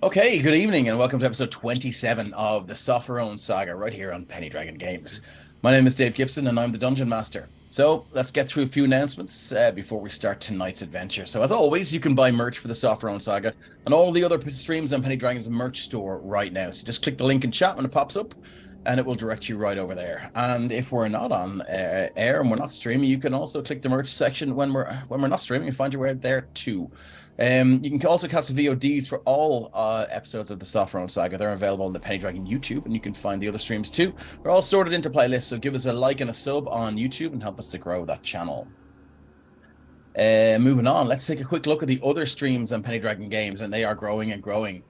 Okay, good evening and welcome to episode 27 of the Sopherone Saga right here on Penny Dragon Games. My name is Dave Gibson and I'm the Dungeon Master. So let's get through a few announcements before we start tonight's adventure. So as always, you can buy merch for the Sopherone Saga and all the other streams on Penny Dragon's merch store right now. So just click the link in chat when it pops up and it will direct you right over there. And if we're not on air and we're not streaming, you can also click the merch section when we're not streaming and find your way there too. You can also catch the VODs for all episodes of the Sopherone Saga. They're available on the Penny Dragon YouTube, and you can find the other streams too. They're all sorted into playlists, so give us a like and a sub on YouTube and help us to grow that channel. Moving on, let's take a quick look at the other streams on Penny Dragon Games, and they are growing and growing.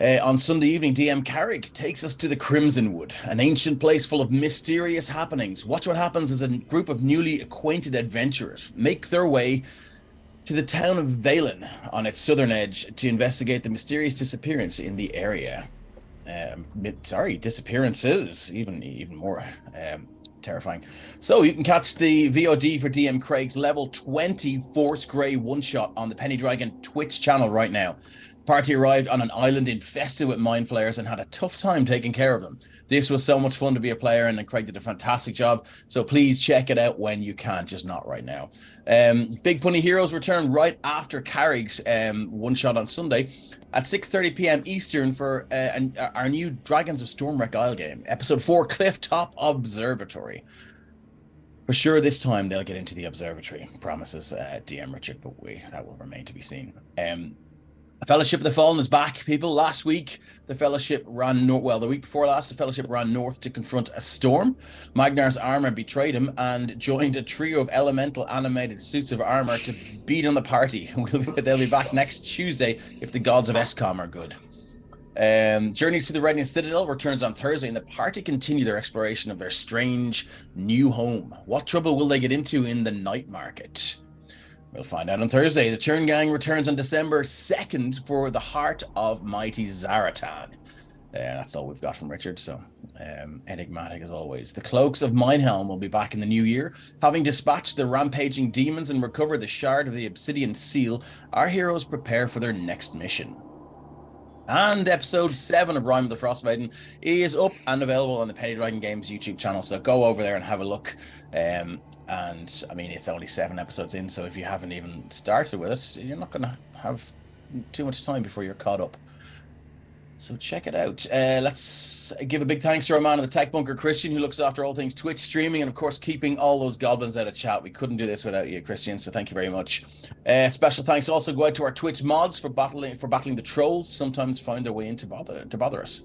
On Sunday evening, DM Carrick takes us to the Crimson Wood, an ancient place full of mysterious happenings. Watch what happens as a group of newly acquainted adventurers make their way to the town of Valen on its southern edge to investigate the mysterious disappearance in the area. Disappearances, even more terrifying. So you can catch the VOD for DM Craig's level 20 Force Grey one-shot on the Penny Dragon Twitch channel right now. Party arrived on an island infested with mind flayers and had a tough time taking care of them. This was so much fun to be a player, and Craig did a fantastic job. So please check it out when you can, just not right now. Big Punny Heroes return right after Carrick's one shot on Sunday at 6:30 p.m. Eastern for our new Dragons of Stormwreck Isle game, episode 4, Clifftop Observatory. For sure, this time they'll get into the observatory, promises DM Richard, but that will remain to be seen. Fellowship of the Fallen is back, people. Last week, the Fellowship ran north. Well, the week before last, the Fellowship ran north to confront a storm. Magnar's armor betrayed him and joined a trio of elemental animated suits of armor to beat on the party. They'll be back next Tuesday if the gods of Escom are good. Journeys to the Radiant Citadel returns on Thursday, and the party continue their exploration of their strange new home. What trouble will they get into in the night market? We'll find out on Thursday. The Churn Gang returns on December 2nd for the Heart of Mighty Zaratan. That's all we've got from Richard, so enigmatic as always. The Cloaks of Minehelm will be back in the new year. Having dispatched the rampaging demons and recovered the Shard of the Obsidian Seal, our heroes prepare for their next mission. And episode 7 of Rime of the Frostmaiden is up and available on the Penny Dragon Games YouTube channel, so go over there and have a look. And I mean, it's only 7 episodes in, so if you haven't even started with it, you're not going to have too much time before you're caught up. So check it out. Let's give a big thanks to our man in the Tech Bunker, Christian, who looks after all things Twitch streaming and, of course, keeping all those goblins out of chat. We couldn't do this without you, Christian, so thank you very much. Special thanks also go out to our Twitch mods for battling the trolls, sometimes find their way in to bother us.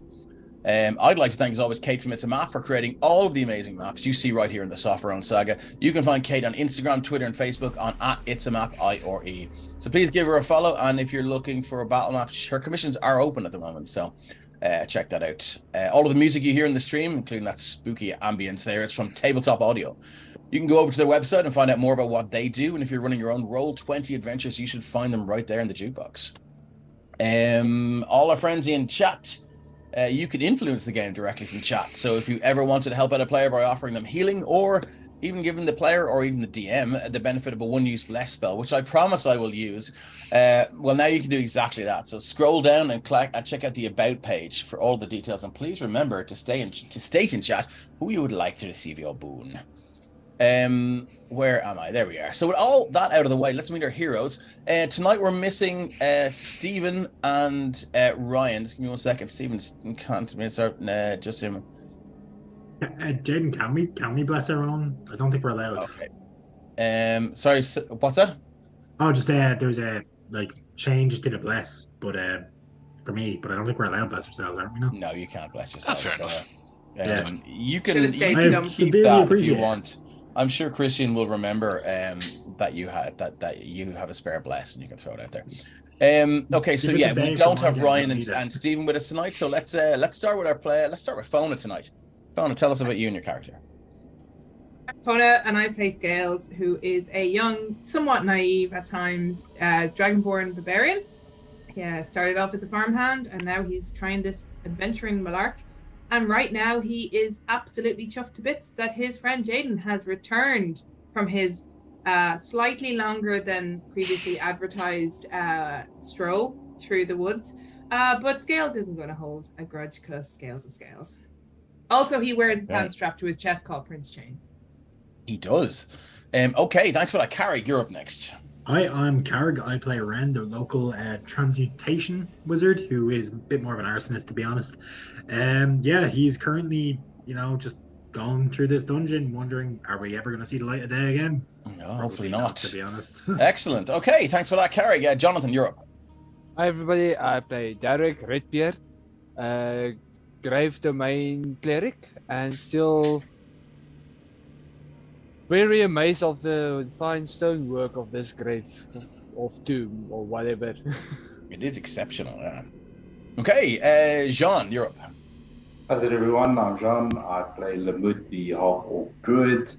I'd like to thank, as always, Kate from It's a Map for creating all of the amazing maps you see right here in the Sopherone Saga. You can find Kate on Instagram, Twitter, and Facebook on @itsamap_IRE. So please give her a follow, and if you're looking for a battle map, her commissions are open at the moment, so check that out. All of the music you hear in the stream, including that spooky ambience there, is from Tabletop Audio. You can go over to their website and find out more about what they do, and if you're running your own Roll20 adventures, you should find them right there in the jukebox. All our friends in chat, you could influence the game directly from chat. So if you ever wanted to help out a player by offering them healing, or even giving the player or even the DM the benefit of a one-use bless spell, which I promise I will use, well, now you can do exactly that. So scroll down and check out the About page for all the details. And please remember to state in chat who you would like to receive your boon. Where am I? There we are. So with all that out of the way, let's meet our heroes. Tonight we're missing Stephen and Ryan. Just give me 1 second. Stephen can't start. Just him. Jaden, can we bless our own? I don't think we're allowed. Okay. Sorry. What's that? Oh, just there's a change to the bless, but for me, but I don't think we're allowed to bless ourselves, aren't we? No, you can't bless yourself. That's fair enough. You can keep that if you want. I'm sure Christian will remember that you have a spare bless and you can throw it out there. Okay, so yeah, we don't have Ryan and Stephen with us tonight, so let's start with our play. Let's start with Fona tonight. Fona, tell us about you and your character. Fona and I play Scales, who is a young, somewhat naive at times, dragonborn barbarian. He started off as a farmhand, and now he's trying this adventuring malark. And right now he is absolutely chuffed to bits that his friend Jaden has returned from his slightly longer than previously advertised stroll through the woods. But Scales isn't going to hold a grudge because Scales is Scales. Also, he wears a pants strap to his chest called Prince Chain. He does. Okay, thanks for that. Carrick, you're up next. Hi, I'm Carrick. I play Ren, the local transmutation wizard, who is a bit more of an arsonist, to be honest. Yeah, he's currently, just going through this dungeon, wondering, are we ever going to see the light of day again? No, hopefully not. To be honest. Excellent. Okay, thanks for that, Carrick. Jonathan, you're up. Hi everybody, I play Derek Redbeard, Grave Domain Cleric, and still very amazed of the fine stonework of this grave of tomb or whatever. It is exceptional, yeah. Okay, Jean, you're up. How's it, everyone? I'm Jean. I play Lamut, the half-orc druid.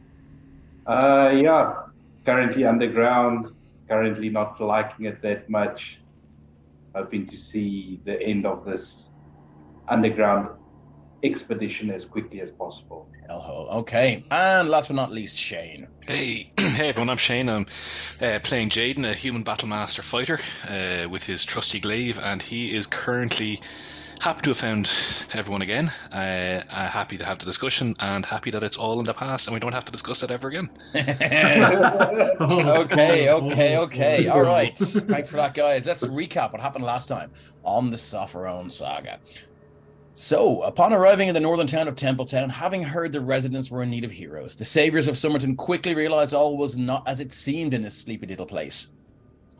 Currently underground, currently not liking it that much. Hoping to see the end of this underground expedition as quickly as possible. Hellhole. Okay, and last but not least, Shane. Hey everyone, I'm Shane. I'm playing Jaden, a human battlemaster fighter with his trusty glaive, and he is currently happy to have found everyone again. Happy to have the discussion, and happy that it's all in the past and we don't have to discuss it ever again. Okay. All right. Thanks for that, guys. Let's recap what happened last time on the Sopherone Saga. So, upon arriving in the northern town of Templetown, having heard the residents were in need of heroes, the saviors of Somerton quickly realized all was not as it seemed in this sleepy little place.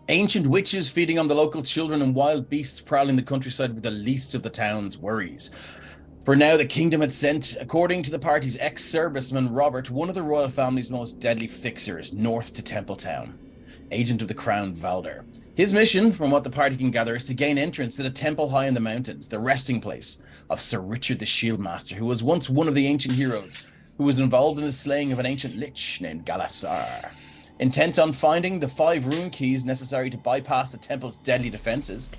Ancient witches feeding on the local children and wild beasts prowling the countryside were the least of the town's worries. For now, the kingdom had sent, according to the party's ex-serviceman Robert, one of the royal family's most deadly fixers north to Templetown, agent of the crown Valder. His mission, from what the party can gather, is to gain entrance to the temple high in the mountains, the resting place of Sir Richard the Shieldmaster, who was once one of the ancient heroes, who was involved in the slaying of an ancient lich named Galasar. Intent on finding the 5 rune keys necessary to bypass the temple's deadly defenses,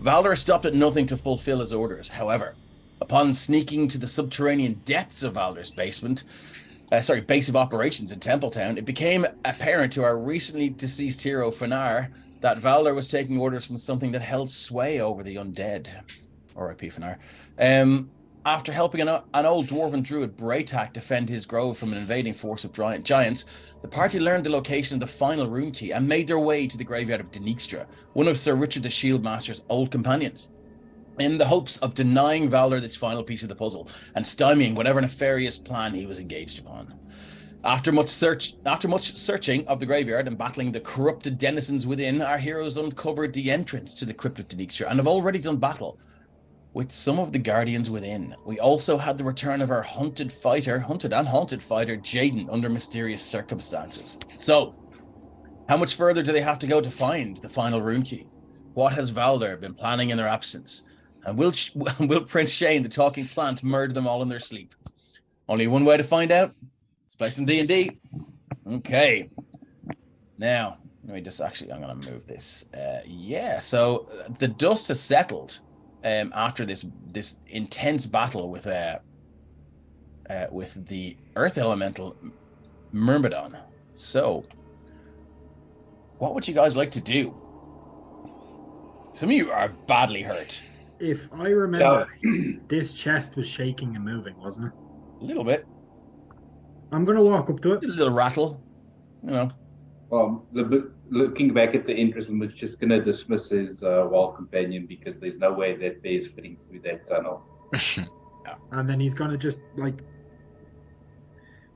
Valder stopped at nothing to fulfill his orders. However, upon sneaking to the subterranean depths of Valder's base of operations in Templetown, it became apparent to our recently deceased hero, Fanar, that Valder was taking orders from something that held sway over the undead. R.I.P. Fanar. After helping an old dwarven druid, Braytak, defend his grove from an invading force of giants, the party learned the location of the final rune key and made their way to the graveyard of Denikstra, one of Sir Richard the Shieldmaster's old companions, in the hopes of denying Valder this final piece of the puzzle and stymieing whatever nefarious plan he was engaged upon. After much searching of the graveyard and battling the corrupted denizens within, our heroes uncovered the entrance to the crypt of Denikstra and have already done battle with some of the guardians within. We also had the return of our hunted and haunted fighter, Jaden, under mysterious circumstances. So, how much further do they have to go to find the final rune key? What has Valder been planning in their absence? And will Prince Shane, the talking plant, murder them all in their sleep? Only one way to find out. Let's play some D&D. Okay. Now, let me just I'm going to move this. So the dust has settled after this intense battle with the earth elemental Myrmidon. So, what would you guys like to do? Some of you are badly hurt. If I remember, this chest was shaking and moving, wasn't it? A little bit. I'm going to walk up to it. A little rattle. Well, looking back at the entrance, I'm just going to dismiss his wild companion because there's no way that bear's fitting through that tunnel. Yeah. And then he's going to just,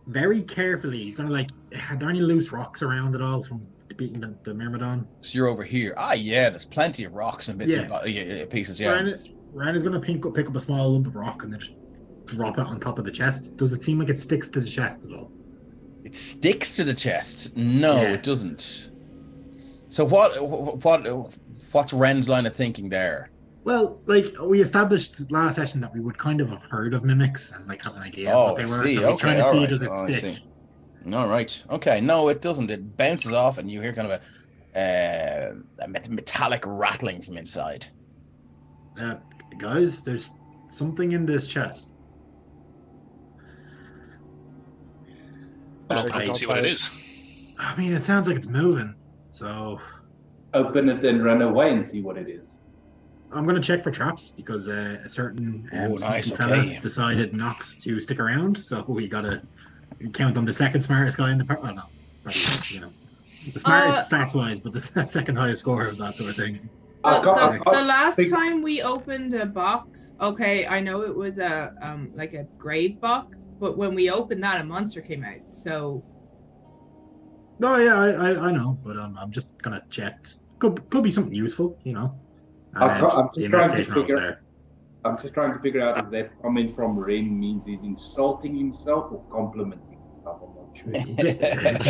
very carefully, he's going to, are there any loose rocks around at all from beating the Myrmidon? So you're over here. There's plenty of rocks and bits and pieces, yeah. Ryan is going to pick up a small lump of rock and then just drop it on top of the chest. Does it seem like it sticks to the chest at all? It sticks to the chest? No, it doesn't. So what's Ren's line of thinking there? Well, we established last session that we would kind of have heard of mimics and have an idea of what they were. So he's trying to see, does it stick? All right. Okay. No, it doesn't. It bounces off and you hear kind of a metallic rattling from inside. Guys, there's something in this chest. Well, I can see what it is. I mean, it sounds like it's moving, so... Open it and run away and see what it is. I'm going to check for traps because a certain nice, sneaky fella okay. decided not to stick around. So we got to count on the second smartest guy in the party. Oh, no. Probably, the smartest stats-wise, but the second highest score of that sort of thing. The last time we opened a box, okay, I know it was a like a grave box, but when we opened that, a monster came out. So. No, yeah, I know, but I'm just gonna check. Could be something useful, I'm just trying to figure out if that comment from Ren means he's insulting himself or complimenting himself. I'm not sure. A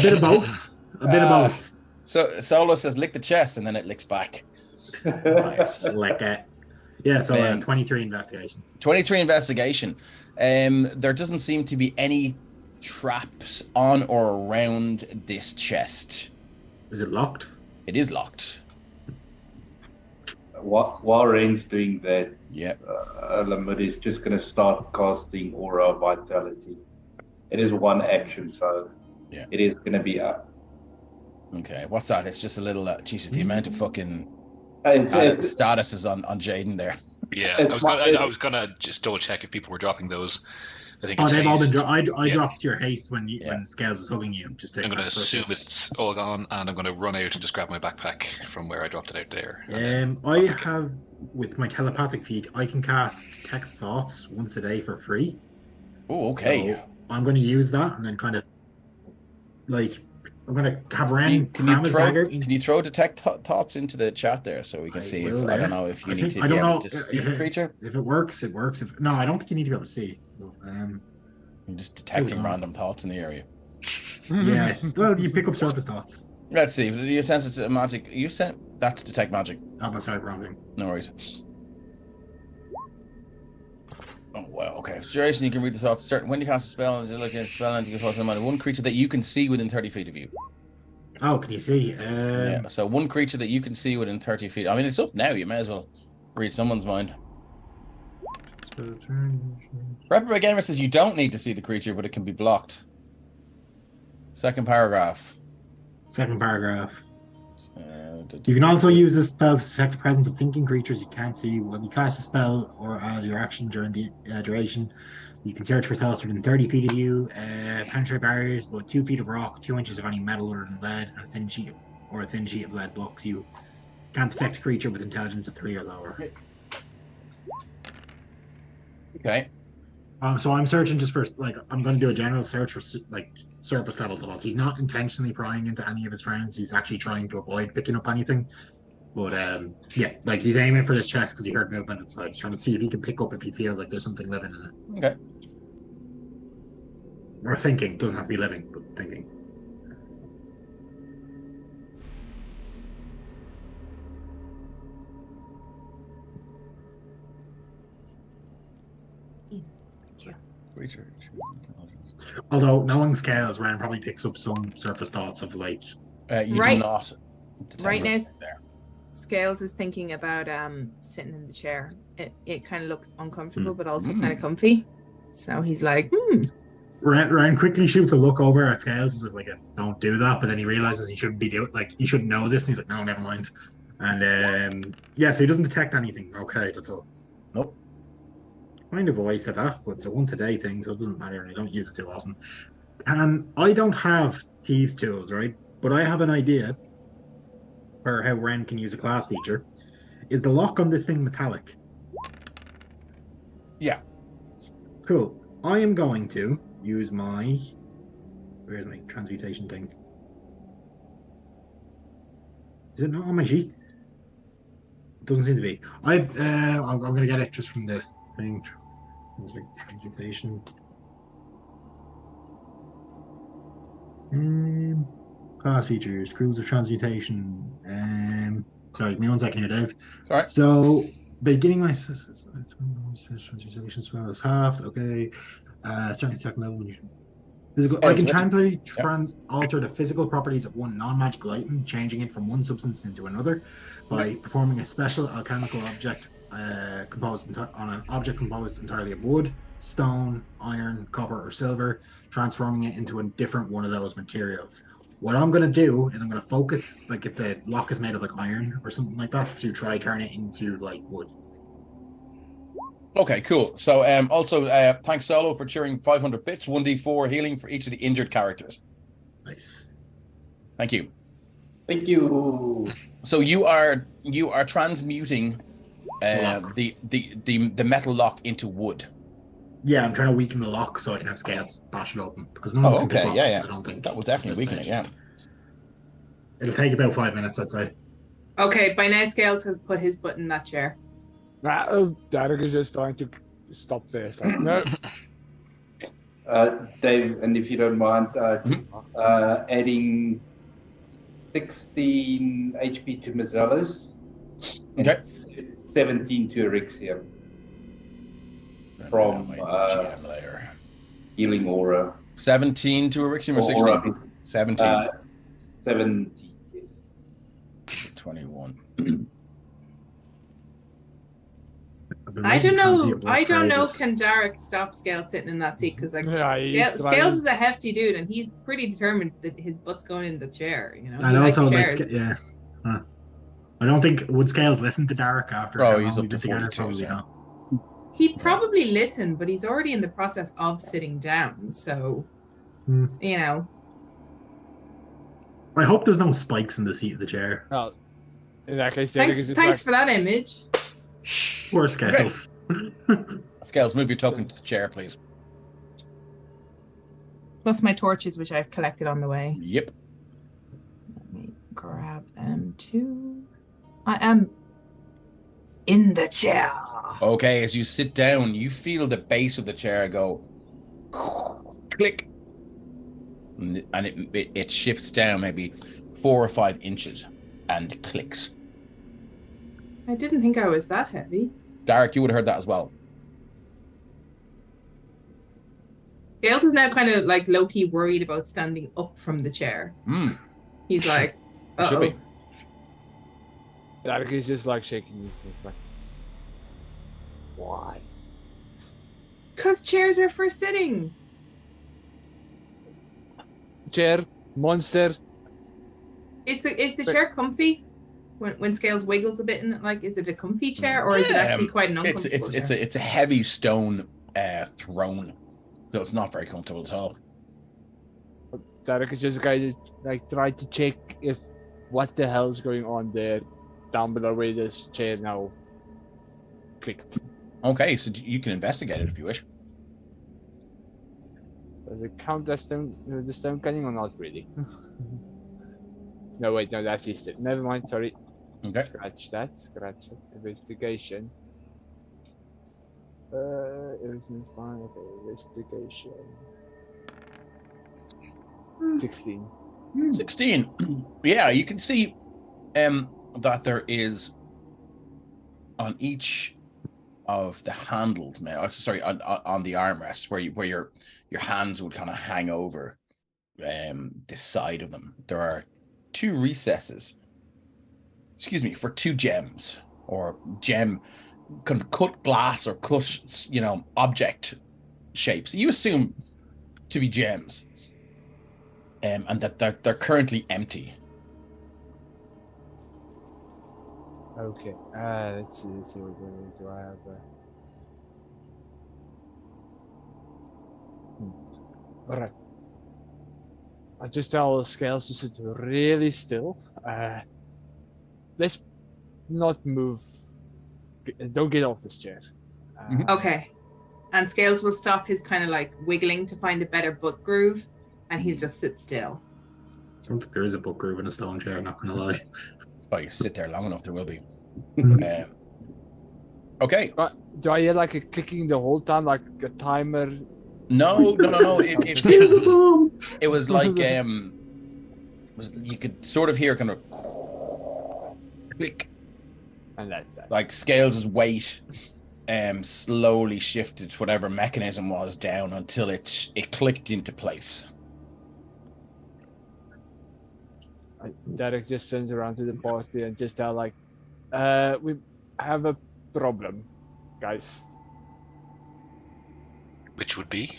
bit of both. A bit of both. So Solo says, "Lick the chest," and then it licks back. Nice. Like it. Yeah, so 23 investigation. 23 investigation. There doesn't seem to be any traps on or around this chest. Is it locked? It is locked. While Ren's doing that, Yeah. Lamud is just going to start casting Aura of Vitality. It is one action, so yeah, it is going to be up. Okay, what's that? It's just a little. Jesus, the amount of fucking statuses on Jaden there. Yeah, I was gonna just double check if people were dropping those. I think it's they've all haste. been. I dropped your haste when Scales is hugging you. I'm going to assume it's all gone, and I'm going to run out and just grab my backpack from where I dropped it out there. I have, with my telepathic feat, I can cast Detect Thoughts once a day for free. Oh, okay. So I'm going to use that, and then kind of I'm going to have Ren cram his dagger. Can you throw Detect Thoughts into the chat there so we can see? I don't know if you need to be able to see the creature. If it works, it works. No, I don't think you need to be able to see. So, I'm just detecting random thoughts in the area. Yeah, well, you pick up surface thoughts. Let's see. You sense it's a magic. That's detect magic. Oh, sorry, wrong thing. No worries. Oh wow. Okay. For duration, you can read the thoughts. Certain when you cast a spell, you look at a spell and you can focus on one creature that you can see within 30 feet of you. Oh, can you see? Yeah. So one creature that you can see within 30 feet. I mean, it's up now. You may as well read someone's mind. Reprobate Gamer says you don't need to see the creature, but it can be blocked. Second paragraph. You can also use this spell to detect the presence of thinking creatures you can't see. When you cast a spell or as your action during the duration, you can search for thoughts within 30 feet of you, penetrate barriers, but 2 feet of rock, 2 inches of any metal or lead, and a thin sheet of lead blocks you. Can't detect a creature with intelligence of 3 or lower. Okay. So I'm searching just for I'm going to do a general search for surface level thoughts. He's not intentionally prying into any of his friends. He's actually trying to avoid picking up anything. But he's aiming for this chest because he heard movement inside. He's trying to see if he can pick up if he feels like there's something living in it. Okay. Or thinking. Doesn't have to be living, but thinking. Research. Although knowing Scales, Ren probably picks up some surface thoughts of you do not. Right now, Scales is thinking about sitting in the chair. It kind of looks uncomfortable, but also kind of comfy. So he's like, Ren quickly shoots a look over at Scales as if don't do that, but then he realizes he shouldn't be he should know this, and he's like, no, never mind. And so he doesn't detect anything. Okay, that's all. Nope. Kind of always said that, but it's a once a day thing, so it doesn't matter, and I don't use it too often. I don't have thieves' tools, right? But I have an idea for how Ren can use a class feature. Is the lock on this thing metallic? Yeah. Cool. I am going to use where's my transmutation thing? Is it not on my sheet? It doesn't seem to be. I'm going to get it just from the thing. Transmutation. Class features, rules of transmutation. Sorry, give me 1 second here, Dave. All right. So, beginning my transmutation spell is half. Okay. Starting second level. I can temporarily alter the physical properties of one non-magical item, changing it from one substance into another by performing a special alchemical object composed entirely of wood, stone, iron, copper, or silver, transforming it into a different one of those materials. What I'm gonna do is I'm gonna focus, like if the lock is made of like iron or something like that, to try turn it into like wood. Okay, cool. So also thanks Solo for cheering 500 bits, 1d4 healing for each of the injured characters. Nice. Thank you. Thank you. So you are transmuting Lock. the metal lock into wood. Yeah, I'm trying to weaken the lock so I can have scales bash it open because no one's Oh, gonna pick okay, locks, yeah. I don't think. That will definitely at weaken this it, stage. yeah. It'll take about 5 minutes, I'd say. Okay, by now Scales has put his butt in that chair. Derek is just trying to stop this. Like, no. Dave, and if you don't mind, adding 16 HP to Mazellas. Okay. 17 to Erixium. From GM layer. Healing Aura. 17 to Erixium or 16? Aura. 17. 17, yes. 21. I don't know. Can Derek stop Scales sitting in that seat? Because like Scales is a hefty dude, and he's pretty determined that his butt's going in the chair. You know, I know. He likes Like, chairs. yeah. I don't think would Scales listen to Derek after. Oh, how he's long up we to did together, 42, probably so. not. He'd probably listen, but he's already in the process of sitting down. So, you know. I hope there's no spikes in the seat of the chair. Well, in that case, Thanks for that image. Poor Scales. Scales, move your token to the chair, please. Plus my torches, which I've collected on the way. Yep. Let me grab them too. I am in the chair. Okay, as you sit down, you feel the base of the chair go click, and it shifts down maybe 4 or 5 inches and clicks. I didn't think I was that heavy. Derek, you would have heard that as well. Gales is now kind of like low-key worried about standing up from the chair. He's like, Should be. Derek is just like shaking. He's just like, why? Because chairs are for sitting. Chair, monster. Is the chair comfy? When Scales wiggles a bit in it, like, is it a comfy chair or is it actually quite an uncomfortable chair? It's a heavy stone throne, so it's not very comfortable at all. Derek is just a guy that like tried to check if what the hell's going on there down below where this chair now clicked. Okay, so you can investigate it if you wish. Does it count as the stone cutting or not really? No, wait, no, that's Easter. Never mind, sorry. Okay. Scratch that. Investigation. Everything's fine. Okay, investigation. 16. 16. Yeah, you can see that there is on each of the handled, on the armrests where your hands would kind of hang over this side of them. There are 2 recesses. For 2 gems or gem kind of cut glass or cut, object shapes. You assume to be gems, and that they're currently empty. Okay. Let's see. Do I have? All right. I just tell Scales to sit really still. Let's not move. Don't get off this chair. Okay. And Scales will stop his kind of like wiggling to find a better butt groove, and he'll just sit still. I don't think there is a butt groove in a stone chair, I'm not going to lie. Well, you sit there long enough, there will be. Okay. Do I hear like a clicking the whole time, like a timer? No. It was like you could sort of hear kind of click, and that's that. like Scales' weight slowly shifted whatever mechanism was down until it clicked into place. Derek just turns around to the party and just tell like, we have a problem, guys. Which would be?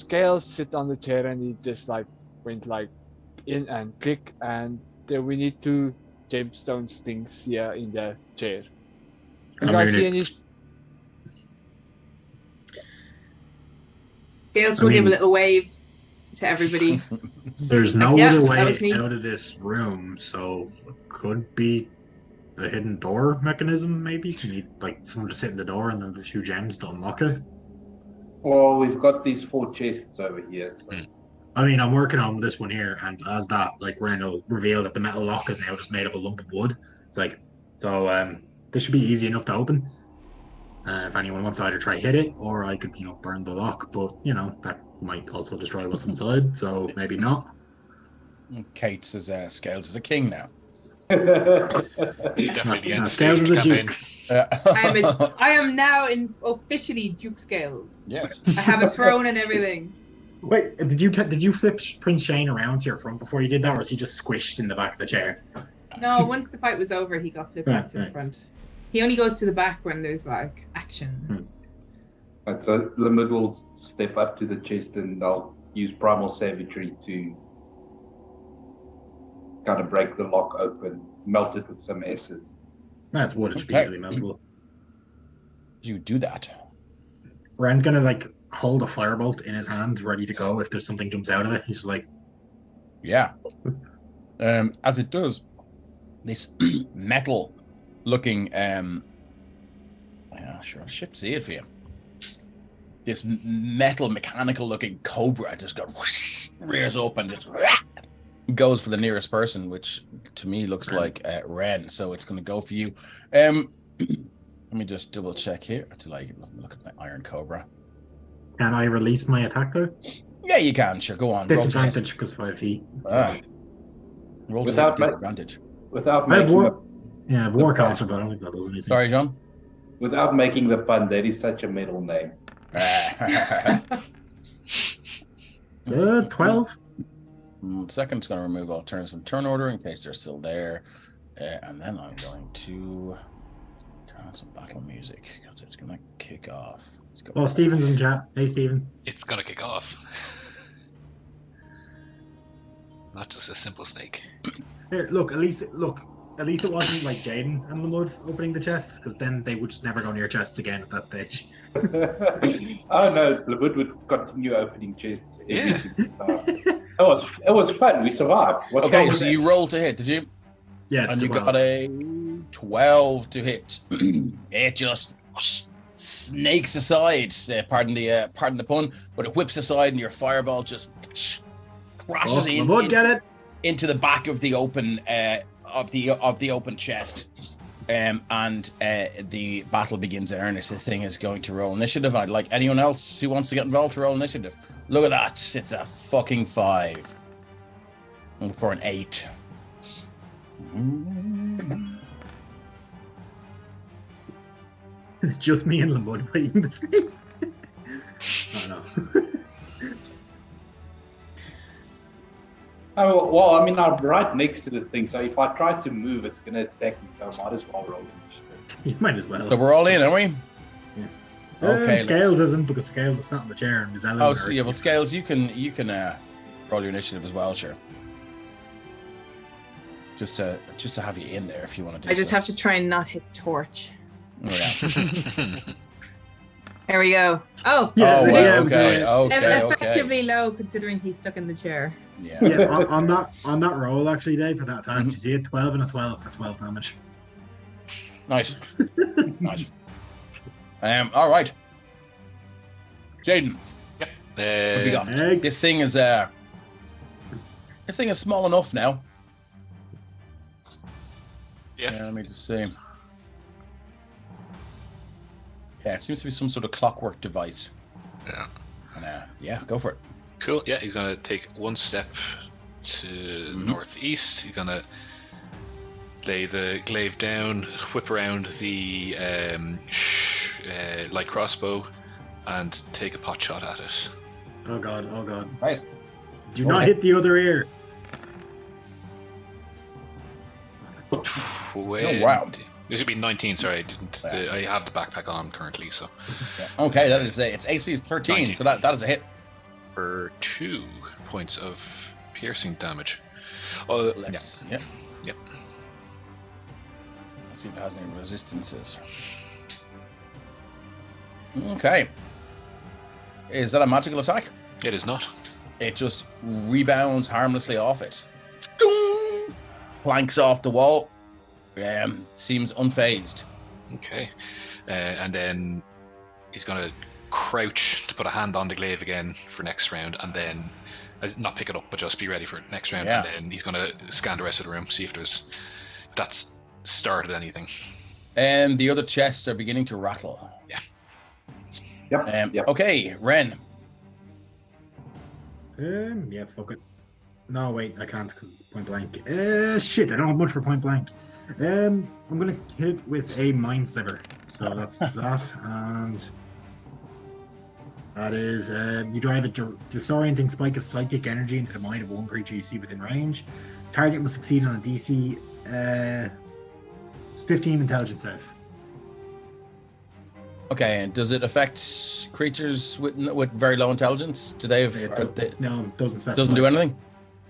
Scales sit on the chair and he just like went like in and click, and we need 2 gemstone things here in the chair. You guys see any? Scales will give a little wave to everybody. There's no Yeah, other that way was me. out of this room, so it could be the hidden door mechanism, maybe? You need like someone to sit in the door and then the 2 gems to unlock it. Well, we've got these 4 chests over here. So. I mean, I'm working on this one here, and as that, like, Ren will reveal that the metal lock is now just made of a lump of wood. It's like, so this should be easy enough to open. If anyone wants to either try hit it, or I could, burn the lock, but, that might also destroy what's inside, so maybe not. Kate says Scales is a king now. He's definitely the end Scales is a campaign. duke. I am now officially Duke Scales. Yes. I have a throne and everything. Wait, did you flip Prince Shane around to your front before you did that, or was he just squished in the back of the chair? No, once the fight was over, he got flipped back to the front. He only goes to the back when there's like action. Right, so Limud will step up to the chest and I'll use primal savagery to kind of break the lock open, melt it with some acid. That's wood, it should be Okay. easily meltable. You do that. Ren's gonna like hold a firebolt in his hand, ready to go if there's something jumps out of it. He's like, Yeah. As it does, this metal-looking, yeah, sure, I'll see it for you. This metal, mechanical-looking cobra just got rears up and just goes for the nearest person, which to me looks like Ren. So it's going to go for you. Let me just double check here until I look at my iron cobra. can I release my attack though? Yeah, you can. Sure, go on. Roll to hit. Disadvantage because 5 feet. Roll to Without hit, disadvantage. Without I have making war. Yeah, Warcaster, but I don't think that does anything. Sorry, John. without making the pun, that is such a metal name. 12. Second's going to remove all turns from turn order in case they're still there. And then I'm going to turn on some battle music because it's going to kick off. Let's go. Well, Steven's in chat. Hey, Steven. It's gonna kick off. Not just a simple snake. Here, look. At least it wasn't like Jaden and Lamud opening the chest, because then they would just never go near chests again at that stage. Oh no, Lamud would continue opening chests. Yeah. It was fun. We survived. What's Okay, wrong with so that? you rolled to hit, did you? Yes, And you well, got a 12 to hit. It just snakes aside. Pardon the pun, but it whips aside, and your fireball just crashes Lamud, get it? into the back of the open of the open chest. And the battle begins in earnest. The thing is going to roll initiative. I'd like anyone else who wants to get involved to roll initiative. Look at that. It's a fucking 5 for an 8. Just me and Lamud fighting the snake. I don't know. Oh, well, I mean, I'm right next to the thing, so if I try to move, it's going to attack me, so I might as well roll initiative. You might as well. So we're all in, are we? Yeah. Okay. Scales isn't, because Scales is sat in the chair and his elevator. Oh, so yeah, well, Scales, you can roll your initiative as well, sure. Just to have you in there if you want to do. I just so. have to try and not hit torch. Oh, yeah. There we go. Oh, Yeah, oh, yeah, well, okay, okay. effectively low considering he's stuck in the chair. Yeah. Yeah, on that roll actually, Dave, for that attack, you see it 12 and a 12 for 12 damage. Nice. Nice. All right. Jaden, what have you got? Egg. This thing is small enough now. Yeah. Let me just see. Yeah, it seems to be some sort of clockwork device. Yeah. And yeah, go for it. Cool. Yeah, he's gonna take one step to northeast. He's gonna lay the glaive down, whip around the light crossbow, and take a pot shot at it. Oh god, oh god. Right. Do not hit the other ear. Oh, wow. This would be 19. Sorry, I didn't. I have the backpack on currently, so. Yeah. Okay, that is it's AC is 13, 19. so that is a hit. for 2 points of piercing damage. Let's, Yeah. Let's see if it has any resistances. Okay. Is that a magical attack? It is not. It just rebounds harmlessly off it. Ding! Planks off the wall. Seems unfazed. Okay. And then he's going to crouch to put a hand on the glaive again for next round, and then not pick it up, but just be ready for next round. Yeah. And then he's going to scan the rest of the room, see if that's started anything. And the other chests are beginning to rattle. Yeah. Yep. Okay, Ren. Yeah, fuck it. No, wait, I can't because it's point blank. Shit, I don't have much for point blank. I'm gonna hit it with a mind sliver. So that's that, and that is you drive a disorienting spike of psychic energy into the mind of one creature you see within range. Target must succeed on a DC 15 intelligence save. Okay, and does it affect creatures with very low intelligence? Do they have? No, it doesn't specify. Doesn't do anything.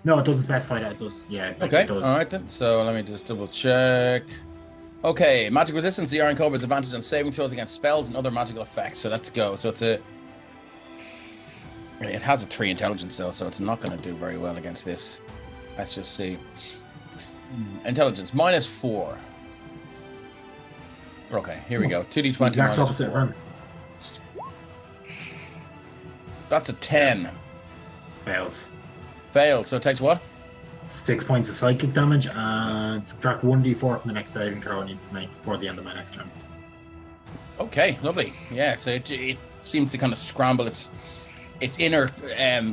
No, it doesn't specify that. It does. Yeah. Okay. It does. All right then. So let me just double check. Okay, magic resistance. The Iron Cobra's advantage on saving throws against spells and other magical effects. So let's go. So it has a 3 intelligence though, so it's not going to do very well against this. Let's just see. Intelligence -4. Okay, here we go. 2d20 Exact minus opposite 4. run. That's a 10. Fails. Failed. So it takes what? 6 points of psychic damage and subtract 1d4 from the next saving throw I need to make before the end of my next turn. Okay, lovely. Yeah, so it seems to kind of scramble its inner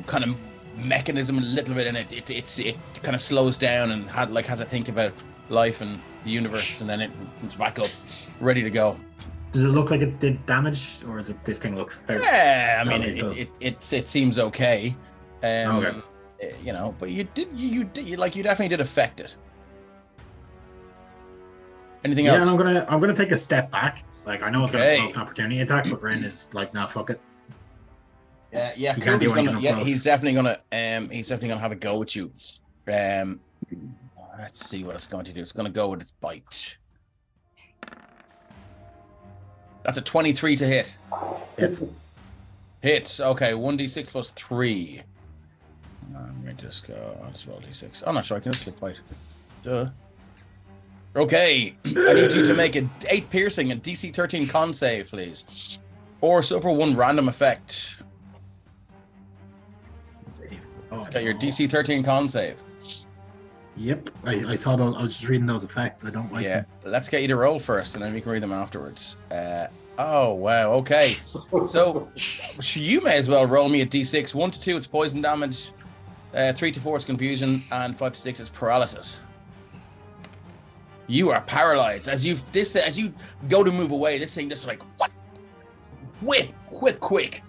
kind of mechanism a little bit, and it kind of slows down and has a think about life and the universe, and then it comes back up, ready to go. Does it look like it did damage, or is it this thing looks fair? Yeah, I mean It it seems okay. Okay. You know, but you definitely did affect it. Anything else? Yeah, I'm gonna take a step back. Like, I know it's Okay. gonna be an opportunity attack, but Ren is like, nah, fuck it. Yeah, You can't do anything up close. he's definitely gonna have a go with you. Let's see what it's going to do. It's gonna go with its bite. That's a 23 to hit. Hits. Okay, 1d6 plus 3. Let me just go. I'll just roll d6. I'm not sure I can click bite. Duh. Okay, I need you to make an 8 piercing and DC 13 con save, please, or suffer 1 random effect. Let's get your DC 13 con save. Yep, I saw those. I was just reading those effects. I don't like them. Let's get you to roll first, and then we can read them afterwards. Oh wow, okay. So you may as well roll me a d6. 1 to 2, it's poison damage. 3 to 4, it's confusion, and 5 to 6, it's paralysis. You are paralyzed as you go to move away. This thing just like whip quick,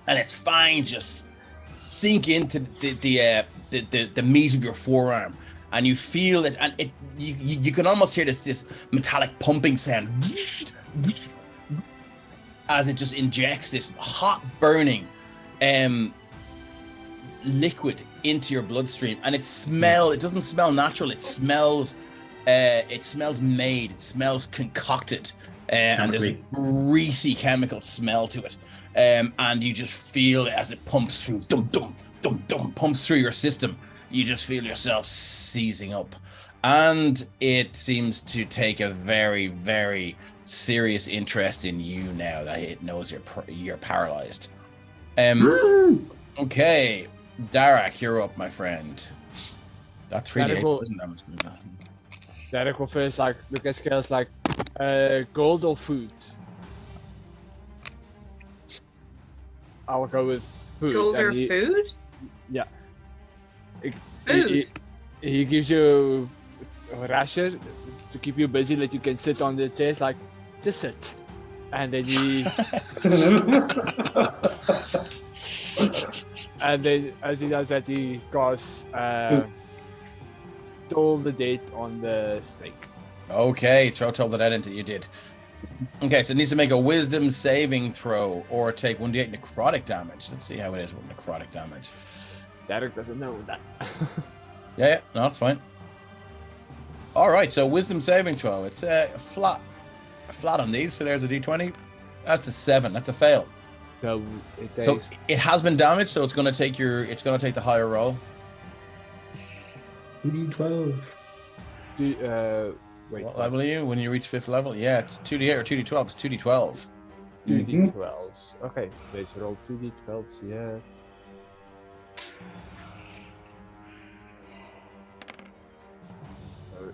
and its fangs just sink into the meat of your forearm, and you feel it, and you can almost hear this metallic pumping sound as it just injects this hot burning liquid into your bloodstream, and it doesn't smell natural. It smells made, it smells concocted, and there's a greasy chemical smell to it, and you just feel it as it pumps through, pumps through your system. You just feel yourself seizing up, and it seems to take a very, very serious interest in you now that it knows you're paralyzed. Okay, Darak, you're up, my friend. That 3d8 wasn't that much good. Derek will first look at scales like gold or food. I'll go with food. Gold or food? Yeah. Food. He gives you a ration to keep you busy, that you can sit on the chairs, like just sit, and then and then as he does that, he casts toll the date on the snake. Okay, throw toll the dead into you did. Okay, so it needs to make a wisdom saving throw or take 1d8 necrotic damage. Let's see how it is with necrotic damage. Derek doesn't know that. Yeah, no, that's fine. All right, so wisdom saving throw. It's flat on these. So there's a d20. That's a 7. That's a fail. So So it has been damaged. So it's going to take the higher roll. 2d12. Wait. What level are you when you reach 5th level? Yeah, it's 2d8 or 2d12. It's 2d12. 2d12s. Okay, let's roll 2d12s. Yeah.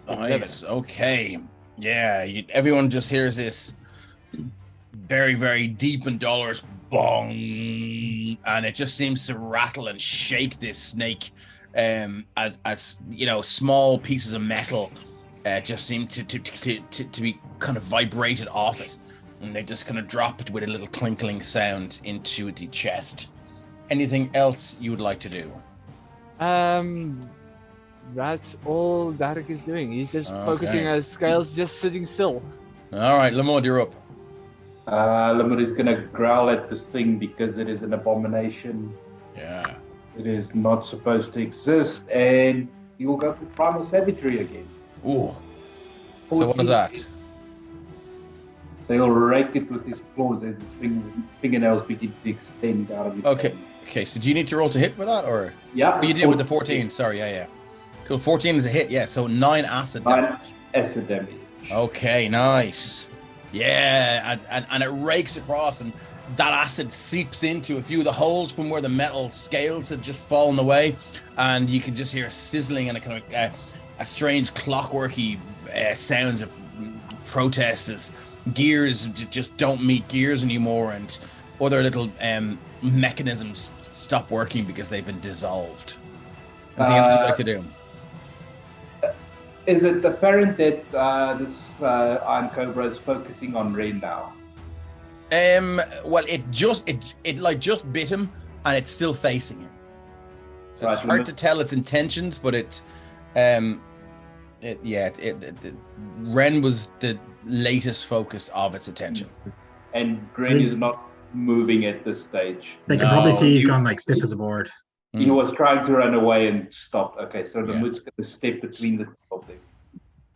Nice. Okay. Yeah. Everyone just hears this very, very deep and dolorous bong, and it just seems to rattle and shake this snake. As you know, small pieces of metal just seem to be kind of vibrated off it, and they just kind of drop it with a little clinkling sound into the chest. Anything else you would like to do? That's all Derek is doing. He's just Okay. focusing on his scales, just sitting still. All right, Lamont, you're up. Limit is going to growl at this thing because it is an abomination. Yeah. It is not supposed to exist, and he will go for primal savagery again. Ooh. So what is that? They'll rake it with his claws as his fingernails begin to extend out of his Okay. hand. Okay, so do you need to roll to hit with that, or? Yeah. Oh, you did with the 14. Sorry, yeah. Cool, 14 is a hit, yeah. So 9 acid 9 damage. acid damage. Okay, nice. Yeah, and it rakes across, and that acid seeps into a few of the holes from where the metal scales had just fallen away, and you can just hear a sizzling and a kind of a strange clockworky sounds of protest as gears just don't meet gears anymore, and other little mechanisms stop working because they've been dissolved. Anything else you'd like to do? Is it apparent that this Iron Cobra is focusing on Ren now? Well, it just bit him, and it's still facing him. So it's Right, hard to tell its intentions, but Ren was the latest focus of its attention. And Ren is not moving at this stage. They can probably No, see he's you- gone like stiff as a board. He was trying to run away and stopped. Okay, so the Yeah. mood's going to step between the two of them.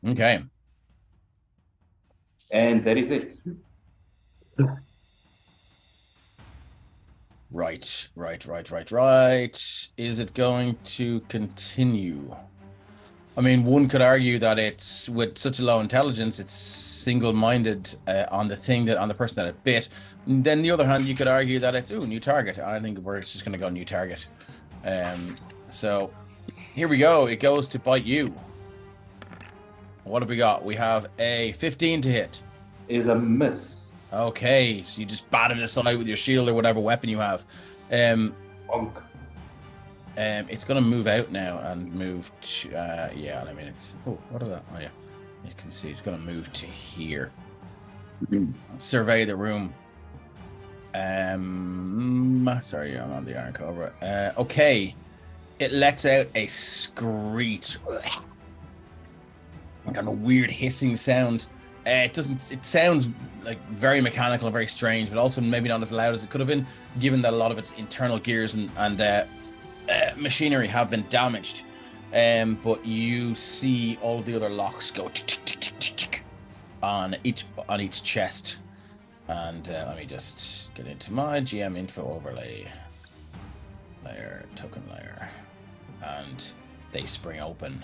Okay. And that is it. Right. Is it going to continue? I mean, one could argue that it's with such a low intelligence, it's single-minded on the person that it bit. And then the other hand, you could argue that it's new target. I think we're just going to go new target. So here we go. It goes to bite you. What have we got? We have a 15 to hit. Is a miss. Okay, so you just bat it aside with your shield or whatever weapon you have. Bonk. It's going to move out now and move to, what is that? Oh, yeah. You can see it's going to move to here. Survey the room. Sorry, I'm on the Iron Cobra. Okay. It lets out a screech. Kind of a weird hissing sound. It sounds like very mechanical and very strange, but also maybe not as loud as it could have been, given that a lot of its internal gears and machinery have been damaged. But you see all of the other locks go tick, tick, tick, tick, tick, tick, on each chest. And let me just get into my GM info overlay layer, token layer, and they spring open,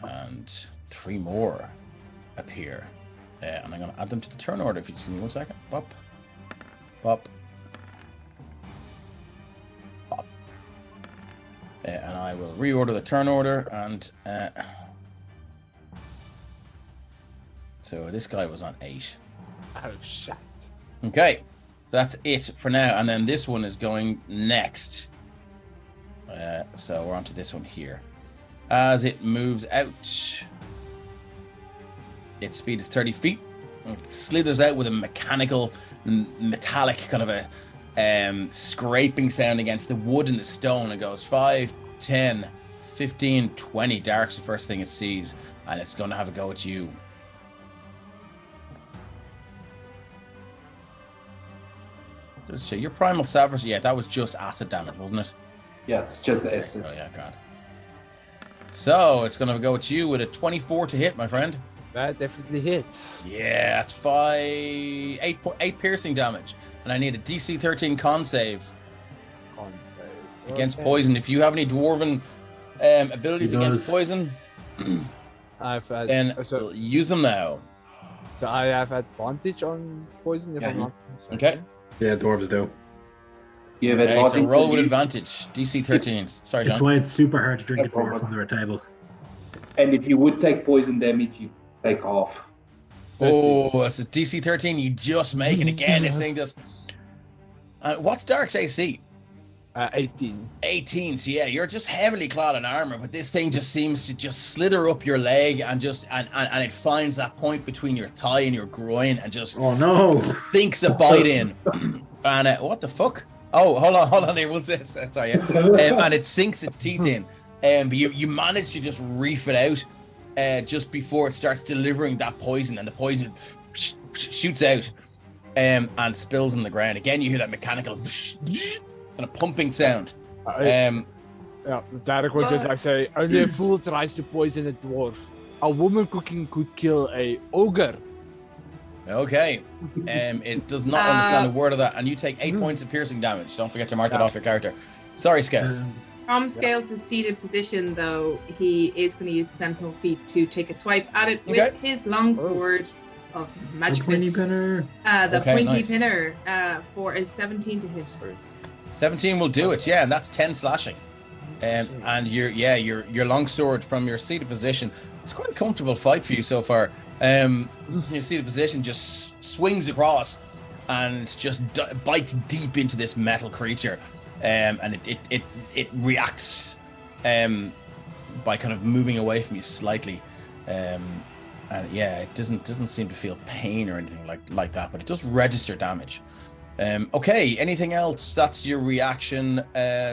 and 3 more appear, and I'm going to add them to the turn order. If you just give me 1 second. Bop, bop, bop, and I will reorder the turn order. And so this guy was on 8. Oh, shit. Okay, so that's it for now, and then this one is going next. So we're on to this one here. As it moves out, its speed is 30 feet. It slithers out with a mechanical, metallic kind of a scraping sound against the wood and the stone. It goes 5, 10, 15, 20. Dark's the first thing it sees, and it's going to have a go at you. Let's check. Your primal savage. Yeah, that was just acid damage, wasn't it? Yeah, it's just the acid. Oh yeah, God. So it's gonna go at you with a 24 to hit, my friend. That definitely hits. Yeah, that's 8 piercing damage, and I need a DC 13 con save Con save. against Okay. poison. If you have any dwarven abilities He against does. poison, I've had, then so use them now. I have advantage on poison if Yeah, I'm not mistaken. Okay. Yeah, dwarves do. You have Okay, so advantage roll on with you, advantage. DC 13. Sorry, It's John. why it's super hard to drink No a dwarf problem. under a table. and if you would take poison damage, you take half. Oh, it's a DC 13. You just make it again. This thing just. What's Dark's AC? 18. 18. So yeah, you're just heavily clad in armor, but this thing just seems to just slither up your leg and just and it finds that point between your thigh and your groin and just Oh no! thinks a bite in. And what the fuck? Oh, hold on there. We'll say sorry. Yeah. And it sinks its teeth in. But you manage to just reef it out just before it starts delivering that poison, and the poison shoots out and spills on the ground. Again, you hear that mechanical kind of pumping sound. Yeah, Derek would just like say, only a fool tries to poison a dwarf. A woman cooking could kill a ogre. Okay. It does not understand a word of that, and you take 8 points of piercing damage. Don't forget to mark that off your character. Sorry, Scales. From Scales' seated position, though, he is going to use the Sentinel Feat to take a swipe at it with Okay. his longsword of Pointy magicness. pinner. The Okay, pointy nice. pinner for a 17 to hit. 17 will do it, yeah, and that's 10 slashing. And your longsword from your seated position. It's quite a comfortable fight for you so far. Your seated position just swings across and just bites deep into this metal creature, and it reacts by kind of moving away from you slightly, and yeah, it doesn't seem to feel pain or anything like that, but it does register damage. Okay, anything else? That's your reaction.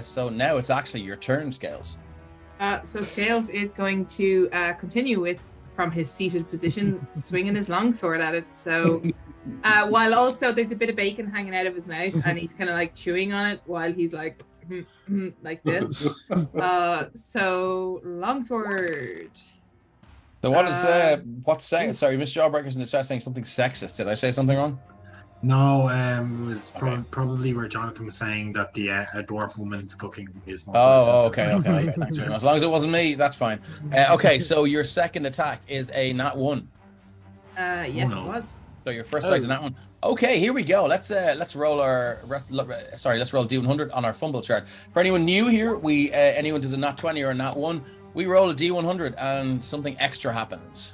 So now it's actually your turn, Scales. So Scales is going to continue with, from his seated position, swinging his longsword at it. So while also there's a bit of bacon hanging out of his mouth, and he's kind of like chewing on it while he's like like this. So longsword. So what is what's saying? Sorry, Mr. Jawbreaker's in the chat saying something sexist. Did I say something wrong? No, it was Okay. probably where Jonathan was saying that the a dwarf woman's cooking is more. Oh, okay. Yeah, thanks very much. As long as it wasn't me, that's fine. Okay, so your second attack is a nat 1. Yes, no. it was. So your first strike's a nat 1. Okay, here we go. Let's roll our let's roll D100 on our fumble chart. For anyone new here, we anyone does a nat 20 or a nat 1, we roll a D100 and something extra happens.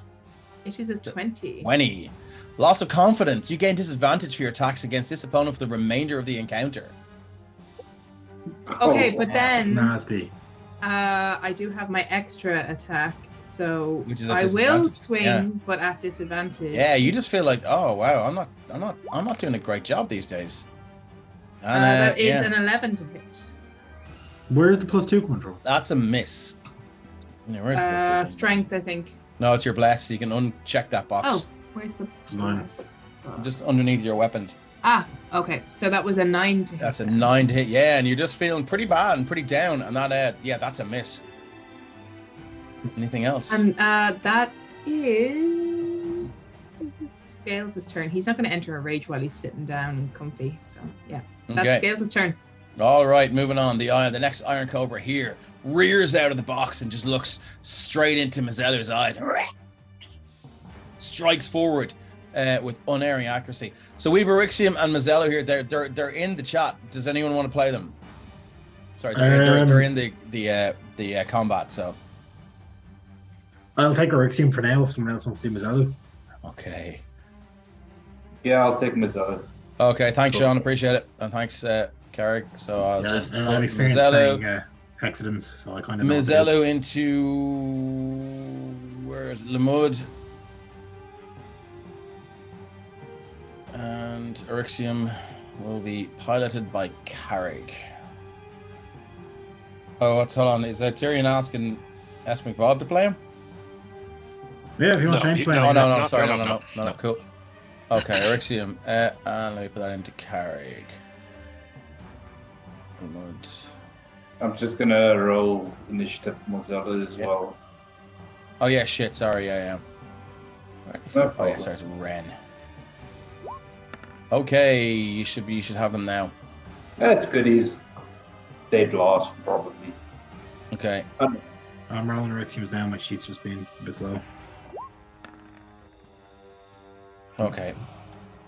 It is a 20. 20. Loss of confidence. You gain disadvantage for your attacks against this opponent for the remainder of the encounter. Okay, but then Nasty. I do have my extra attack, so Which is a I will disadvantage, swing, yeah. but at disadvantage. Yeah, you just feel like, oh wow, I'm not doing a great job these days. And That is yeah, an 11 to hit. Where's the +2 coming from? that's a miss. Yeah, where's the plus 2? Strength, I think. No, it's your bless. You can uncheck that box. Oh, where's the Nine. plus? Just underneath your weapons. Okay. So that was a 9 to hit. That's a 9 to hit. Yeah, and you're just feeling pretty bad and pretty down. And that, yeah, that's a miss. Anything else? And that is Scales' turn. He's not going to enter a rage while he's sitting down and comfy. So yeah, that's Okay. Scales' turn. All right, moving on. The next Iron Cobra here rears out of the box and just looks straight into Mazellu's eyes. Strikes forward with unerring accuracy. So we've Erixium and Mazellu here. They're in the chat. Does anyone want to play them? Sorry, they're in the combat. So I'll take Erixium for now if someone else wants to do Mazzello. okay. Yeah, I'll take Mazzello. Okay, thanks, Sean. Appreciate it, and thanks, Carrick. So I'll just I've put experienced Mazzellu. playing accidents, so I kind of know. what to do. Mazzellu into where is it? Lamud and Erixium will be piloted by Carrick. Oh, hold on. Is that Tyrion asking S. McBob to play him? Yeah, if you want No, to you- play. Oh No, no, no, sorry, no, no, no. cool. Okay, Erixium, and let me put that into Carrick. Lord. I'm just gonna roll initiative Mozilla as well. Oh yeah, shit. Sorry, yeah. Right. No Oh yeah, problem. sorry, it's Ren. Okay, you should have them now. That's good. He's dead last, probably. Okay. I'm rolling Rick teams down. My sheet's just being a bit slow. Okay.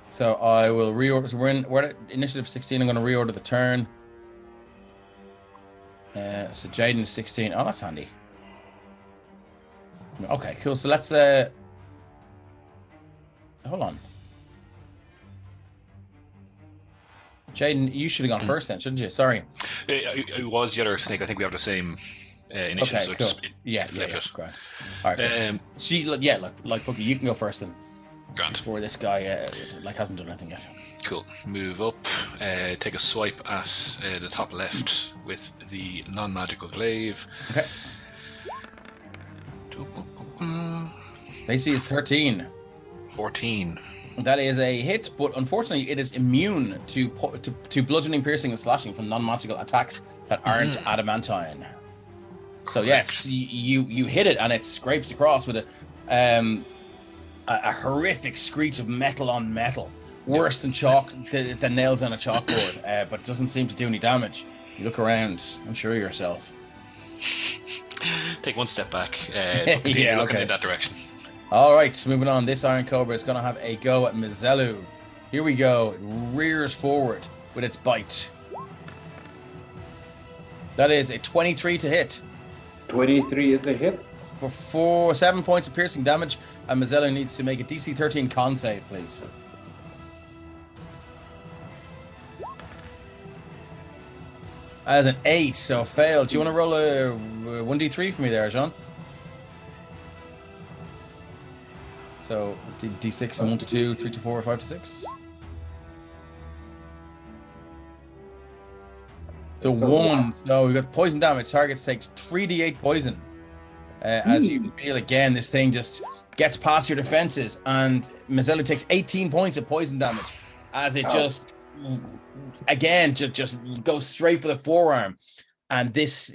So I will reorder. So we're at initiative 16. I'm going to reorder the turn. So Jaden is 16. Oh, that's handy. Okay, cool. So let's hold on. Jaden, you should have gone first then, shouldn't you? Sorry. It was the other snake. I think we have the same initiative. Okay, so cool. just flip it. Great. All right. Cool. Like fuck you can go first then. Grand. Before this guy hasn't done anything yet. Cool. Move up. Take a swipe at the top left with the non-magical glaive. Okay. AC is 13. 14. That is a hit, but unfortunately, it is immune to bludgeoning, piercing, and slashing from non-magical attacks that aren't adamantine. So yes, you hit it, and it scrapes across with a horrific screech of metal on metal, worse than than nails on a chalkboard, but doesn't seem to do any damage. You look around, unsure of yourself. Take one step back. Looking in that direction. All right, moving on. This Iron Cobra is going to have a go at Mizelu. Here we go. It rears forward with its bite. That is a 23 to hit. 23 is a hit. For 7 points of piercing damage, and Mizelu needs to make a DC 13 con save, please. As an 8, so failed. Do you want to roll a 1d3 for me there, John? So D6 and 1 to 2, 3 to 4, 5 to 6. So 1. So we've got poison damage. Target takes 3d8 poison. As you feel again, this thing just gets past your defenses, and Mizelu takes 18 points of poison damage as it just goes straight for the forearm. And this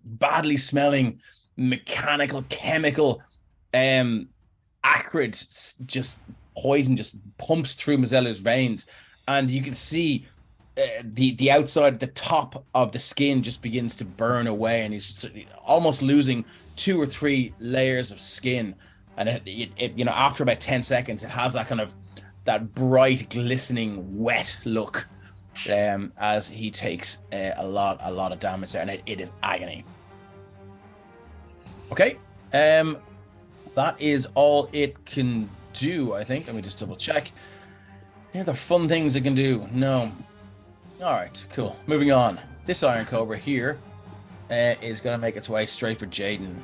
badly smelling mechanical, chemical, acrid just poison just pumps through Mizelu's veins, and you can see the outside, the top of the skin just begins to burn away, and he's almost losing 2 or 3 layers of skin. And it after about 10 seconds, it has that kind of that bright, glistening, wet look, as he takes a lot of damage there, and it is agony. Okay, that is all it can do, I think. Let me just double check. Any other fun things it can do? No. All right, cool. Moving on. This Iron Cobra here is going to make its way straight for Jaden,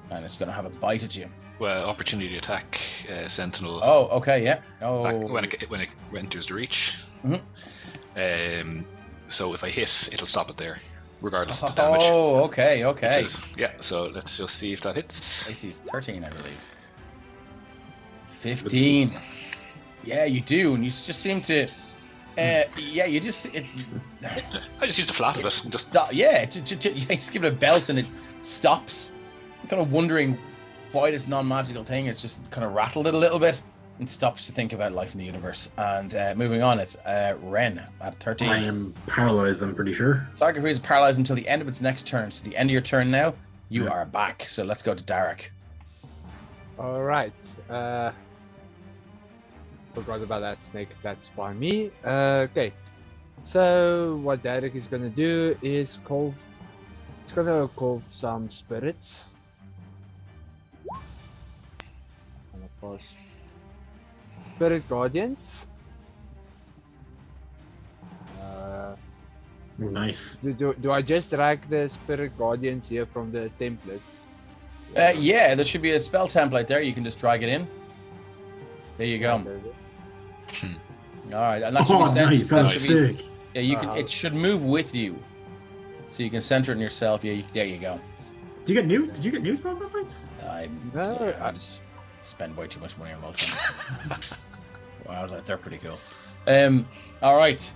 and it's going to have a bite at you. Well, opportunity attack, Sentinel. Oh, okay, yeah. Oh, When it enters the reach. Mm-hmm. So if I hit, it'll stop it there, regardless of the damage. Oh, okay. So let's just see if that hits. AC is 13, I believe. 15. Yeah, you do, and you just seem to. I just used the flat of it. And just just give it a belt and it stops. I'm kind of wondering why this non-magical thing is just kind of rattled it a little bit and stops to think about life in the universe. And moving on, it's Ren at 13. I am paralyzed, I'm pretty sure. Target is paralyzed until the end of its next turn. So the end of your turn now, you are back. So let's go to Derek. All right. Forgot about that snake. That's by me. Okay. So what Derek is gonna do is call some spirits. And of course, spirit guardians. Nice. Do I just drag the spirit guardians here from the template? Yeah, there should be a spell template there. You can just drag it in. There you go. All right, and that should be sent. Nice. That's sick. Yeah, you can. It should move with you, so you can center it in yourself. Yeah, there you go. Did you get new spell templates? I just spend way too much money on Vulcan. Wow, they're pretty cool. All right.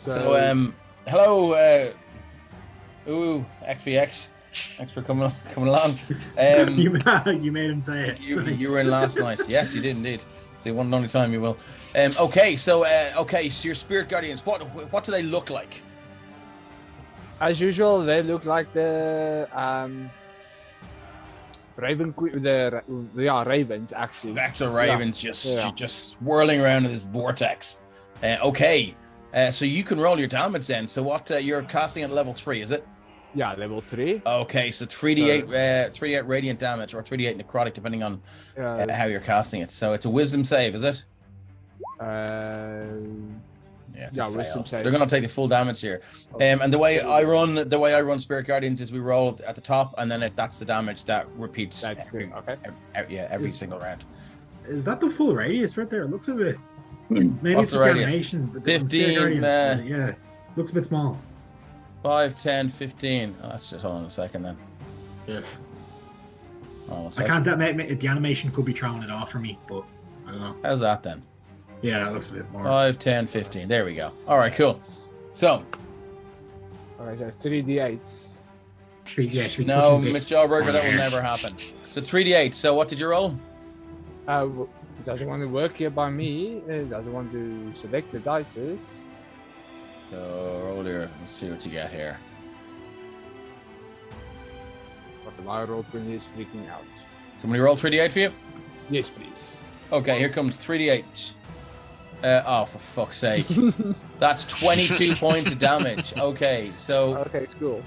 So, hello, XVX. Thanks for coming along. You made him say it. You were in last night. Yes, you did indeed. It's the one and only time you will. So your spirit guardians, what do they look like? As usual, they look like the Raven Queen. They are ravens, actually. Actual ravens, just swirling around in this vortex. So you can roll your damage then. So what you're casting at level 3, is it? Yeah, level 3. Okay, so 3d8 radiant damage or 3d8 necrotic, depending on how you're casting it. So it's a wisdom save, is it? It's a wisdom save. So they're going to take the full damage here. And the way I run Spirit Guardians is we roll at the top, and then that's the damage that repeats every single round. Is that the full radius right there? It looks a bit. Maybe What's it's the just radius? animation. But 15. Looks a bit small. 5, 10, 15. Oh, that's just hold on a second then. Yeah. Oh, I can't. The animation could be throwing it off for me, but I don't know. How's that then? Yeah, it looks a bit more. 5, 10, 15. There we go. All right, cool. So. All right, so 3d8s. 3d8. No, Miss Jawburger, that will never happen. So 3d8. So what did you roll? It doesn't want to work here by me. It doesn't want to select the dices. So roll here. Let's see what you get here. But my roll 20 is freaking out. Somebody roll 3d8 for you? Yes, please. Okay, here comes 3d8. For fuck's sake. That's 22 points of damage. Okay, so... Okay, cool.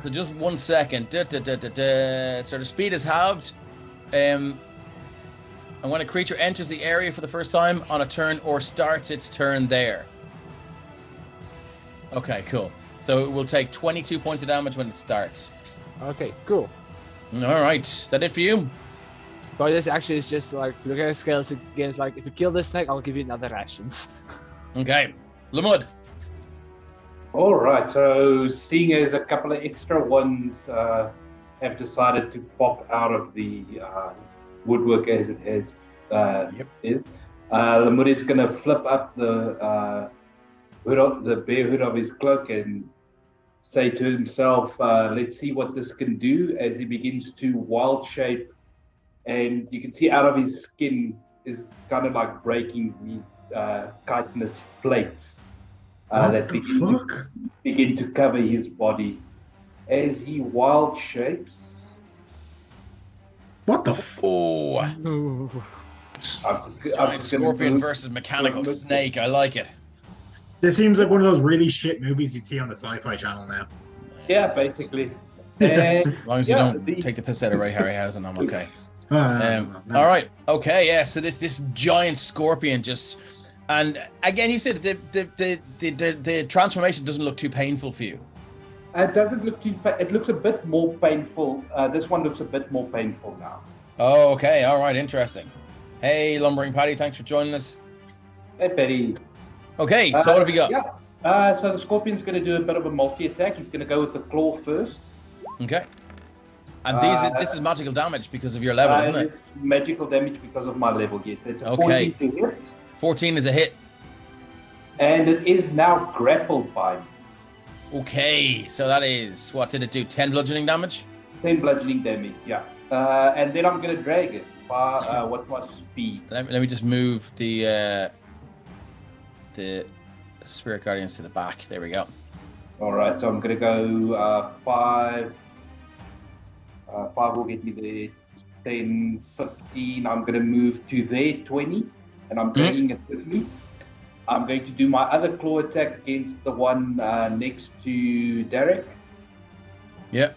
So just 1 second. So the speed is halved. And when a creature enters the area for the first time on a turn or starts its turn there. Okay, cool. So it will take 22 points of damage when it starts. Okay, cool. All right. Is that it for you? But this actually is just like, look at the scales against, like, if you kill this snake, I'll give you another rations. Okay. Lamud. All right, so seeing as a couple of extra ones have decided to pop out of the woodwork as it has Lamud is going to flip up the bare hood of his cloak and say to himself, let's see what this can do, as he begins to wild shape, and you can see out of his skin is kind of like breaking these chitinous plates that begin to cover his body as he wild shapes. What the Giant scorpion versus mechanical snake. I like it. This seems like one of those really shit movies you'd see on the Sci-Fi Channel now. Yeah, basically. As long as you don't take the piss out of Ray Harryhausen, I'm okay. No. All right. Okay. Yeah. So this giant scorpion just, and again, you said the transformation doesn't look too painful for you. It doesn't look too. It looks a bit more painful. This one looks a bit more painful now. Oh, okay. All right. Interesting. Hey, Lumbering Paddy, thanks for joining us. Hey, Paddy. Okay. So what have you got? Yeah. So the scorpion's going to do a bit of a multi-attack. He's going to go with the claw first. Okay. And this is magical damage because of your level, isn't it? It's magical damage because of my level, yes. That's a 14 to hit. 14 is a hit. And it is now grappled by me. Okay, so that is, what did it do? 10 bludgeoning damage? 10 bludgeoning damage, yeah. And then I'm going to drag it. What's my speed? Let me just move the Spirit Guardians to the back. There we go. All right, so I'm going to go 5. 5 will get me there. 10, 15. I'm going to move to there, 20. And I'm dragging it with me. I'm going to do my other claw attack against the one next to Derek. Yep.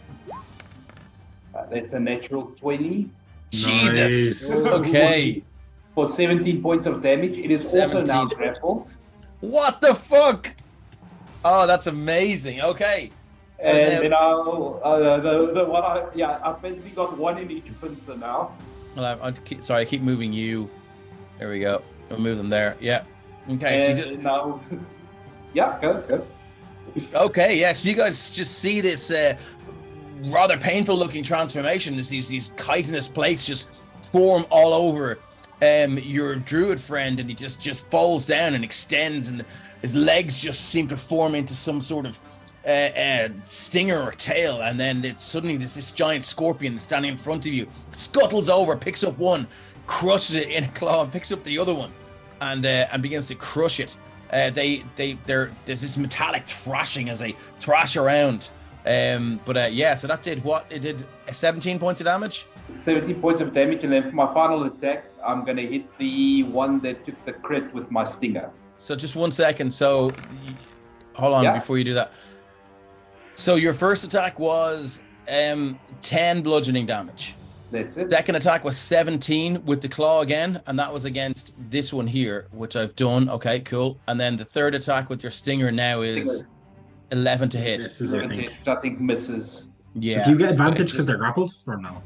That's a natural 20. Jesus. Nice. Okay. For 17 points of damage. It is 17. Also now grappled. What the fuck? Oh, that's amazing. Okay. So and then I've basically got one in each pincer now. Well, I keep moving you. There we go. We'll move them there. Yeah. Okay. And so now, yeah, go. Okay. Yeah. So you guys just see this rather painful-looking transformation. As these chitinous plates just form all over your druid friend, and he just folds down and extends, and his legs just seem to form into some sort of stinger or tail, and then suddenly there's this giant scorpion standing in front of you, scuttles over, picks up one, crushes it in a claw, and picks up the other one, and begins to crush it. There's this metallic thrashing as they thrash around. So that did what? It did 17 points of damage. 17 points of damage, and then for my final attack, I'm gonna hit the one that took the crit with my stinger. So just 1 second. So hold on before you do that. So your first attack was 10 bludgeoning damage. That's it. Second attack was 17 with the claw again, and that was against this one here, which I've done. Okay, cool. And then the third attack with your stinger now is 11 to hit. Misses, I think. I think misses. Yeah. Do you get advantage because they're grappled or no?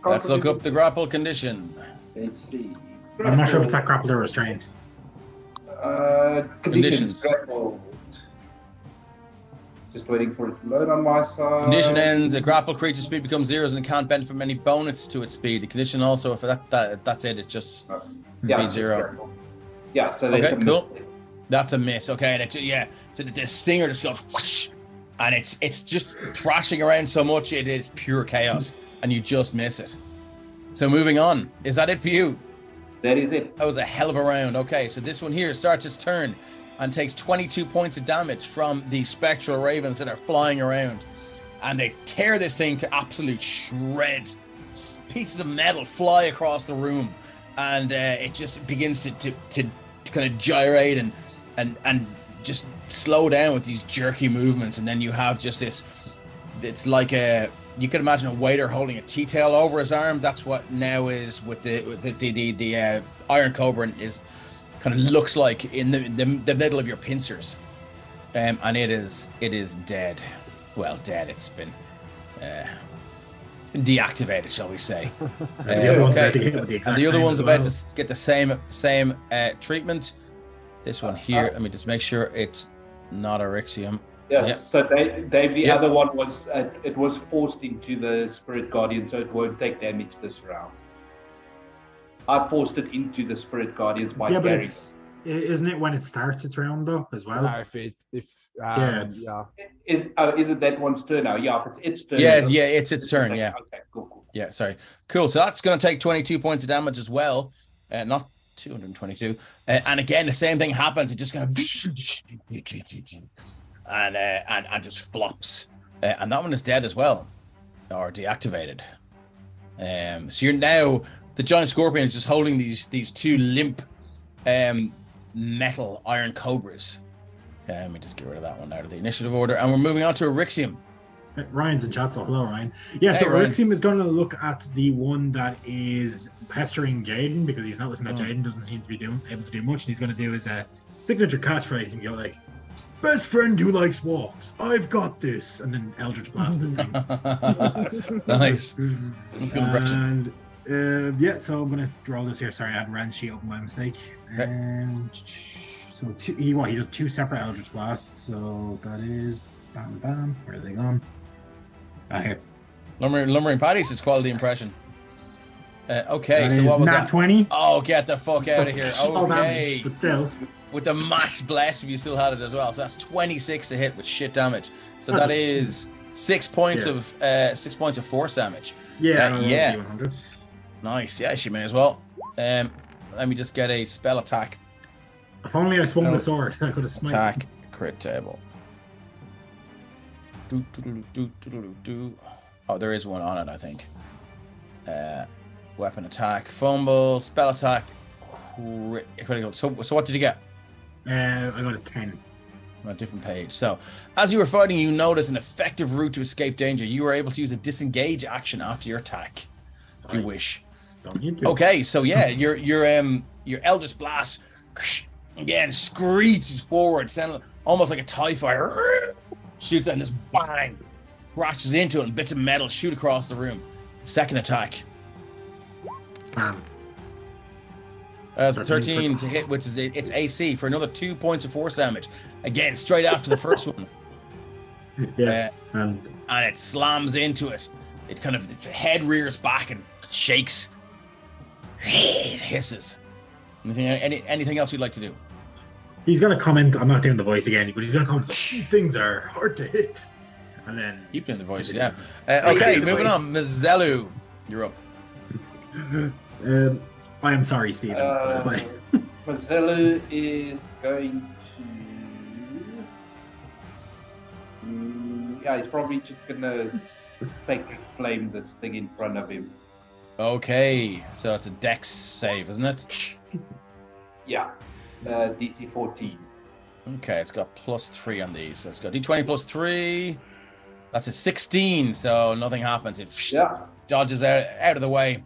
Let's look up the grapple condition. Let's see. I'm not sure if it's that grappled or restrained. Conditions. Grappled. Just waiting for it to load on my side. Condition ends. A grapple creature's speed becomes 0 and can't benefit from any bonus to its speed. The condition also, if that's it, it's just speed 0. Yeah, so that's okay, cool. That's a miss. Okay, so the stinger just goes whoosh, and it's just thrashing around so much it is pure chaos, and you just miss it. So moving on, is that it for you? That is it. That was a hell of a round. Okay, so this one here starts its turn and takes 22 points of damage from the spectral ravens that are flying around, and they tear this thing to absolute shreds. Pieces of metal fly across the room, and it just begins to kind of gyrate and just slow down with these jerky movements. And then you have just this, it's like you could imagine a waiter holding a tea towel over his arm. That's what now is with the iron cobra is kind of looks like in the middle of your pincers, and it is dead. Well, dead. It's been deactivated, shall we say? Okay. And the other one's about to get the same treatment. This one here. Let me just make sure it's not Eryxium. Yes. Yep. So Dave, the other one was it was forced into the Spirit Guardian, so it won't take damage this round. I forced it into the Spirit Guardians by carrying. But isn't it when it starts its round though as well? No, Is it that one's turn now? Yeah, if it's its turn. Yeah, it's its turn. Yeah. Okay, cool. Yeah, sorry. Cool. So that's going to take 22 points of damage as well. Not 222. And again, the same thing happens. It just kind of and just flops. And that one is dead as well, or deactivated. So you're now. The giant scorpion is just holding these two limp metal iron cobras. Let me just get rid of that one out of the initiative order. And we're moving on to Eryxium. Ryan's in chat, so hello, Ryan. Yeah, so Eryxium is going to look at the one that is pestering Jaden, because he's noticing that Jaden doesn't seem to be able to do much. And he's going to do his signature catchphrase and go like, "Best friend who likes walks, I've got this." And then Eldritch Blast this thing. Nice. That's good impression. And so I'm gonna draw this here. Sorry, I had Rand sheet open by mistake. And so he does 2 separate Eldritch Blasts. So that is bam. Where are they gone? Here. Lumbering Paddy's is quality impression. Okay, that so what was that? 20. Oh, get the fuck out of here. Okay. But still. With the max bless if you still had it as well. So that's 26 to hit with shit damage. So that is 6 points of 6 points of force damage. Yeah. 100. Nice. Yeah, she may as well. Let me just get a spell attack. If only I swung the sword, I could have smited. Attack crit table. Oh, there is one on it, I think. Weapon attack, fumble, spell attack, critical. So what did you get? I got a 10. On a different page. So, as you were fighting, you notice an effective route to escape danger. You were able to use a disengage action after your attack, if you wish. Don't need to. Okay, so yeah, your Eldritch Blast again screeches forward, sounding almost like a TIE fighter. Shoots and just bang, crashes into it, and bits of metal shoot across the room. Second attack. Bam. 13 to hit, which is its AC for another 2 points of force damage. Again, straight after the first one. And it slams into it. Its head rears back and shakes. It hisses. Anything else you'd like to do? He's gonna comment. I'm not doing the voice again, but he's gonna comment like, "These things are hard to hit," and then Keep doing the voice, yeah. Okay, moving on. Zelu, you're up. I am sorry, Stephen. Mazellu is going to. Yeah, he's probably just gonna sacred flame this thing in front of him. Okay, so it's a dex save, isn't it? Yeah, DC 14. Okay, it's got +3 on these. Let's go. D20 +3. That's a 16, so nothing happens. It dodges out of the way.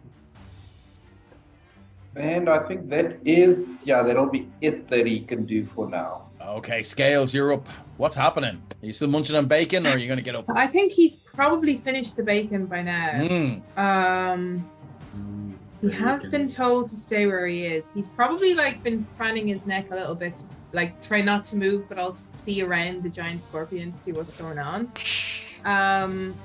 And I think that'll be it that he can do for now. Okay, Scales, you're up. What's happening? Are you still munching on bacon, or are you going to get up? I think he's probably finished the bacon by now. He has been told to stay where he is. He's probably been fanning his neck a little bit, try not to move, but also see around the giant scorpion to see what's going on. I'm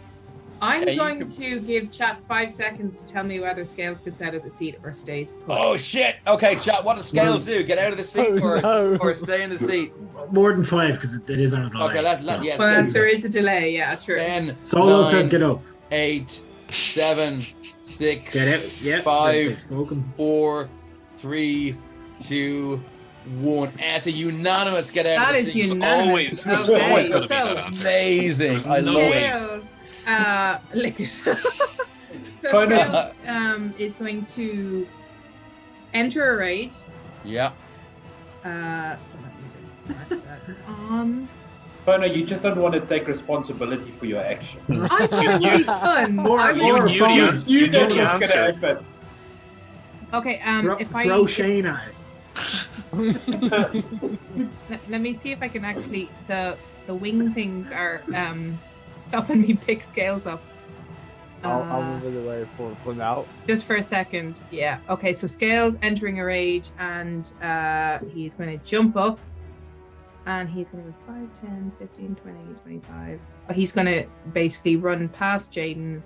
going to give chat 5 seconds to tell me whether Scales gets out of the seat or stays put. Oh shit! Okay, chat. What does Scales do? Get out of the seat or stay in the seat? More than 5 because it is on a delay. Okay, yeah. But there is a delay. Yeah, true. 10, Solo 9, says get up. 8, 7, 6, Get out. Yep. 5, 4, 3, 2, 1. It's a unanimous get out That of the is seat. unanimous. Always Okay, going to be so that answer. Amazing. There's I no love way. it. Scales, lick it. So Scales is going to enter a rage. Yeah. So let me just mark that on. Bono, you just don't want to take responsibility for your action. I thought it would be fun. You knew the answer. Okay, if I throw Shane at it. let me see if I can actually the wing things are stopping me pick Scales up. I'll move it away for now. Just for a second. Yeah. Okay, so Scales entering a rage and he's going to jump up and he's going to go 5, 10, 15, 20, 25. He's going to basically run past Jaden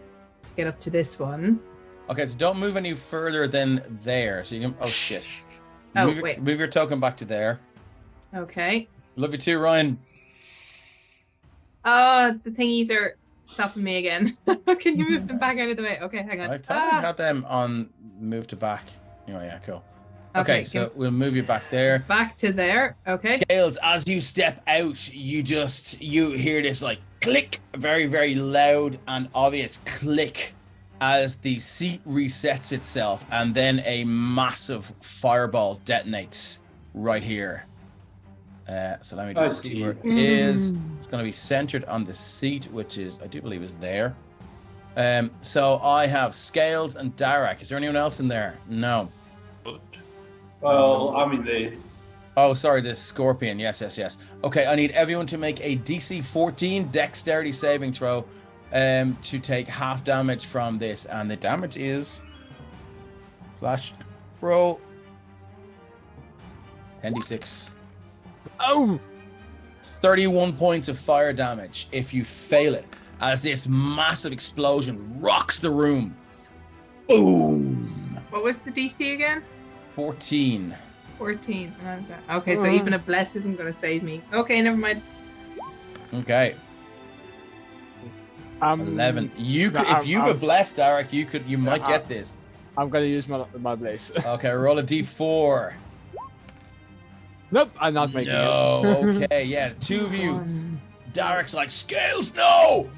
to get up to this one. Okay, so don't move any further than there. So you can. Oh shit. Wait. Move your token back to there. Okay. Love you too, Ryan. Oh, the thingies are stopping me again. Can you move them back out of the way? Okay, hang on. I thought I had them on move to back. Anyway, yeah, cool. Okay, so we'll move you back there. Back to there. Okay. Scales, as you step out, you hear this click, very, very loud and obvious click as the seat resets itself, and then a massive fireball detonates right here. So let me just see where it is. It's going to be centered on the seat, which is, I do believe, is there. So I have Scales and Darak. Is there anyone else in there? No. Well, I'm in there. Oh, sorry, the scorpion. Yes. Okay, I need everyone to make a DC 14 dexterity saving throw to take half damage from this. And the damage is... roll. 10d6. Oh! 31 points of fire damage if you fail it, as this massive explosion rocks the room. Boom! What was the DC again? 14. 14. Okay, so even a bless isn't going to save me. Okay, never mind. Okay. 11. If you were blessed, Derek, you might get this. I'm going to use my blaze. Okay, roll a d4. Nope, I'm not making it. Okay, yeah, two of you. Derek's like, Scales, no!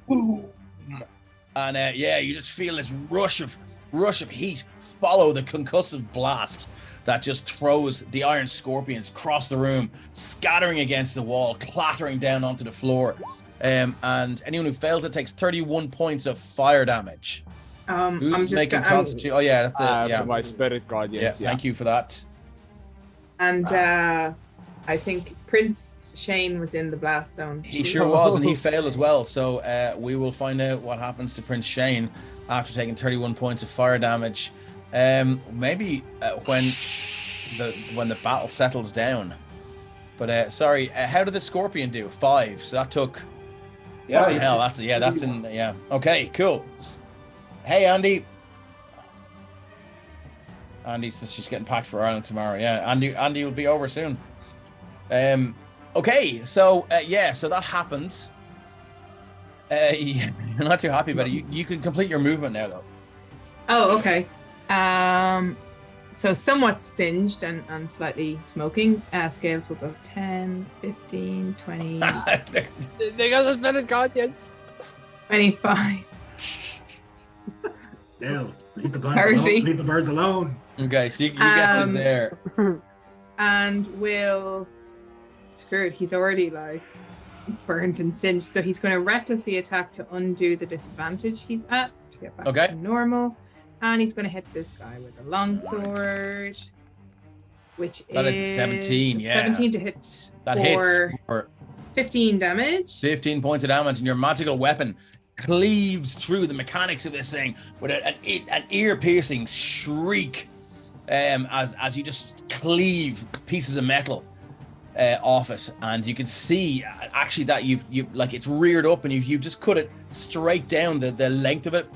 Boom! And you just feel this rush of heat follow the concussive blast that just throws the iron scorpions across the room, scattering against the wall, clattering down onto the floor. And anyone who fails it takes 31 points of fire damage. Who's making constitution? Oh yeah, that's it. Yeah, my spirit guardians. Yeah, thank you for that. And I think Prince Shane was in the blast zone. He sure was, and he failed as well. So we will find out what happens to Prince Shane after taking 31 points of fire damage. Maybe when the battle settles down. But sorry, how did the scorpion do? 5. So that took. Yeah. Fucking hell, that's in. Yeah. Okay, cool. Hey, Andy. Andy says she's getting packed for Ireland tomorrow. Yeah, Andy will be over soon. Okay, so so that happens. You're not too happy about it. You can complete your movement now, though. Oh, okay. So somewhat singed and slightly smoking. Scales will go 10, 15, 20, They got suspended conscience. 25. Scales, leave the 30. leave the birds alone. Okay, so you get to there. And will... Screw it, he's already like burnt and singed. So he's going to recklessly attack to undo the disadvantage he's at to get back to normal. And he's going to hit this guy with a longsword, which that is a 17. Yeah, 17 to hit. That hits for 15 damage. 15 points of damage, and your magical weapon cleaves through the mechanics of this thing with an ear-piercing shriek, as you just cleave pieces of metal off it, and you can see actually that you've like it's reared up, and you've just cut it straight down the length of it.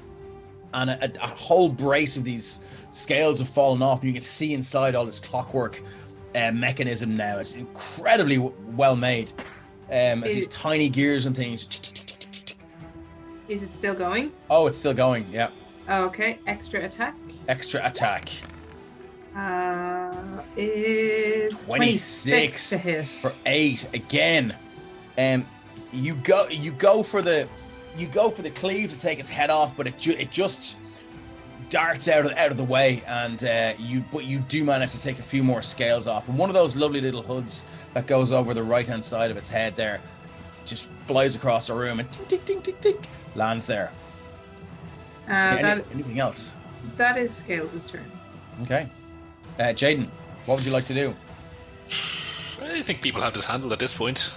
And a whole brace of these scales have fallen off, and you can see inside all this clockwork mechanism now. It's incredibly well made. As these tiny gears and things. Is it still going? Oh, it's still going, yeah. Okay, extra attack. Extra attack. Is 26 to hit. For 8 again. You go for the cleave to take his head off, but it just darts out of the way, and you do manage to take a few more scales off, and one of those lovely little hoods that goes over the right hand side of its head there just flies across the room and tick tick tick tick lands there. Anything else? That is Scales' turn. Okay, Jaden, what would you like to do? I think people have this handled at this point.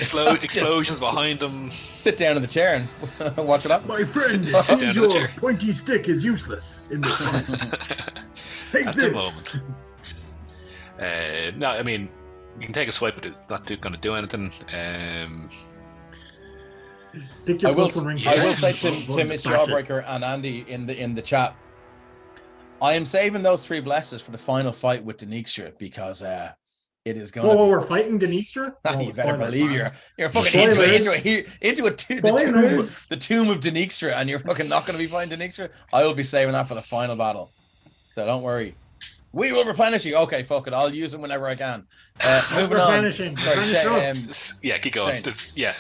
Explosions behind them. Sit down in the chair and watch it happen. My friend, Sit down in the chair. pointy stick is useless in this fight. Take at this. the moment. No, I mean, you can take a swipe, but it's not going to do anything. Stick your I will ring. say to Miss Jawbreaker and Andy in the chat, I am saving those 3 blesses for the final fight with Denikstra, because it is going to we're fighting Denikstra? You better believe you're fucking Spoilers. into the tomb of Denikstra, and you're fucking not going to be fighting Denikstra. I will be saving that for the final battle, so don't worry. We will replenish you. Okay, fuck it. I'll use them whenever I can. Moving on. Yeah, keep going. Okay.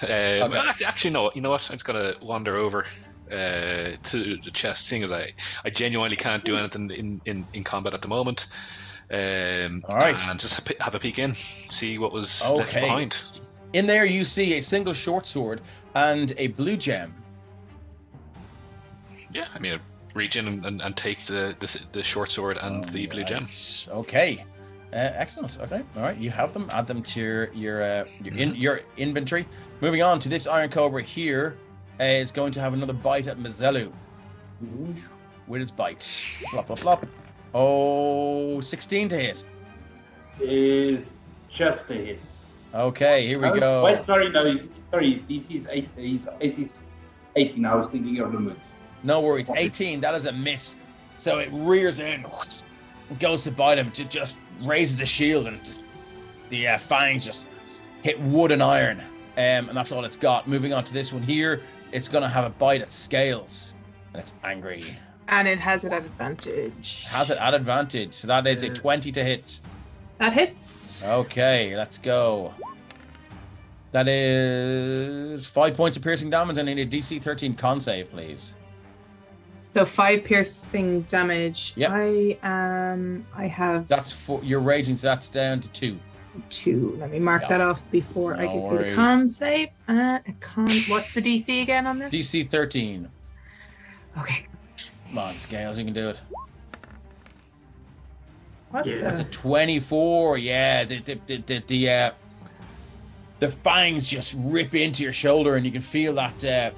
Actually, no. You know what? I'm just gonna wander over to the chest, seeing as I genuinely can't do anything in combat at the moment. All right, and just have a peek in, see what was left behind. In there, you see a single short sword and a blue gem. Yeah, I mean, reach in and take the short sword and the blue gem. Okay, excellent. Okay, all right, you have them. Add them to your inventory. Moving on to this Iron Cobra here, is going to have another bite at Mazelu with his bite. Plop plop plop. Oh, 16 to hit. Is just a hit. Okay, here we go. Wait, sorry, no, his DC is 8. His AC is 18. I was thinking of the moon. No worries, 18. That is a miss. So it rears in, goes to bite him, just raises the shield, and just the fangs just hit wood and iron, and that's all it's got. Moving on to this one here, it's gonna have a bite at Scales, and it's angry. And it has it at advantage. So that is a 20 to hit. That hits. Okay, let's go. That is 5 points of piercing damage, and I need a DC 13 con save, please. So 5 piercing damage. Yep. I have. That's for your raging, so that's down to 2. 2. Let me mark that off before I give you the con save. What's the DC again on this? DC 13. Okay. Come on, Scales, you can do it. What? Yeah. That's a 24. Yeah, the fangs just rip into your shoulder, and you can feel that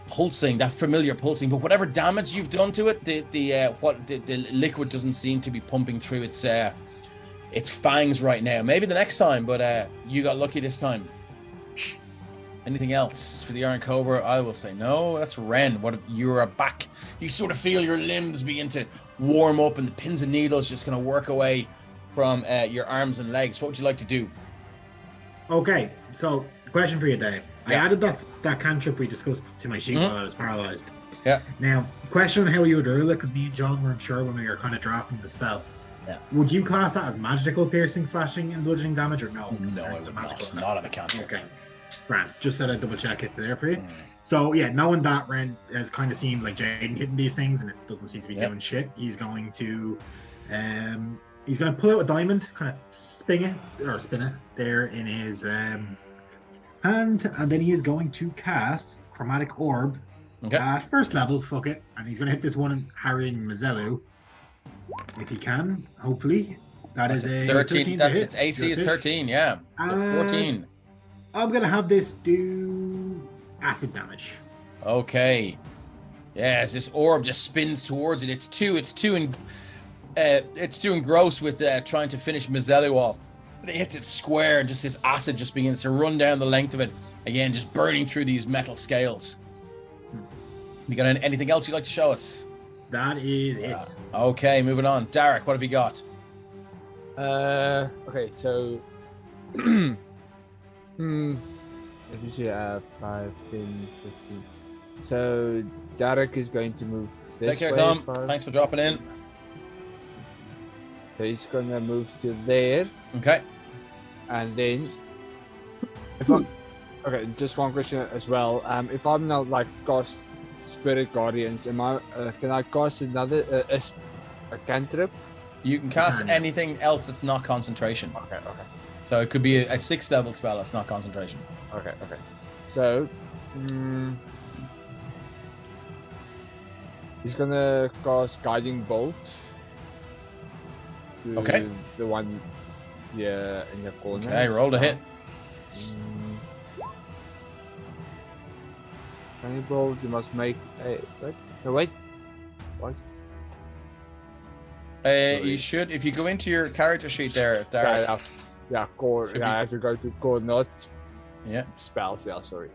pulsing, that familiar pulsing. But whatever damage you've done to it, the liquid doesn't seem to be pumping through its fangs right now. Maybe the next time, but you got lucky this time. Anything else for the Iron Cobra? I will say no. That's Ren. What you're back? You sort of feel your limbs begin to warm up, and the pins and needles just going to work away from your arms and legs. What would you like to do? Okay, so question for you, Dave. Yeah. I added that cantrip we discussed to my sheet while I was paralyzed. Yeah. Now, question on how you would rule it, because me and John weren't sure when we were kind of drafting the spell. Yeah. Would you class that as magical piercing, slashing, and bludgeoning damage, or no? No, I It's a would magical not. Not on a cantrip. Okay. Grant, just said I'd double check it there for you. So yeah, knowing that Ren has kind of seemed like Jaden hitting these things and it doesn't seem to be doing shit, he's going to pull out a diamond, kind of spin it there in his hand, and then he is going to cast Chromatic Orb at first level, fuck it, and he's going to hit this one in harrying Mazelu if he can, hopefully. That's a 13 That's its AC is 13, yeah. So 14. I'm gonna have this do acid damage. Okay. Yeah, as this orb just spins towards it. It's too engrossed with trying to finish Mazelu off. It hits it square, and just this acid just begins to run down the length of it. Again, just burning through these metal scales. You got anything else you'd like to show us? That is it. Okay, moving on. Derek, what have you got? Okay, so if you see 5, 10, 15. So Derek is going to move this Take care, way. Tom. First. Thanks for dropping in. So he's gonna move to there, Okay. and then if I'm okay, just one question as well. If I'm not like cast Spirit Guardians, can I cast another a cantrip? You can cast anything else that's not concentration. Okay. So it could be a 6th level spell that's not concentration. Okay. So, he's gonna cast Guiding Bolt. To Okay. The one, in the corner. Okay, roll to hit. Guiding Bolt. You must make a wait. What? You should, if you go into your character sheet there, Derek. I have to go to coordinate. Yeah. Spells. Yeah, sorry.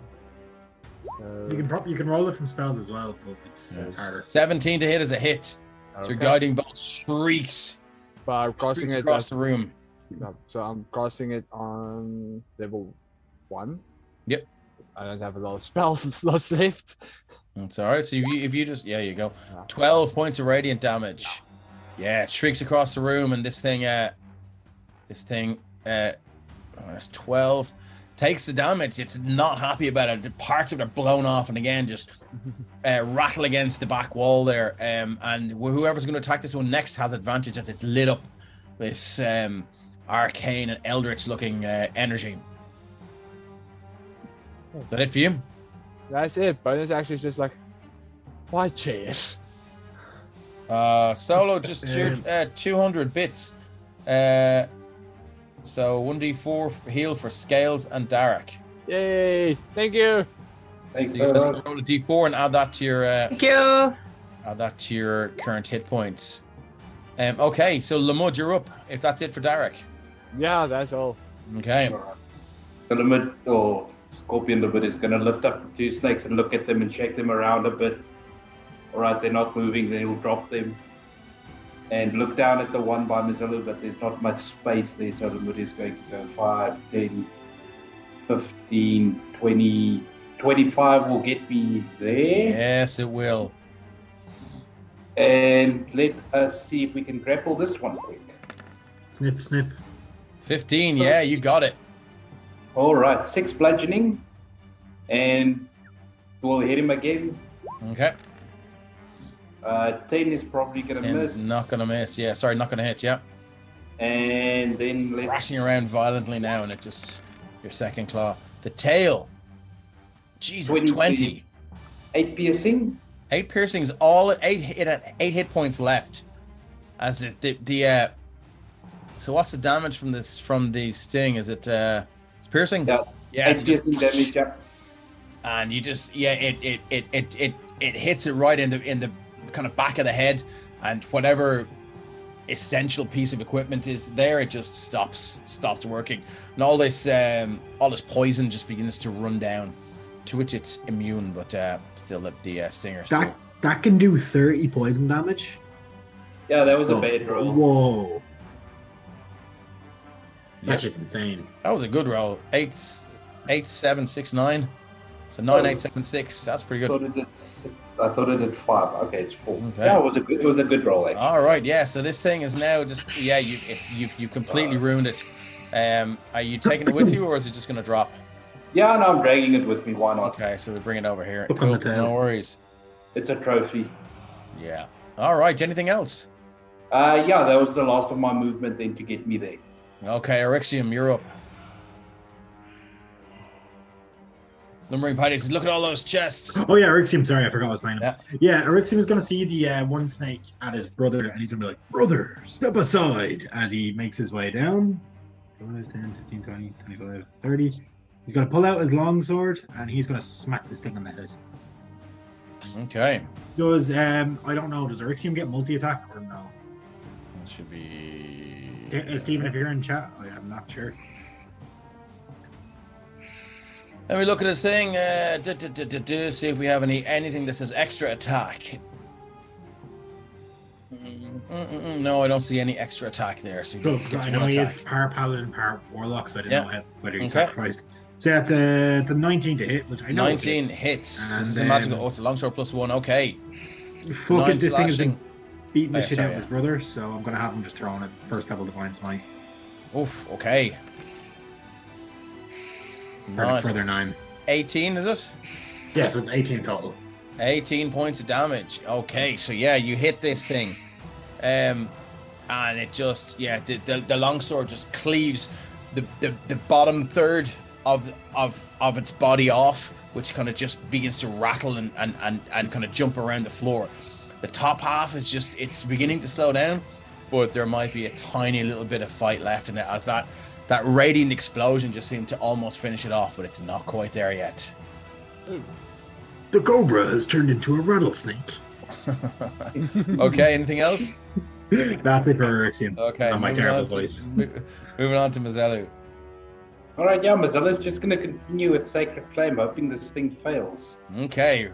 So You can roll it from spells as well, but it's harder. 17 to hit is a hit. So your guiding bolt shrieks. But I'm crossing it across the room. So I'm crossing it on level 1. Yep. I don't have a lot of spells and slots left. That's all right. So if you just you go 12 points of radiant damage. Yeah, it shrieks across the room, and this thing it's 12 takes the damage. It's not happy about it. Parts of it are blown off, and again just rattle against the back wall there. And whoever's going to attack this one next has advantage as it's lit up this arcane and eldritch looking energy. Is that it for you? That's it. Bonus action is just like, why chase? Solo just 200 bits. So 1d4 heal for Scales and Derek. Yay! Thank you. Thanks, You guys can roll a d4 and add that to your Thank you. current hit points. Okay, so Lamud, you're up. If that's it for Derek. Yeah, that's all. Okay. The limit, or Scorpion Limit, is going to lift up the 2 snakes and look at them and shake them around a bit. All right, they're not moving, then he'll drop them. And look down at the one by Mazelu, but there's not much space there, so the mood is going to go 5, 10, 15, 20, 25 will get me there. Yes, it will. And let us see if we can grapple this one quick. Snip. 15, yeah, you got it. All right, 6 bludgeoning, and we'll hit him again. Okay. 10 is probably going to 10 miss. is not going to miss. Yeah, sorry, not going to hit, yeah. And then Crashing around violently now, and it just, your second claw. The tail. Jesus, 20. 8 piercing. 8 piercings, all 8 hit points left. As the so what's the damage from the sting? Is it it's piercing? Yeah, 8 piercing damage. Yeah. And you just it hits it right in the kind of back of the head, and whatever essential piece of equipment is there, it just stops working, and all this poison just begins to run down, to which it's immune, but still the stinger still. That can do 30 poison damage. Yeah, that was a bad roll. Whoa. Yep. That shit's insane. That was a good roll. 8, 7, 6, 9. So 9, 8, 7, 6. That's pretty good. I thought it did 5. Okay, it's 4. Okay. Yeah, it was a good roll. Actually. All right, yeah. So this thing is now just you've completely ruined it. Are you taking it with you, or is it just going to drop? Yeah, no, I'm dragging it with me. Why not? Okay, so we bring it over here. Look on Cool. the tail. No worries. It's a trophy. Yeah. All right. Anything else? Yeah, that was the last of my movement then to get me there. Okay, Erexium, you're up. Lumbering Paddy says, look at all those chests. Oh yeah, Erexium, sorry, I forgot I was playing him. Yeah. Yeah, Erexium is going to see the one snake at his brother, and he's going to be like, brother, step aside, as he makes his way down. 5, 10, 15, 20, 25, 30. He's going to pull out his longsword, and he's going to smack this thing on the head. Okay. Does, I don't know, does Erexium get multi-attack or no? That should be... Stephen, if you're in chat, I'm not sure. Let me look at this thing. See if we have anything that says extra attack. No, I don't see any extra attack there. So Cool. I know he is part paladin, part warlock, so I didn't know whether he's Okay. sacrificed. So yeah, it's a 19 to hit, which I know 19 hits. And, This is a magical. Oh, it's a longsword +1. Okay. Fuck 9 it, this thing has been slashing. beating the Oh, shit sorry, out of his brother, so I'm going to have him just throw on a first level Divine Smite. Oof. Okay. For Nice. further 9. 18, is it? Yeah, so it's 18 total. 18 points of damage. Okay, so yeah, you hit this thing, and it just the longsword just cleaves the bottom third of its body off, which kind of just begins to rattle and kind of jump around the floor. The top half is it's beginning to slow down, but there might be a tiny little bit of fight left in it, as that radiant explosion just seemed to almost finish it off, but it's not quite there yet. The cobra has turned into a rattlesnake. Okay, anything else? That's it for Erexium. Okay, Not my moving terrible on to- voice. Moving on to Mazellu. All right, yeah, Mazilla's just going to continue with Sacred Flame, hoping this thing fails. Okay,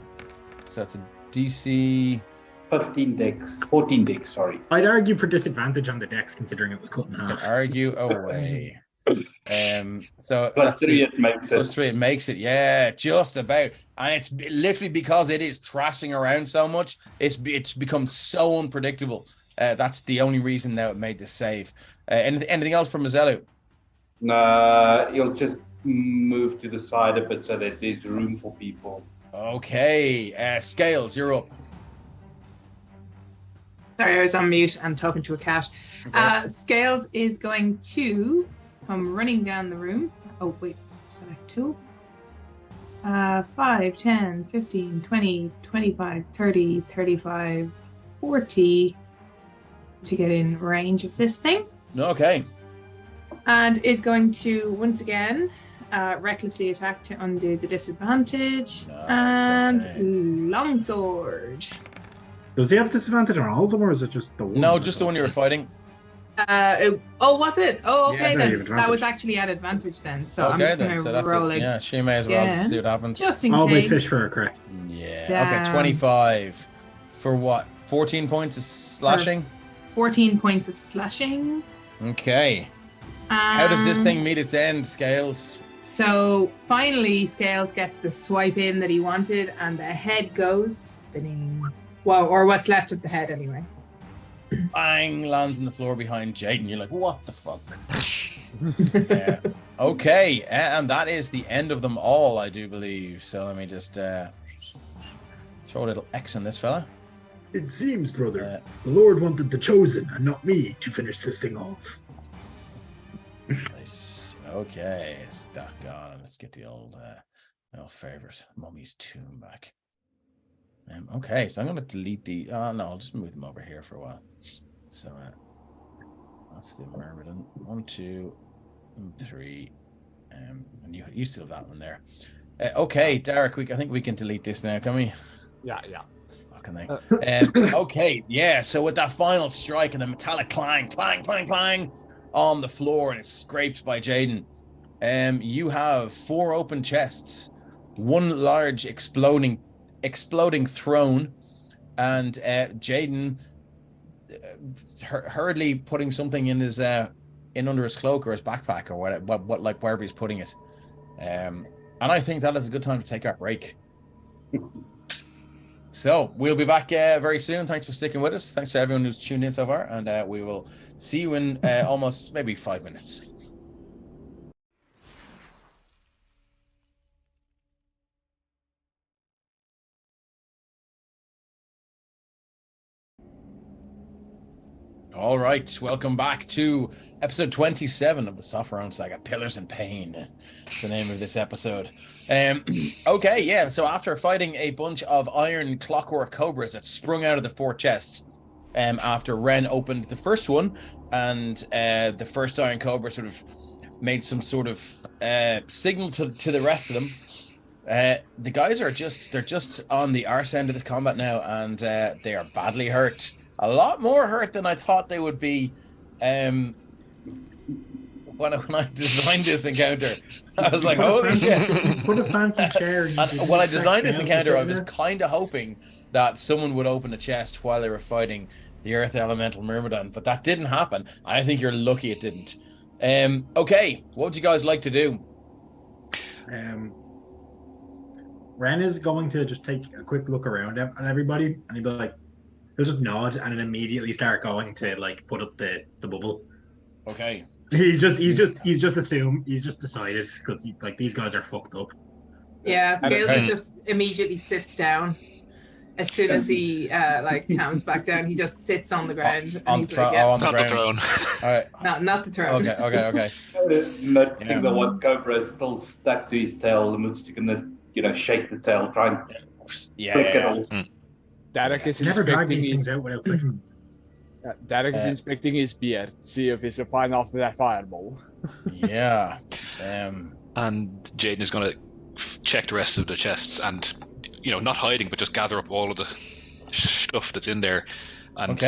so it's a DC. 14 decks, sorry. I'd argue for disadvantage on the dex, considering it was cut in Can half. argue away. So Plus let's 3, see. it makes it. +3, it makes it. Yeah, just about. And it's literally because it is thrashing around so much. It's become so unpredictable. That's the only reason now it made this save. Anything else from Mazellu? No, he'll just move to the side a bit so that there's room for people. Okay, Scales, you're up. Sorry, I was on mute and talking to a cat. Okay. Scales is going to come running down the room. Oh, wait, select tool. 5, 10, 15, 20, 25, 30, 35, 40 to get in range of this thing. Okay. And is going to, once again, recklessly attack to undo the disadvantage. Nice, And okay. longsword. Does he have disadvantage on all of them, or is it just the one? No, just the one you were fighting. Was it? Oh, okay, Yeah, no, you have then. advantage. That was actually at advantage then. So I'm Okay, just then. going So to that's roll it. it. Yeah, she may as well Yeah. just see what happens. Just in Always case. fish for a crit. Yeah. Damn. Okay, 25 for what? 14 points of slashing. 14 points of slashing. Okay. How does this Um, thing meet its end, Scales? So finally, Scales gets the swipe in that he wanted, and the head goes spinning. Well, or what's left of the head, anyway. Bang, lands on the floor behind Jaden. You're like, what the fuck? Yeah. Okay, and that is the end of them all, I do believe. So let me just throw a little X on this fella. It seems, brother, the Lord wanted the chosen and not me to finish this thing off. Nice. Okay, it's that gone, and let's get the old favorite Mummy's Tomb back. Okay, so I'm going to delete the. No, I'll just move them over here for a while. So that's the Myrmidon. 1, 2, and 3. And you still have that one there. Okay, Derek, I think we can delete this now, can we? Yeah. can they? Okay, yeah. So with that final strike and the metallic clang, clang, clang, clang on the floor, and it's scraped by Jaden. You have 4 open chests, 1 large exploding throne, and Jaden hurriedly putting something in his in under his cloak or his backpack or what like wherever he's putting it. And I think that is a good time to take our break. So we'll be back very soon. Thanks for sticking with us. Thanks to everyone who's tuned in so far, and we will see you in almost maybe 5 minutes. All right, welcome back to episode 27 of the Sopherone Saga, Pillars in Pain. That's the name of this episode. Okay, yeah, so after fighting a bunch of iron clockwork cobras that sprung out of the 4 chests, after Ren opened the first one, and the first iron cobra sort of made some sort of signal to the rest of them, the guys are just on the arse end of the combat now, and they are badly hurt. A lot more hurt than I thought they would be when I designed this encounter. I was like, holy shit. Put a fancy chair. And when I designed this encounter, I was kind of hoping that someone would open a chest while they were fighting the Earth Elemental Myrmidon, but that didn't happen. I think you're lucky it didn't. Okay, what would you guys like to do? Ren is going to just take a quick look around at everybody, and he'll be like, he'll just nod and then immediately start going to like put up the bubble. Okay. He's just decided because like these guys are fucked up. Yeah, Scales just immediately sits down. As soon as he like calms back down, he just sits on the ground. On the throne. All right. Not the throne. Okay. Noticing the one cobra is still stuck to his tail, the mood's gonna, shake the tail, try and flick it all. Derek is Never drag inspecting these things his out without clicking. Derek is inspecting his beard, see if he's fine after that fireball. Yeah. And Jaden is going to check the rest of the chests and, not hiding, but just gather up all of the stuff that's in there and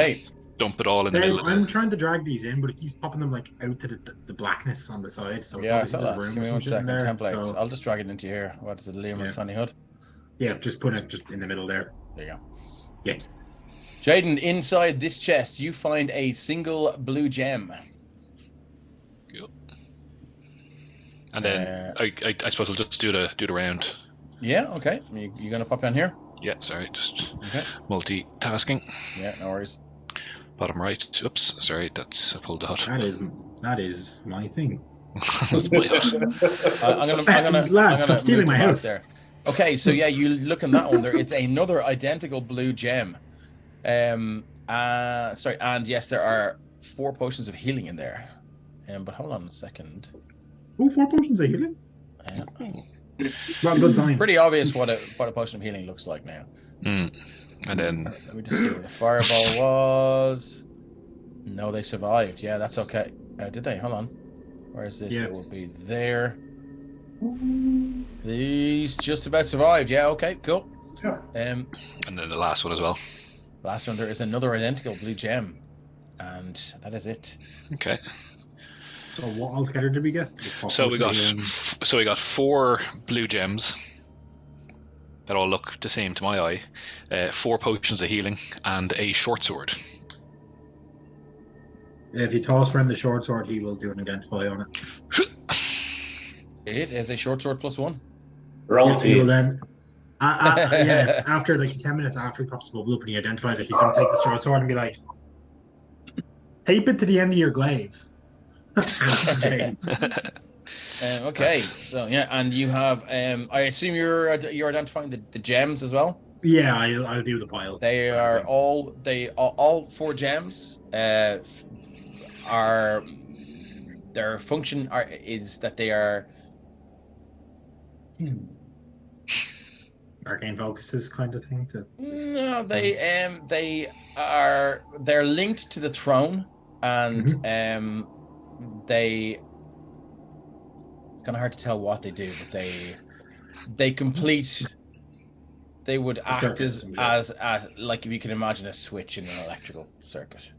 dump it all in the middle. I'm trying to drag these in, but it keeps popping them like out to the blackness on the side. So yeah, I it's saw that. Give me 1 second. there, Templates. so... I'll just drag it into here. What is it, Liam or Sunny Hood? Yeah, just put it just in the middle there. There you go. Yeah. Jaden, inside this chest, you find a single blue gem. Cool. And then I suppose we'll just do the round. Yeah, okay. You gonna pop down here? Yeah, sorry, just multitasking. Yeah, no worries. Bottom right. Oops, sorry, I pulled the hut. That is my thing. That's my hut. I'm stealing my house. There. Okay, so yeah, you look in that one. There is another identical blue gem. And yes, there are 4 potions of healing in there. But hold on a second. Oh, 4 potions of healing. Well, good sign. Pretty obvious what a potion of healing looks like now. And then let me just see where the fireball was. No, they survived. Yeah, that's okay. Did they? Hold on. Where is this? Yeah. It will be there. These just about survived. Yeah, okay, cool. Yeah. And then the last one as well. Last one, there is another identical blue gem, and that is it. Okay. So what altogether did we get? So we got 4 blue gems that all look the same to my eye. 4 potions of healing and a short sword. If you toss around the short sword, he will do an identify on it. It is a short sword +1. Roll he will then. After like 10 minutes after he pops the bubble up and he identifies it, he's going to take the short sword and be like, tape it to the end of your glaive. Okay, so yeah, and you have. I assume you're identifying the gems as well. Yeah, I'll do the pile. They are all 4 gems. Are their function is that they are. Arcane focuses kind of thing to. No, they're linked to the throne, and they. It's kind of hard to tell what they do, but they complete They would act circuit, as like if you can imagine a switch in an electrical circuit.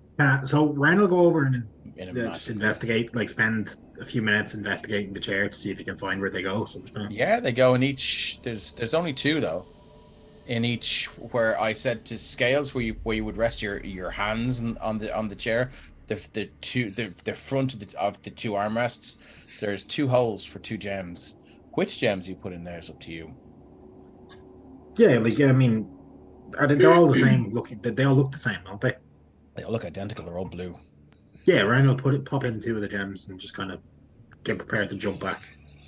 So Ren will go over and In a just massive investigate, like spend a few minutes investigating the chair to see if you can find where they go. So I'm just gonna... Yeah, they go in each. There's only two though. In each, where I said to Scales, where you would rest your hands on the chair, the front of the two armrests, there's two holes for two gems. Which gems you put in there is up to you. Yeah, like I mean, they're all the same looking. They all look the same, don't they? They all look identical. They're all blue. Yeah, Ren will pop in two of the gems and just kind of get prepared to jump back.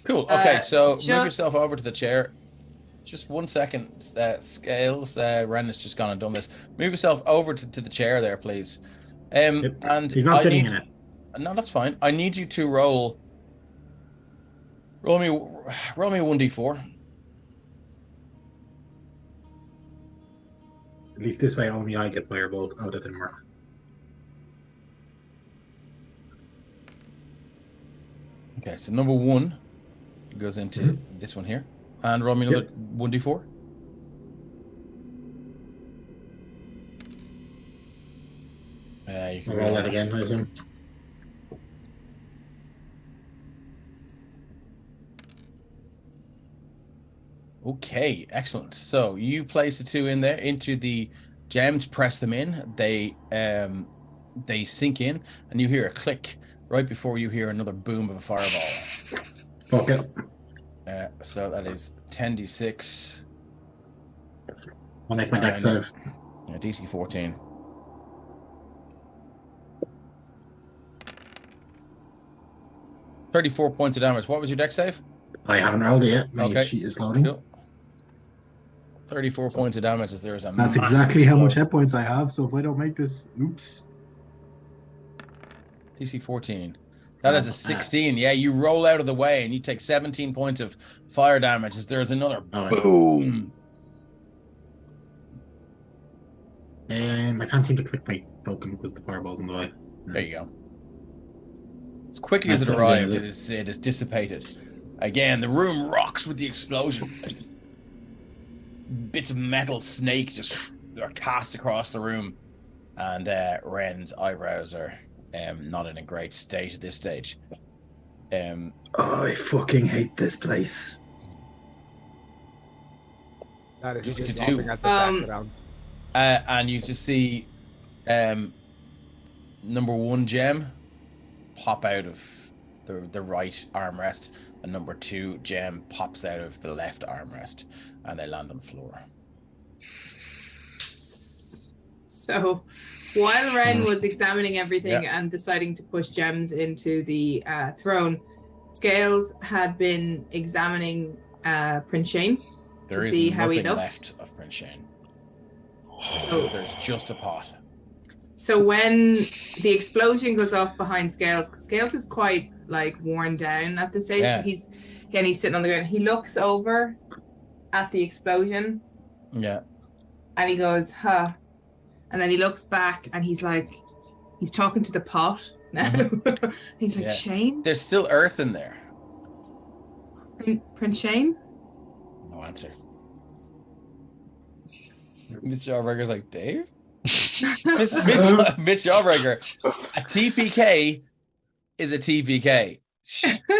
Cool. Okay, so move just- yourself over to the chair. Just 1 second, Scales. Ren has just gone and done this. Move yourself over to the chair there, please. Yep. And He's not I sitting need, in it. No, that's fine. I need you to roll me 1d4. At least this way, only I get fireballed. Oh, that didn't work. Okay, so number 1 goes into this one here. And roll me another 1d4. You can I'll roll roll that again, I assume. Okay, excellent. So you place the two in there into the gems, press them in. They sink in, and you hear a click right before you hear another boom of a fireball. Fuck it. So that is 10d6. I'll make my deck save. DC 14. It's 34 points of damage. What was your deck save? I haven't rolled it yet. My Okay. sheet is loading. Cool. 34 points of damage as there is a That's massive exactly how much explosion. hit points I have. So if I don't make this, oops. DC 14. That is a 16. Yeah, you roll out of the way and you take 17 points of fire damage as there's another boom. I can't seem to click my token because the fireball's in the way. There you go. As quickly as That's it not arrived, good, it is dissipated. Again, the room rocks with the explosion. Bits of metal snake just are cast across the room, and Ren's eyebrows are not in a great state at this stage. I fucking hate this place. That is What just to do? laughing at the background. And you just see number 1 gem pop out of the right armrest, and number 2 gem pops out of the left armrest, and they land on the floor. So while Ren was examining everything Yeah. and deciding to push gems into the throne, Scales had been examining Prince Shane There to is see how he nothing looked. left of Prince Shane. Oh. There's just a pot. So when the explosion goes off behind Scales, 'cause Scales is quite like worn down at this stage. Yeah. So he's sitting on the ground. He looks over at the explosion Yeah. and he goes, huh. And then he looks back and he's talking to the pot now. He's like, Yeah. Shane? There's still earth in there. Prince Shane? No answer. Miss Jawbreaker's like, Dave? Miss Jawbreaker, a TPK is a TPK.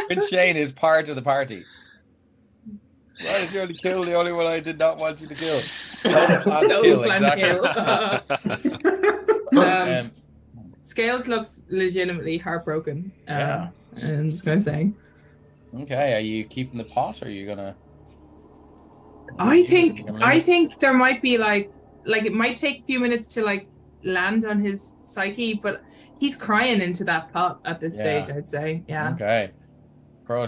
Prince Shane is part of the party. Why did you only kill the only one I did not want you to kill? Total plan to Total kill, plan exactly. Scales looks legitimately heartbroken. Yeah. I'm just gonna say. Okay, are you keeping the pot or are you gonna I think there might be like it might take a few minutes to like land on his psyche, but he's crying into that pot at this Yeah. stage, I'd say. Yeah. Okay. Pearl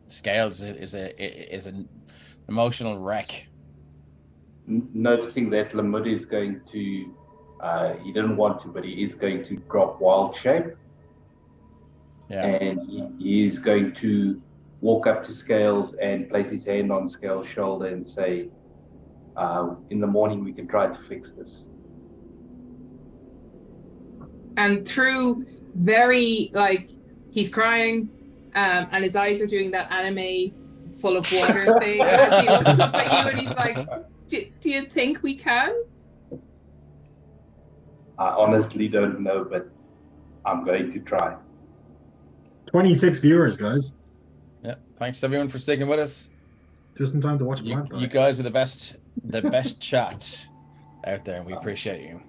Scales is an emotional wreck. Noticing that Lamud is going to, he didn't want to, but he is going to drop wild shape. Yeah. And he is going to walk up to Scales and place his hand on Scales' shoulder and say, in the morning we can try to fix this. And through very like he's crying, and his eyes are doing that anime full of water thing as he looks up at you and he's like, do you think we can? I honestly don't know, but I'm going to try. 26 viewers, guys. Yeah. Thanks everyone for sticking with us. Just in time to watch a plant You guys are the best chat out there, and we appreciate you.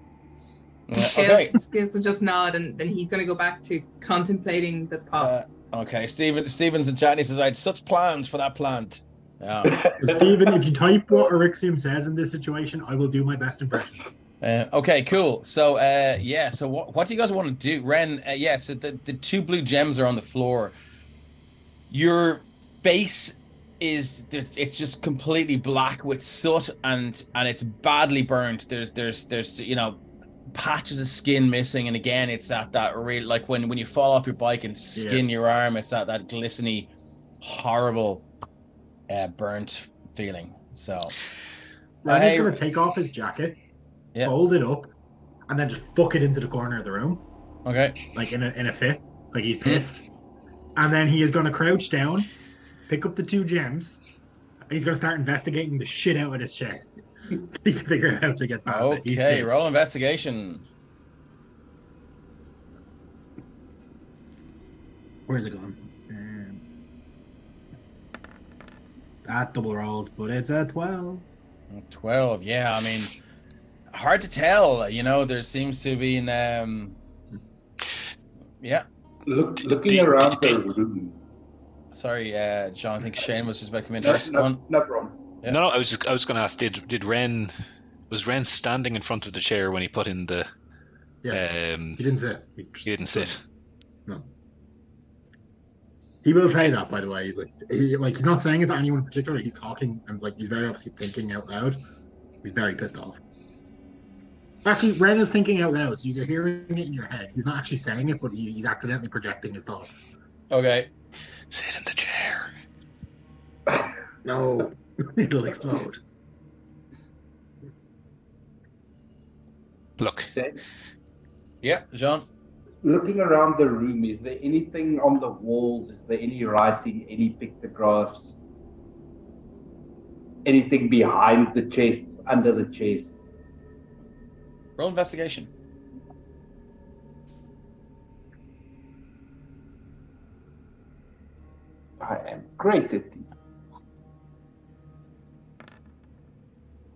Okay. Scales will just nod, and then he's going to go back to contemplating the pot. Okay, Steven's in chat, and he says, I had such plans for that plant. Yeah. Stephen, if you type what Erixium says in this situation, I will do my best impression. Okay, cool. So, so what do you guys want to do? Ren, so the 2 blue gems are on the floor. Your face it's just completely black with soot and it's badly burnt. There's patches of skin missing, and again it's that real, like when you fall off your bike and skin your arm, it's that glistening, horrible burnt feeling. So Ren is gonna take off his jacket, fold it up, and then just fuck it into the corner of the room. Okay. Like in a fit, like he's pissed. And then he is gonna crouch down, pick up the 2 gems, and he's going to start investigating the shit out of this chair. He can figure out how to get past it. Okay, roll investigation. Where's it going? That double rolled, but it's a 12. 12, yeah. I mean, hard to tell. There seems to be Looking around the room. Sorry, John. I think Shane was just about to come in first. No problem. Yeah. No, I was going to ask. Did Ren standing in front of the chair when he put in the? Yes. He didn't sit. He didn't sit. No. He will say that, by the way. He's he's not saying it to anyone in particular. He's talking and he's very obviously thinking out loud. He's very pissed off. Actually, Ren is thinking out loud. So you're hearing it in your head. He's not actually saying it, but he's accidentally projecting his thoughts. Okay. Sit in the chair. No, it'll explode. Look. Yeah, John. Looking around the room, is there anything on the walls? Is there any writing, any pictographs? Anything behind the chests, under the chests? Roll investigation. I am great at these.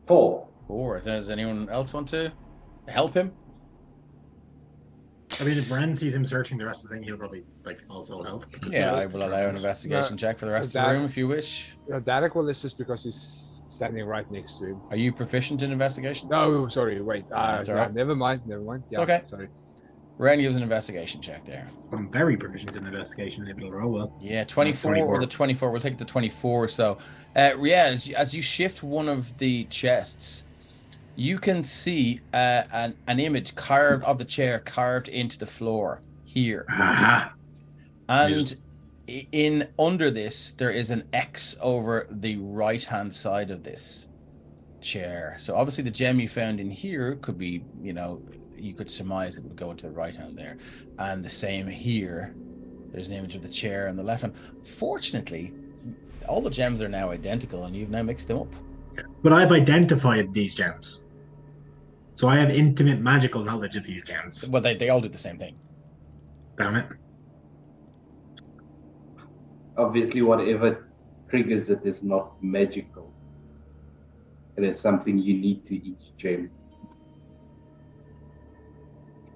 4. 4. Does anyone else want to help him? I mean, if Ren sees him searching the rest of the thing, he'll probably also help. Yeah, I will allow an investigation check for the rest of the room if you wish. Derek will assist because he's standing right next to him. Are you proficient in investigation? No, sorry, wait. That's all right. Never mind. Yeah, it's okay. Sorry. Ren gives an investigation check there. I'm very proficient in investigation if it'll roll well. Yeah, 24 or the 24. We'll take the 24. So, as you shift one of the chests, you can see an image carved of the chair carved into the floor here. And in under this, there is an X over the right-hand side of this chair. So obviously the gem you found in here could be, you could surmise it would go into the right hand there. And the same here. There's an image of the chair on the left hand. Fortunately, all the gems are now identical and you've now mixed them up. But I've identified these gems. So I have intimate magical knowledge of these gems. Well, they all do the same thing. Damn it. Obviously, whatever triggers it is not magical. It is something unique to each gem.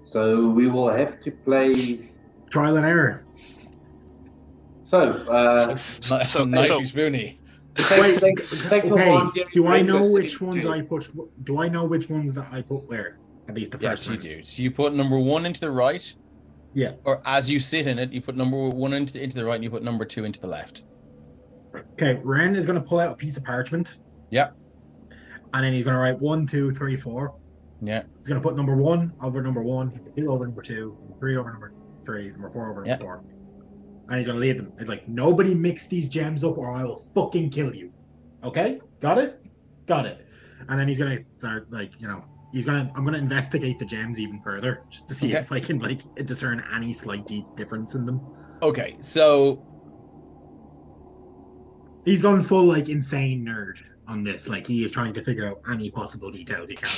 So we will have to play trial and error. Spoony. Do I know which ones I put? Do I know which ones that I put where? At least the first. Yes, you do. So you put number 1 into the right. Yeah. Or as you sit in it, you put number 1 into the right, and you put number 2 into the left. Okay, Ren is going to pull out a piece of parchment. Yeah. And then he's going to write 1, 2, 3, 4. Yeah. He's going to put number 1 over number 1, 2 over number 2, number 3 over number 3, number 4 over number 4. And he's going to leave them. It's like, nobody mix these gems up or I will fucking kill you. Okay? Got it? Got it. And then he's going to start, I'm going to investigate the gems even further just to see if I can, discern any slight difference in them. Okay, so He's gone full like insane nerd on this. Like he is trying to figure out any possible details he can.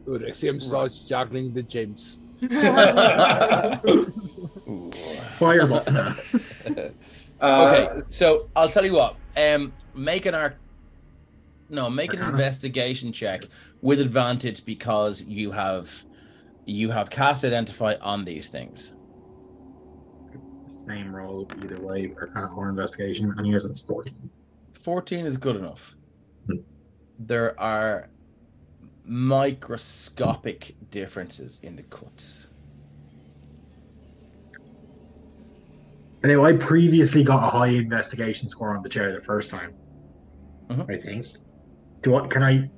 Urexium starts juggling the gems. Ooh. Fireball. Okay, so I'll tell you what. Make an Arcana? investigation check with advantage because you have cast identify on these things. Same roll either way, Arcana or investigation, and he has a 14. 14 is good enough. Hmm. There are microscopic differences in the cuts. Anyway, I previously got a high investigation score on the chair the first time. Mhm. I think. Can I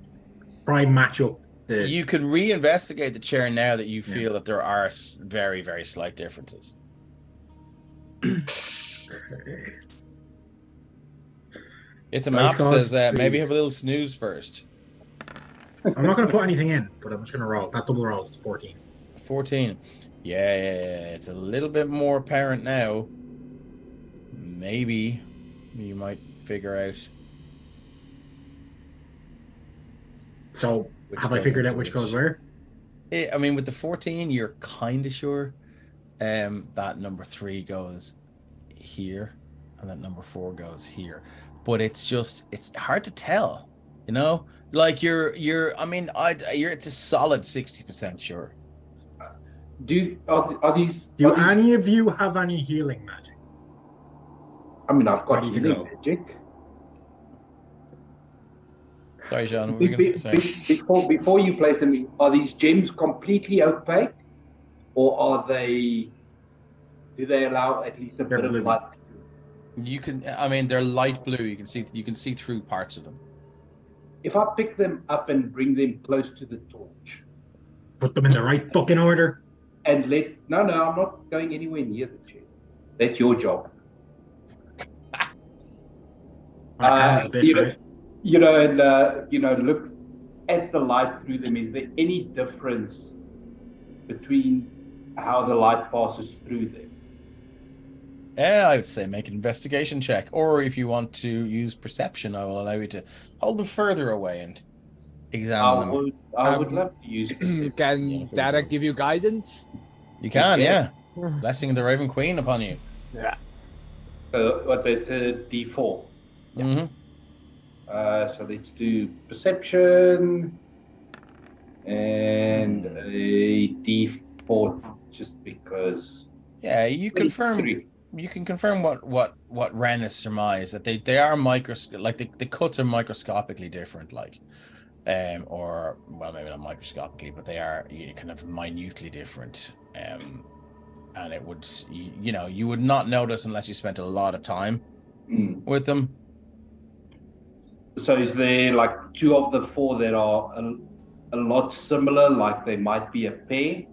try and match up the? You can reinvestigate the chair now that you Yeah. feel that there are very, very slight differences. It's a map Dice says God, maybe please. have a little snooze first. I'm not going to put anything in, but I'm just going to roll. That double roll is 14. 14. Yeah, it's a little bit more apparent now. Maybe you might figure out. So Which have I goes figured out into which which. goes where? I mean, with the 14, you're kind of sure. That number 3 goes here, and that number 4 goes here. But it's hard to tell, you know. Like you're. I mean, it's a solid 60% sure. Are these? Do are these- any of you have any healing magic? I mean, I've got Ready to healing go. magic. Sorry, John. What were you gonna say? Before you place them, are these gems completely opaque, or are they? Do they allow at least a They're bit of blue. light? You can. I mean, they're light blue. You can see through parts of them. If I pick them up and bring them close to the torch, Put them in the right fucking order. and no, I'm not going anywhere near the chair. That's your job. Arcana's a bitch, right? Look at the light through them. Is there any difference between how the light passes through them? Yeah, I would say make an investigation check, or if you want to use perception, I will allow you to hold them further away and examine them. I would love to use perception. Can Yeah, for Dara sure. give you guidance? You can, Yeah. yeah. Blessing of the Raven Queen upon you. Yeah. So what? It's a D4. Mm-hmm. So let's do perception and a D4, just because. Yeah, you confirm. 3. You can confirm what Ren has surmised, that they are the cuts are microscopically different, or well, maybe not microscopically, but they are kind of minutely different. And it would you would not notice unless you spent a lot of time with them. So is there like 2 of the 4 that are a lot similar, like they might be a pair?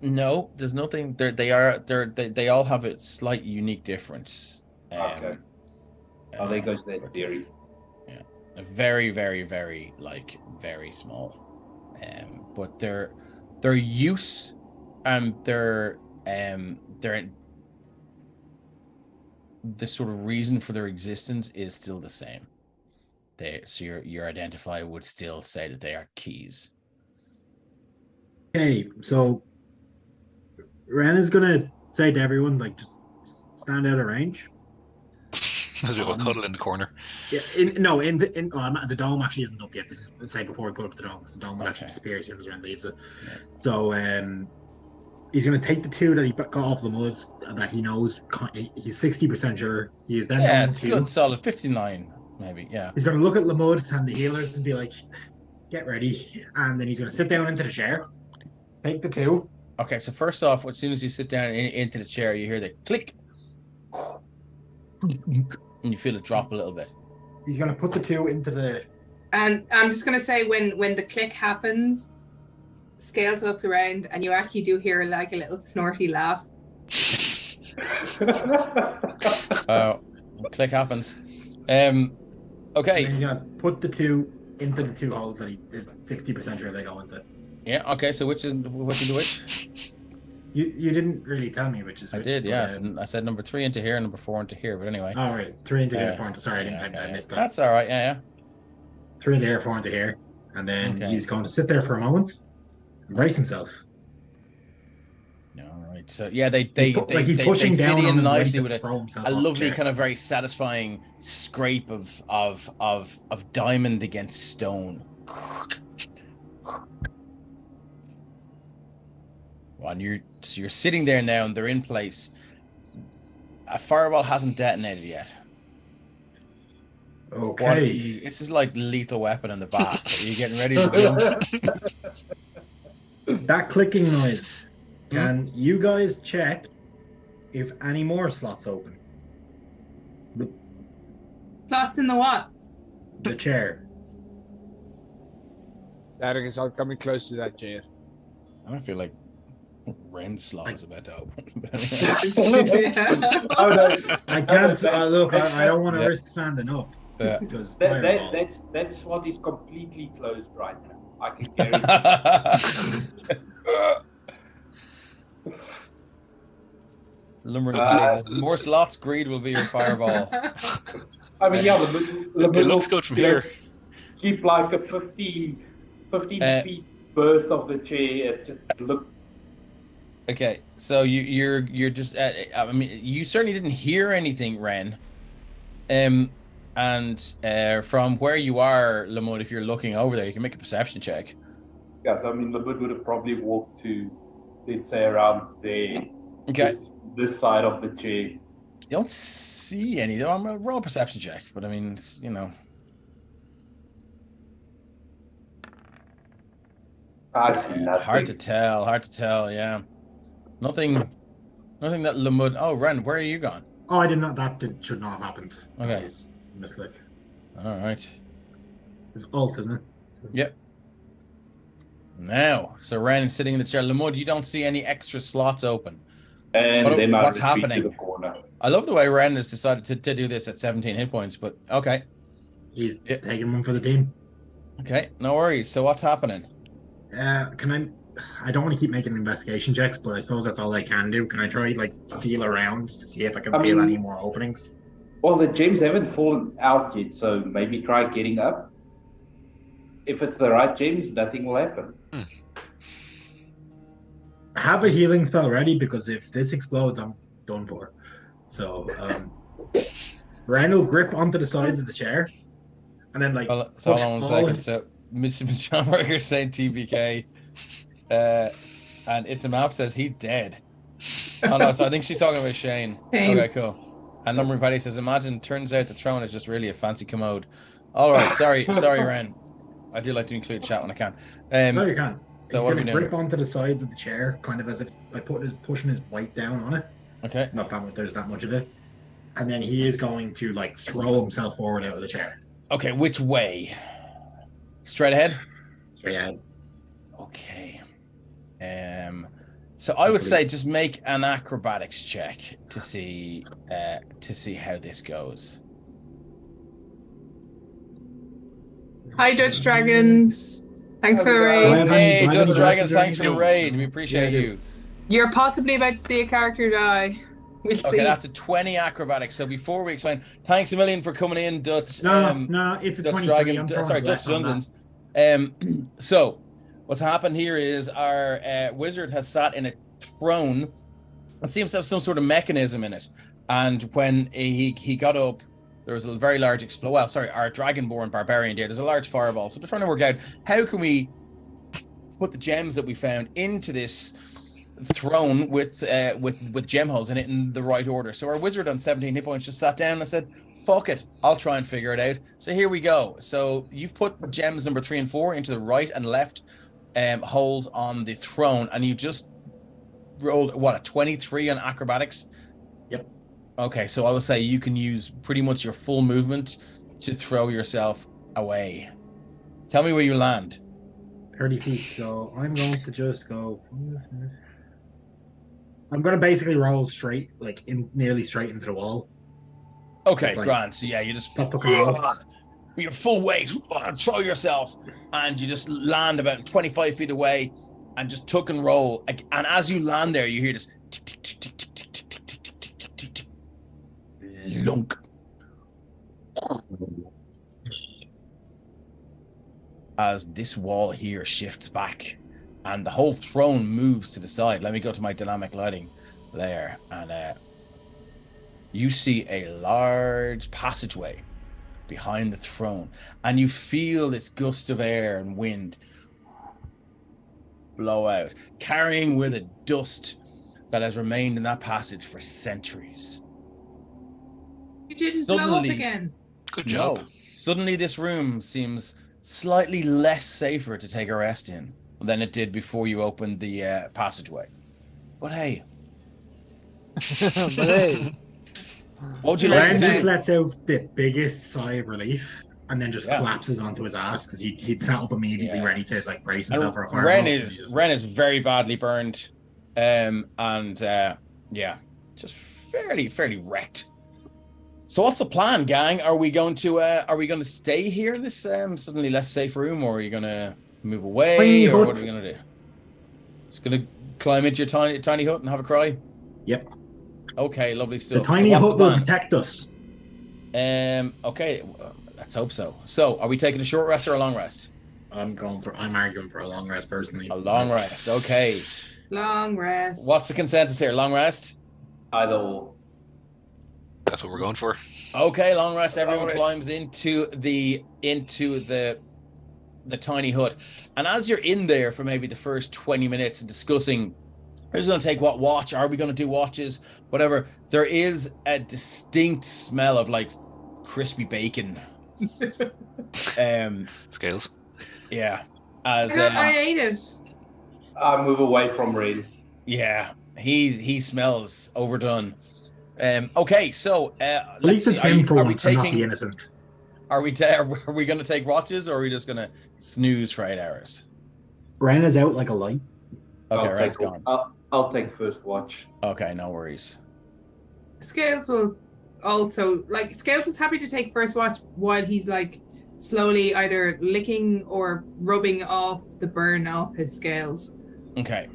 No, there's nothing. They all have a slight unique difference. Okay. There goes that theory. Yeah, very, very, very very small. But their use and their the sort of reason for their existence is still the same. So your identifier would still say that they are keys. Okay, so Ren is gonna say to everyone, like, just stand out of range. As we all cuddle in the corner. Yeah, the dome actually isn't up yet. This is say before we put up the dome, because the dome will actually Okay. disappear as soon as Ren leaves it. Yeah. So he's gonna take the 2 that he got off the mud that he knows. He's 60% sure. He is then Yeah, going it's to. good, solid 59, maybe. Yeah. He's gonna look at Lamud and the healers and be like, "Get ready," and then he's gonna sit down into the chair, take the 2. Okay, so first off, as soon as you sit down into the chair, you hear the click, and you feel it drop a little bit. He's gonna put the 2 into the. And I'm just going to say when the click happens, Scales looks around and you actually do hear like a little snorty laugh. Click happens. And Okay. he's gonna put the 2 into the 2 holes that he is 60% sure they go into. Yeah. Okay. So which is which? You didn't really tell me which is I which. did. but, Yes. I said number 3 into here, number 4 into here. But anyway. Oh, right. 3 into here, Yeah. 4 into. Sorry, Yeah, I missed that. That's all right. Yeah. 3 into here, 4 into here. And then Okay. he's going to sit there for a moment and brace himself. All right. So yeah, they he's pushing fit down on in him, nicely ready with to throw himself a off the lovely chair. kind of very satisfying scrape of diamond against stone. Well, and you're sitting there now, and they're in place. A fireball hasn't detonated yet. Okay. This is like Lethal Weapon in the bath. Are you getting ready to jump? That clicking noise. Can you guys check if any more slots open? Slots in the what? The chair. Derek is not coming close to that chair. I feel like Ren's slot is about to open. Oh, no. I can't. Look, I don't want to risk standing up. Because That's what is completely closed right now. I can guarantee. Lumbering Paddy says, more slots, greed will be your fireball. I mean, yeah, It looks good from here. Keep like a 15 feet berth of the chair. It just look. Okay, so you're just. I mean, you certainly didn't hear anything, Ren. And from where you are, Lamont, if you're looking over there, you can make a perception check. Yes, I mean, Lamont would have probably walked to, let's say, around there. Okay. This side of the chair. You don't see any. I'm gonna roll a perception check, but I mean, it's, I see nothing. hard to tell. Yeah, nothing that Lamud. Oh, Ren, where are you gone? Oh, I did not. Should not have happened. Okay. Misclick. All right. It's alt, isn't it? Yep. Now, so Ren is sitting in the chair. Lamud, you don't see any extra slots open. And then what's I retreat happening? to the corner. I love the way Ren has decided to do this at 17 hit points, but okay. He's taking one for the team. Okay, no worries. So what's happening? I don't want to keep making investigation checks, but I suppose that's all I can do. Can I try feel around to see if I can feel any more openings? Well, the gems haven't fallen out yet, so maybe try getting up. If it's the right gems, nothing will happen. I have a healing spell ready because if this explodes, I'm done for. So, Ren will grip onto the sides of the chair, and then So hold on 1 second. So, Mr. John Berger saying TVK, and It's a Map says he's dead. Oh no, so I think she's talking about Shane. Okay, cool. And Lumbering Paddy says, imagine turns out the throne is just really a fancy commode. All right, sorry, Ren. I do like to include chat when I can. No, you can. So he's what are going we to doing? grip onto the sides of the chair, kind of as if pushing his weight down on it. Okay. Not that much. There's that much of it. And then he is going to throw himself forward out of the chair. Okay, which way? Straight ahead? Straight ahead. Okay. So I would say just make an acrobatics check to see how this goes. Hi, Dutch Dragons. Thanks for the raid. Hey, Why Dutch the Dragons, rest thanks for of the them raid. We appreciate Yeah, you. You're possibly about to see a character die. We'll see. Okay, that's a 20 acrobatics. So before we explain, thanks a million for coming in, Dutch. No, it's a Dutch 23. Dragon. I'm throwing Sorry, a Dutch bless on Dungeons. So what's happened here is our wizard has sat in a throne. It seems to have some sort of mechanism in it. And when he got up, there was a very large explosion. Well, sorry, our dragonborn barbarian there. There's a large fireball. So they're trying to work out how can we put the gems that we found into this throne with gem holes in it in the right order. So our wizard on 17 hit points just sat down and said, fuck it, I'll try and figure it out. So here we go. So you've put gems number 3 and 4 into the right and left holes on the throne, and you just rolled a 23 on acrobatics. Yep. Okay, so I would say you can use pretty much your full movement to throw yourself away. Tell me where you land. 30 feet. So I'm going to just go. I'm going to basically roll straight, nearly straight into the wall. Okay, Right. grand. So yeah, you just Stop looking around. your full weight, throw yourself, and you just land about 25 feet away and just tuck and roll. And as you land there, you hear this tick, tick, tick, tick, tick, tick, tick, tick, tick, tick, tick, tick, tick, lunk. As this wall here shifts back and the whole throne moves to the side. Let me go to my dynamic lighting there, and you see a large passageway behind the throne, and you feel this gust of air and wind blow out, carrying with it dust that has remained in that passage for centuries. You didn't blow up again. Good job. No, suddenly this room seems slightly less safer to take a rest in than it did before you opened the passageway. But hey. What would you like to do? Just lets out the biggest sigh of relief and then just collapses onto his ass because he'd sat up immediately ready to like brace himself for a fire. Ren is very badly burned, just fairly wrecked. So what's the plan, gang? Are we going to stay here in this suddenly less safe room, or are you going to move away, or what are we going to do? Just going to climb into your tiny hut and have a cry? Yep. Okay, lovely stuff. The tiny hut will protect us. Okay, let's hope so. So, are we taking a short rest or a long rest? I'm arguing for a long rest personally. A long rest, okay. Long rest. What's the consensus here? Long rest? Either or. That's what we're going for. Okay, long rest. Everyone climbs into the tiny hut, and as you're in there for maybe the first 20 minutes and discussing who's going to take what watch, are we going to do watches, whatever, there is a distinct smell of like crispy bacon. Scales. Yeah. As I ate it. I move away from Red. Yeah, he smells overdone. Okay, so at least it's him for once, not the innocent. Are we going to take watches, or are we just going to snooze for 8 hours? Ren is out like a light. Okay, Ren's gone. I'll take first watch. Okay, no worries. Scales will also Scales is happy to take first watch while he's like slowly either licking or rubbing off the burn off his scales. Okay.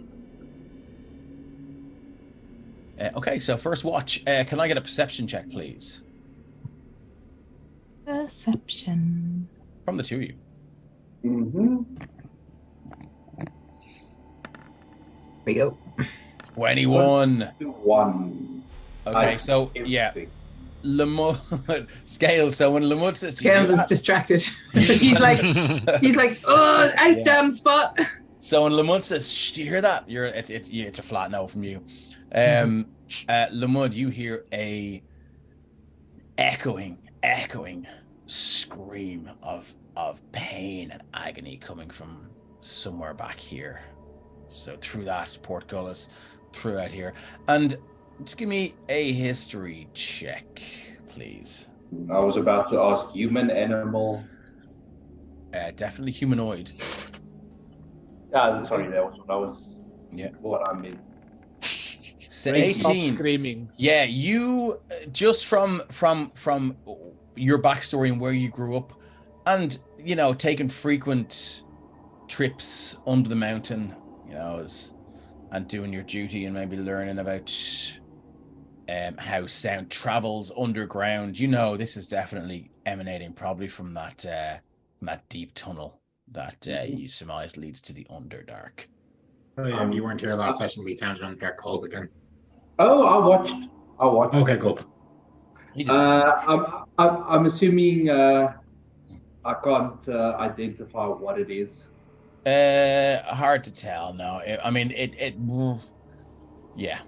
Okay, so first watch. Can I get a perception check, please? Perception. From the two of you. Mm-hmm. We go. 21. 1. Okay, so yeah. Lamud Scales. So when Lamud says Scales is distracted. he's like, oh, out damn spot. So when Lamud says, "Shh, do you hear that?" It's a flat no from you. Lamud, you hear a echoing scream of pain and agony coming from somewhere back here. So through that portcullis, through out here, and just give me a history check, please. I was about to ask human, animal. Definitely humanoid. Sorry, that was what I meant. 18. Stop screaming. Yeah, you just from your backstory and where you grew up, and taking frequent trips under the mountain, and doing your duty and maybe learning about how sound travels underground. This is definitely emanating probably from that deep tunnel that you surmise leads to the Underdark. Oh yeah, you weren't here last session. We found you on Dark Cold again. Oh, I watched. Okay, cool. I'm assuming I can't identify what it is. Hard to tell. No, yeah,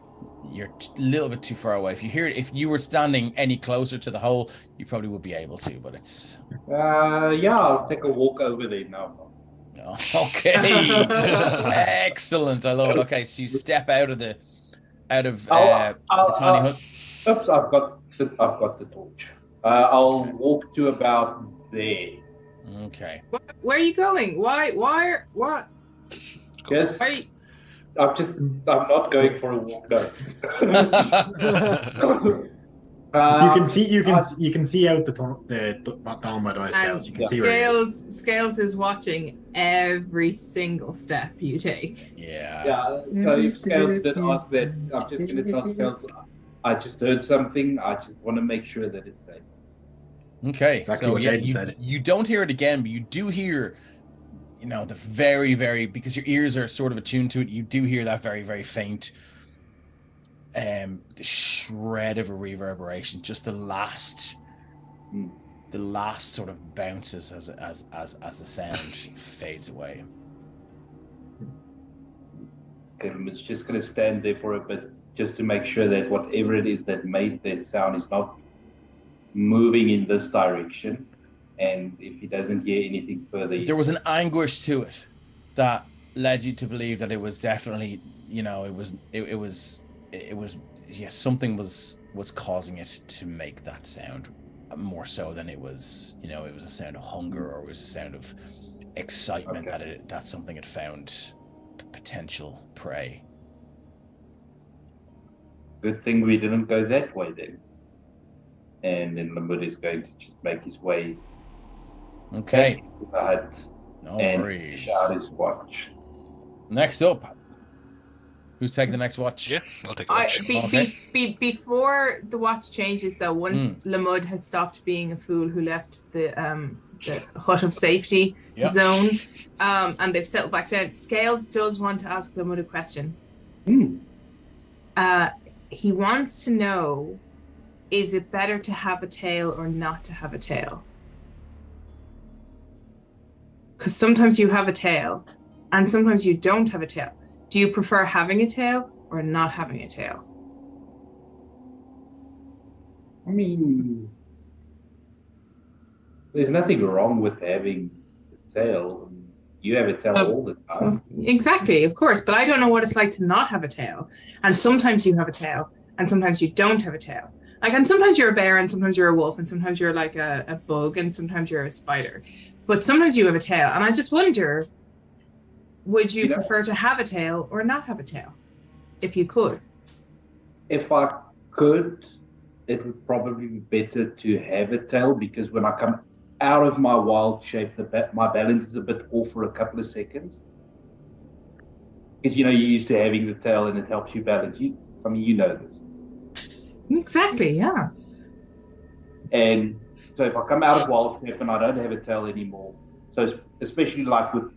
you're a little bit too far away. If you were standing any closer to the hole, you probably would be able to, but it's. I'll take a walk over there now. Okay, excellent. I love it. Okay, so you step out of the tiny hut. Oops, I've got the torch. I'll walk to about there. Okay. Where are you going? Why? What? Yes. Why? I'm not going for a walk. No. You can see out the down by the way, Scales. You can see where he is. Scales is watching every single step you take. Yeah. Yeah. So if Scales did ask that, I'm just going to tell Scales, I just heard something. I just want to make sure that it's safe. Okay. Exactly So what yeah, Jaden said. you don't hear it again, but you do hear, the very, very, because your ears are sort of attuned to it. You do hear that very, very faint. The shred of a reverberation, just the last sort of bounces as the sound fades away. Okay, it's just going to stand there for a bit, just to make sure that whatever it is that made that sound is not moving in this direction. And if he doesn't hear anything further, there was an anguish to it that led you to believe that it was definitely, something was causing it to make that sound, more so than it was, it was a sound of hunger, or it was a sound of excitement that something had found potential prey. Good thing we didn't go that way then. And then Lamud is going to just make his way back to the hut and fish out his watch. Next up. Who's taking the next watch? Yeah, I'll take the watch. Before the watch changes, though, once Lamud has stopped being a fool who left the hut of safety zone, and they've settled back down, Scales does want to ask Lamud a question. He wants to know, is it better to have a tail or not to have a tail? Because sometimes you have a tail, and sometimes you don't have a tail. Do you prefer having a tail or not having a tail? I mean, there's nothing wrong with having a tail. You have a tail all the time. Exactly, of course. But I don't know what it's like to not have a tail. And sometimes you have a tail, and sometimes you don't have a tail. And sometimes you're a bear, and sometimes you're a wolf, and sometimes you're like a bug, and sometimes you're a spider. But sometimes you have a tail. And I just wonder, would you prefer to have a tail or not have a tail, if you could? If I could, it would probably be better to have a tail, because when I come out of my wild shape, my balance is a bit off for a couple of seconds. Because, you're used to having the tail and it helps you balance. You know this. Exactly, yeah. And so if I come out of wild shape and I don't have a tail anymore, so especially like with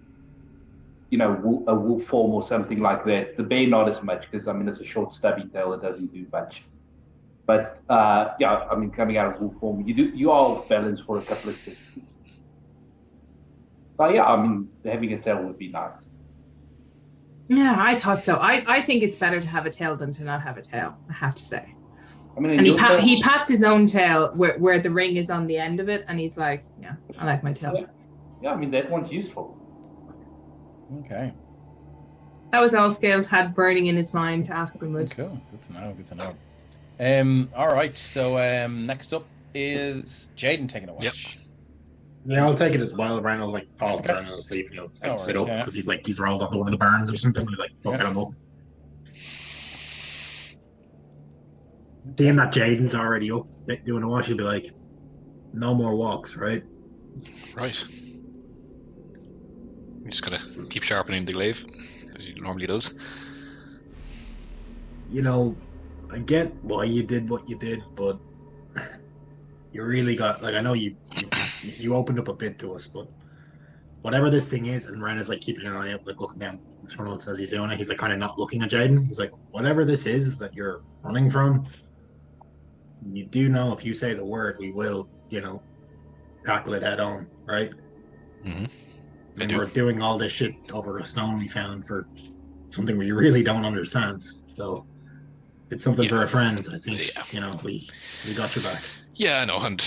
a wolf form or something like that. The bear not as much, because it's a short stubby tail, it doesn't do much. But coming out of wolf form, you are balanced for a couple of seconds. So having a tail would be nice. Yeah, I thought so. I think it's better to have a tail than to not have a tail, I have to say. And he pats his own tail where the ring is on the end of it, and he's like, yeah, I like my tail. Yeah, that one's useful. Okay. That was all Scales had burning in his mind to ask Grimwood. Cool. Good to know. All right. So next up is Jaden taking a watch. Yep. Yeah, I'll take it as well. Ryan will pause during his sleep, sit up because he's rolled onto one of the barns or something. He's fuck him up. Seeing that Jaden's already up doing a watch, he'll be like, no more walks, right? Right. He's just gonna keep sharpening the glaive, as he normally does. I get why you did what you did, but you really got, I know you opened up a bit to us, but whatever this thing is, and Ren is keeping an eye out, looking down his funnel as he's doing it. He's kind of not looking at Jaden. He's like, whatever this is that you're running from, you do know if you say the word, we will, tackle it head on, right? Mm-hmm. And we're doing all this shit over a stone we found for something we really don't understand. So it's something for a friend, I think. We got your back. Yeah, I know, and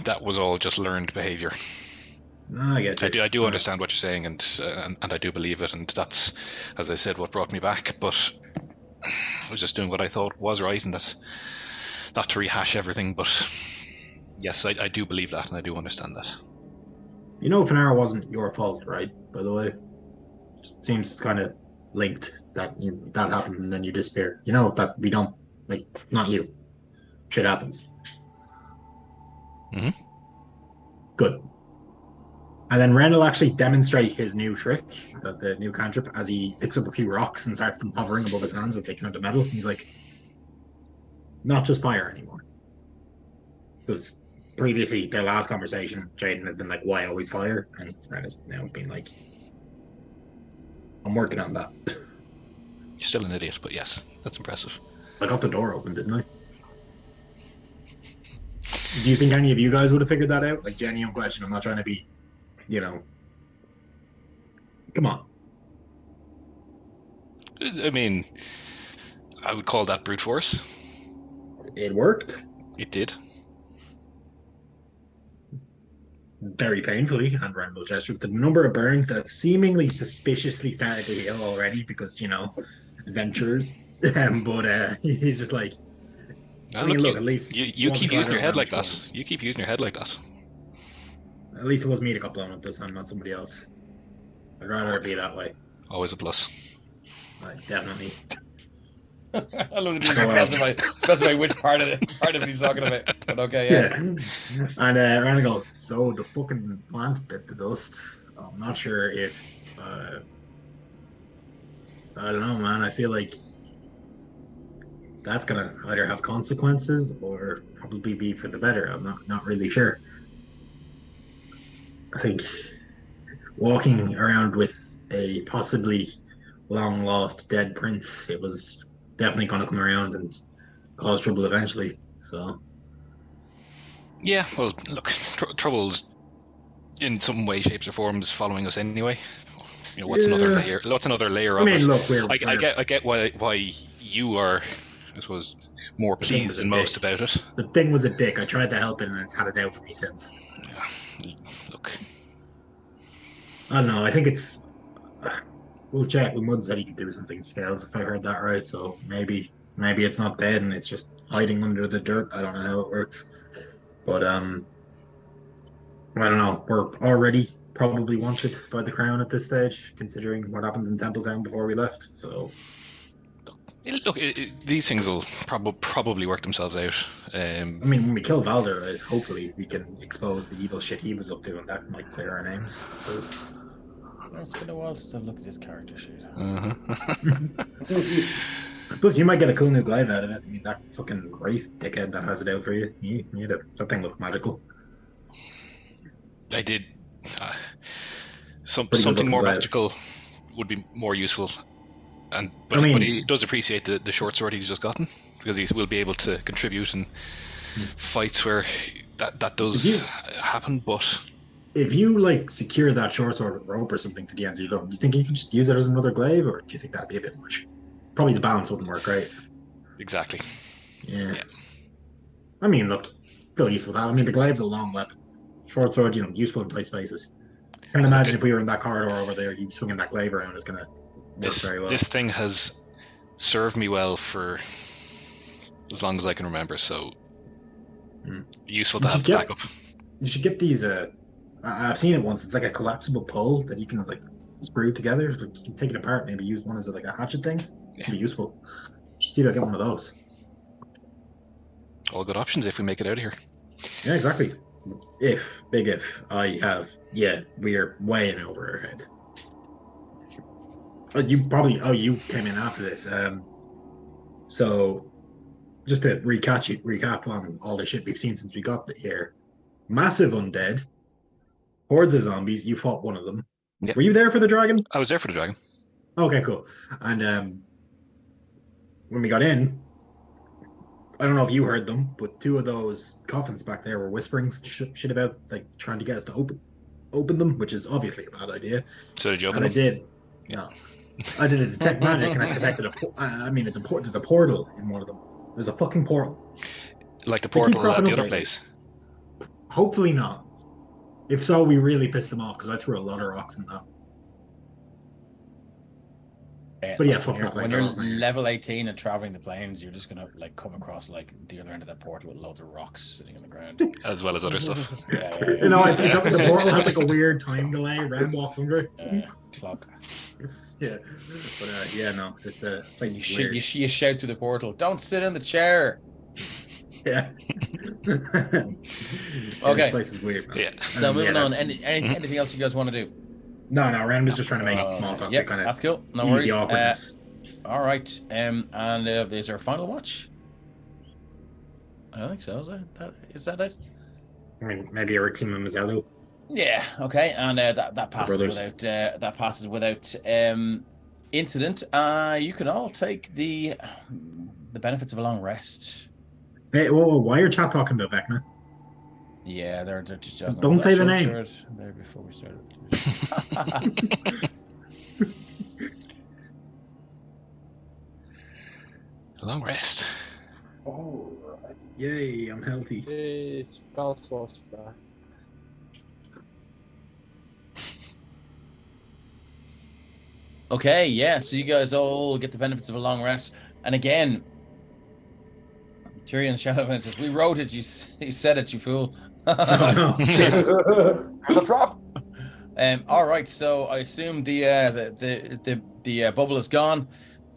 that was all just learned behavior. No, I get you. I do understand what you're saying, and I do believe it, and that's, as I said, what brought me back. But I was just doing what I thought was right, and that's not to rehash everything. But yes, I do believe that, and I do understand that. Finara wasn't your fault, right? By the way, it just seems kind of linked that that happened and then you disappeared. That we don't not you. shit happens. Mhm. Good. And then Ren will actually demonstrate his new trick, the new cantrip, as he picks up a few rocks and starts them hovering above his hands as they turn to metal. He's like, not just fire anymore. Because previously, their last conversation, Jaden had been like, why always fire? And Ren has now been like, I'm working on that. You're still an idiot, but yes, that's impressive. I got the door open, didn't I? Do you think any of you guys would have figured that out? Like, genuine question. I'm not trying to be, come on. I mean, I would call that brute force. It worked. It did. Very painfully, and Ren will gesture with the number of burns that have seemingly suspiciously started to heal already because, adventurers. But he's just like, Look, at least you keep using your head like that. You keep using your head like that. At least it was me that got blown up this time, not somebody else. I'd rather it be that way. Always a plus. Definitely. I love to specify which part of it he's talking about. But okay, yeah. And Ren will go, so the fucking plant bit the dust. I'm not sure if I don't know, man. I feel like that's gonna either have consequences or probably be for the better. I'm not really sure. I think walking around with a possibly long lost dead prince, it was definitely going to come around and cause trouble eventually. So yeah, well, look, trouble's in some way, shapes, or forms following us anyway. What's another layer? What's another layer of it? Look, I get why you are, I suppose, more pleased than most about it. The thing was a dick. I tried to help it, and it's had it out for me since. Yeah, look. I don't know. I think it's. We'll check. Mud said he could do something scales if I heard that right. So maybe it's not dead and it's just hiding under the dirt. I don't know how it works, but I don't know. We're already probably wanted by the crown at this stage, considering what happened in Templetown before we left. So. Look, these things will probably work themselves out. When we kill Valder, hopefully we can expose the evil shit he was up to, and that might clear our names. So. It's been a while since I've looked at his character sheet. Plus, you might get a cool new glaive out of it. That fucking wraith dickhead that has it out for you. That thing look magical. I did. Something more magical would be more useful. But he does appreciate the short sword he's just gotten, because he will be able to contribute in fights where that does happen. But if you secure that short sword with rope or something to the end of your thumb, do you think you can just use it as another glaive, or do you think that'd be a bit much? Probably the balance wouldn't work, right? Exactly. Yeah. Look, still useful. The glaive's a long weapon. Short sword, useful in tight spaces. I can't imagine if we were in that corridor over there, you swinging that glaive around is gonna. This thing has served me well for as long as I can remember, so useful to have backup. You should get these. I've seen it once. It's like a collapsible pole that you can screw together. It's like you can take it apart. Maybe use one as a hatchet thing. It'd be useful. Just see if I get one of those. All good options if we make it out of here. Yeah, exactly. Big if I have. Yeah, we're way in over our head. You came in after this. So just to recap on all the shit we've seen since we got here. Massive undead, hordes of zombies. You fought one of them. Yep. Were you there for the dragon? I was there for the dragon. Okay, cool. And when we got in, I don't know if you heard them, but two of those coffins back there were whispering shit about trying to get us to open them, which is obviously a bad idea. So did you open them? I did. Yeah. No. I did a detect magic and I detected there's a portal in one of them. There's a fucking portal. Like the portal at the other place? Hopefully not. If so, we really pissed them off because I threw a lot of rocks in that. But yeah, fuck that. When you're level 18 and traveling the plains, you're just gonna come across the other end of that portal with loads of rocks sitting on the ground, as well as other stuff. Yeah. The portal has a weird time delay. Ren walks under it. Clock. Yeah, but no, this place is weird. You shout through the portal. Don't sit in the chair. Yeah. Okay. This place is weird, man. Yeah. So moving on. that's- Anything else you guys want to do? No, Rand was just trying to make small talk Yeah, to kind of that's cool. No ease worries. the awkwardness. All right. And is there a final watch? I don't think so. Is that it? I mean, maybe Ericsson and Mazzello. Yeah. Okay. And that passes brothers. without incident. You can all take the benefits of a long rest. Hey, whoa, why are chat talking about Vecna? Yeah, they're just joking. Don't say the name. There before we started. A long rest. Oh, right. Yay, I'm healthy. It's spell slots back. Okay, yeah. So you guys all get the benefits of a long rest, and again, Tyrion Shadowman says, "We wrote it. You said it. You fool." Oh, no. There's a drop. All right. So I assume the bubble is gone,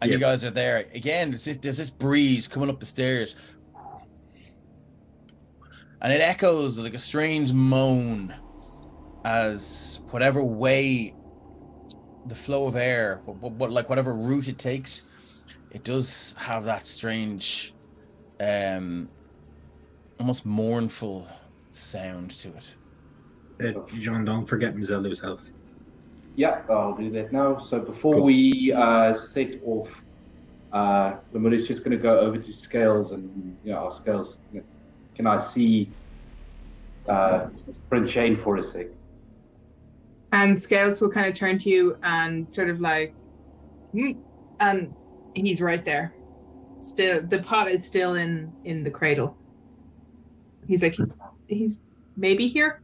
and you Yeah. guys are there again. There's this breeze coming up the stairs, and it echoes like a strange moan as whatever way the flow of air, like whatever route it takes, it does have that strange, almost mournful sound to it. Jean, don't forget Mazzello's health. Yeah, I'll do that now. So before we set off, Lamuri's just going to go over to Scales and, our Scales, can I see Prince Shane for a sec? And Scales will kind of turn to you and sort of like, and he's right there. Still, the pot is still in the cradle. He's like, he's maybe here.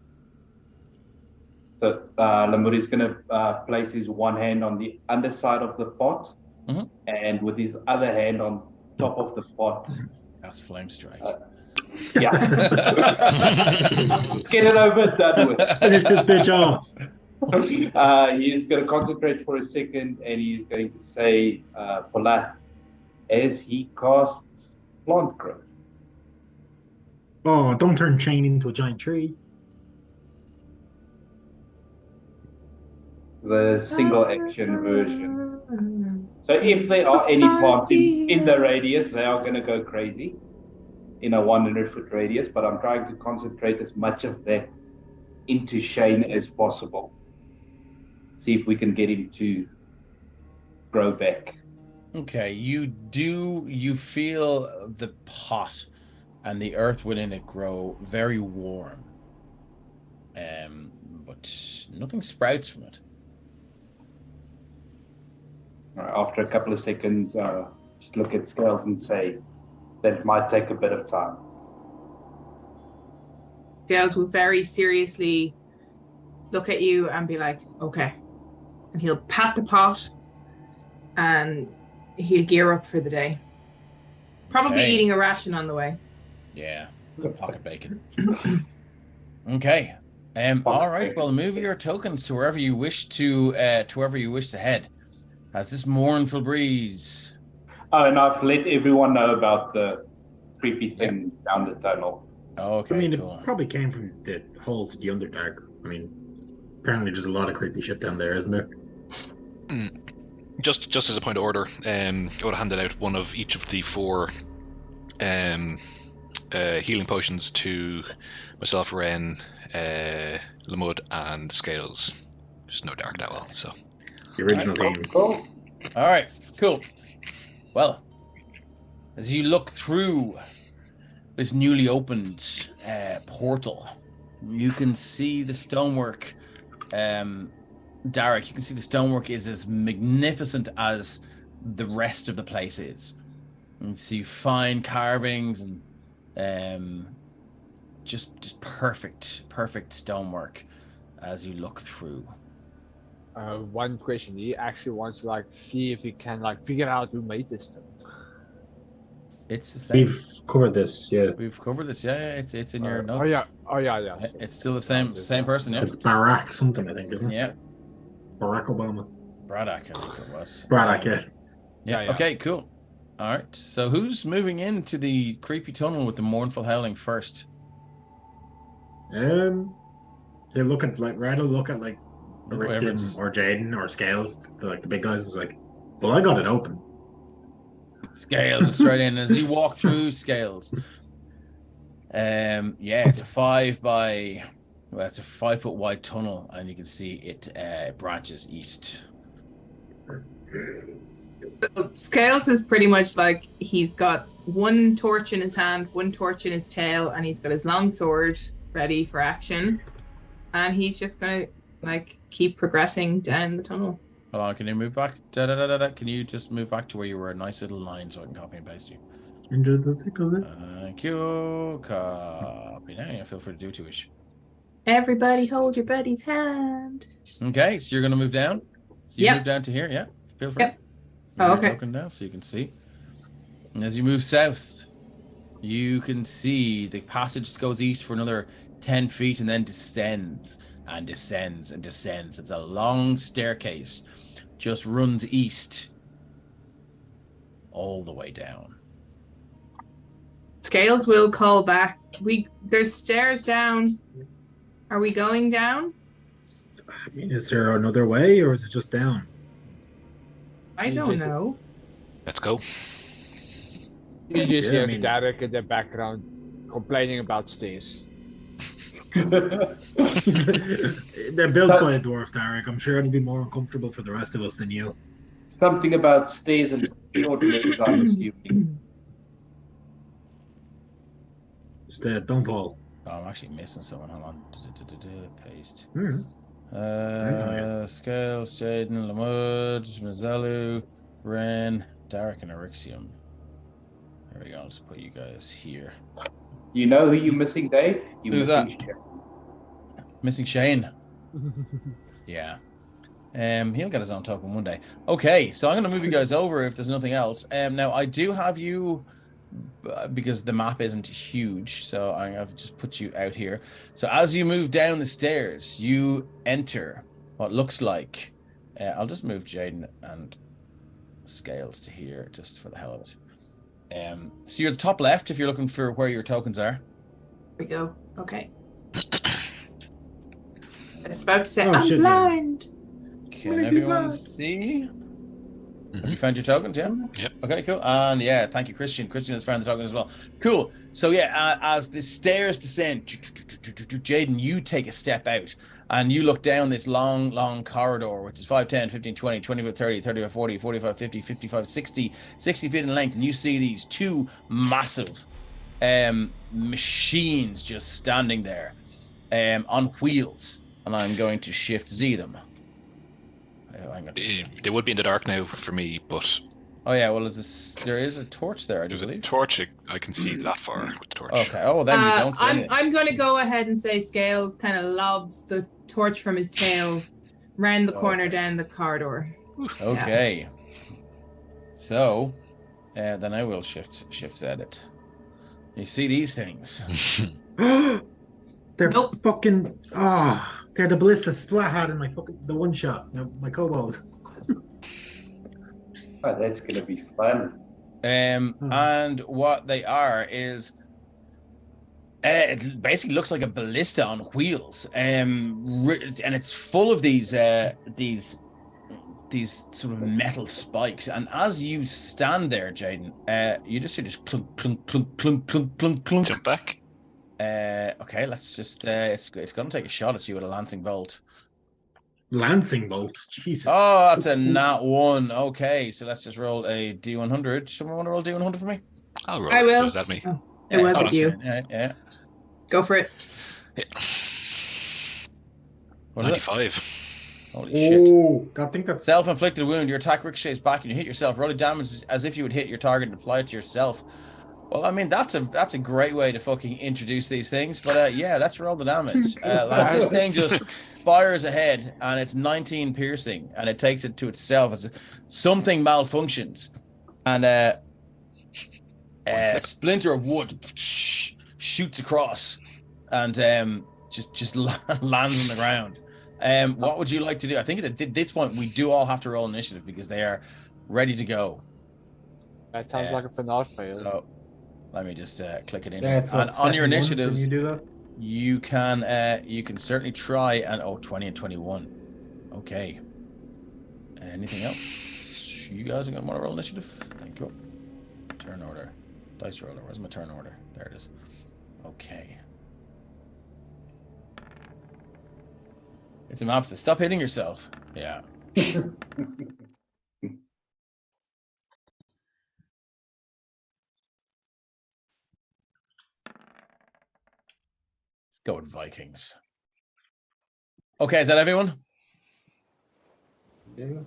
So Lamuri's going to place his one hand on the underside of the pot, and with his other hand on top of the pot. That's flame strike. Yeah. Get it over and done with. Finish this bitch off. He's going to concentrate for a second, and he's going to say, Polath, as he casts plant growth. Oh, don't turn Shane into a giant tree. The single action version. So if there are any plants in the radius, they are going to go crazy in a 100-foot radius, but I'm trying to concentrate as much of that into Shane as possible. See if we can get him to grow back. Okay, you feel the pot and the earth within it grow very warm, but nothing sprouts from it. After a couple of seconds, just look at Scales and say, that might take a bit of time. Scales will very seriously look at you and be like, okay. And he'll pat the pot and he'll gear up for the day. Probably Okay. eating a ration on the way. Yeah, some pocket bacon. Okay. All right. Well, move your tokens to wherever you wish to head. Has this mournful breeze? Oh, and I've let everyone know about the creepy thing down the tunnel. Okay, I mean, cool. it probably came from the hole to the Underdark. I mean, apparently there's a lot of creepy shit down there, isn't there? Just as a point of order, I would have handed out one of each of the 4 healing potions to myself, Ren, Lamud, and Scales. Just no dark that well, so. The original team. Cool. All right, cool. Well, as you look through this newly opened portal, you can see the stonework. Derek, you can see the stonework is as magnificent as the rest of the place is. You can see fine carvings and just perfect stonework as you look through. One question: he actually wants to see if he can figure out who made this stone. It's the same. We've covered this, yeah. We've covered this. Yeah, it's in your notes. Oh yeah. It's still the same person. Yeah. It's Barack something, I think, isn't it? Yeah. Barack Obama. Braddock, I think it was. Braddock, yeah. Yeah. Yeah. Okay. Cool. All right. So who's moving into the creepy tunnel with the mournful howling first? They look at rather look at Whoever Arixium just- or Jaden or Scales, the big guys was like, well, I got it open. Scales is straight in as you walk through Scales. It's a 5-foot wide tunnel, and you can see it branches east. Scales is pretty much like he's got one torch in his hand, one torch in his tail, and he's got his long sword ready for action. And he's just gonna keep progressing down the tunnel. Hold on, can you move back? Can you just move back to where you were? A nice little line so I can copy and paste you. Into the thick of it. Thank you. Copy. Now you feel free to do two-ish. Everybody hold your buddy's hand. Okay, so you're going to move down? So you move down to here, yeah? Feel free. Yep. Oh, okay. Token down so you can see. And as you move south, you can see the passage goes east for another 10 feet and then descends and descends and descends. It's a long staircase, just runs east all the way down. Scales will call back. There's stairs down. Are we going down? I mean, is there another way, or is it just down? I don't know. Let's go. You just Yeah, hear I mean- Derek in the background complaining about stairs. They're built by a dwarf, Derek. I'm sure it'll be more uncomfortable for the rest of us than you. Something about stairs and short legs, I'm assuming. Just don't fall. Oh, I'm actually missing someone. Hold on. Paste. Hmm. Scales, Jaden, Lamud, Mazzelu, Ren, Derek, and Arixium. There we go. I'll just put you guys here. You know who you're missing, Dave? You're Who's missing Missing Shane. Yeah. He'll get his own token one day. Okay, so I'm going to move you guys over if there's nothing else. Now, I do have you, because the map isn't huge, so I'm going to just put you out here. So as you move down the stairs, you enter what looks like... I'll just move Jaden and Scales to here, just for the hell of it. So you're at the top left if you're looking for where your tokens are. There we go. Okay. I was about to say, Oh, I'm shit, blind. Can everyone see? Have you found your tokens, yeah? Yep. Okay, cool. And yeah, thank you, Christian. Christian has found the token as well. Cool. So yeah, as the stairs descend, Jaden, you take a step out and you look down this long corridor, which is 5, 10, 15, 20, 25, 30, 35, 40, 45, 50, 55, 60 feet in length. And you see these two massive machines just standing there on wheels. And I'm going to shift Z them. They would be in the dark now for me, but Oh yeah, well, there is a torch there, I do there's a believe. torch. I can see that far with the torch. Okay. Oh, then you don't see anything. I'm going to go ahead and say Scales kind of lobs the torch from his tail round the corner Okay. down the corridor. Okay. So, then I will shift edit. You see these things? They're Nope. fucking. They're the ballista splat had in the one shot. No, my kobolds. Oh, that's going to be fun. And what they are is it basically looks like a ballista on wheels, and it's full of these sort of metal spikes. And as you stand there, Jaden, you just hear just clunk, clunk, clunk, clunk, clunk, clunk, clunk. Jump back. Okay, let's just it's going to take a shot at you with a lancing bolt. Lancing bolts. Jesus. Oh, that's a nat 1. Okay, so let's just roll a D100. Someone want to roll D100 for me? I'll roll. I it. will. So is that me? Oh, it wasn't that's you. fine. Yeah. Go for it. Yeah. What is it? 95. Holy shit. Oh, I think that's. Self-inflicted wound. Your attack ricochets back and you hit yourself. Rolling damage as if you would hit your target and apply it to yourself. Well, I mean, that's a great way to fucking introduce these things. But yeah, let's roll the damage. Lads, this thing just fires ahead and it's 19 piercing and it takes it to itself. Something malfunctions and a splinter of wood shoots across and just lands on the ground. What would you like to do? I think at this point we do all have to roll initiative because they are ready to go. That sounds like a finale fail. So let me just click it in. Yeah, Here. it's And on your initiatives, Can you do that? you can certainly try and 20 and 21. Okay. Anything else? You guys are gonna want to roll initiative? Thank you. Turn order. Dice roller. Where's my turn order? There it is. Okay. It's a map. Stop hitting yourself. Yeah. Let's go with Vikings. Okay, is that everyone? Yeah.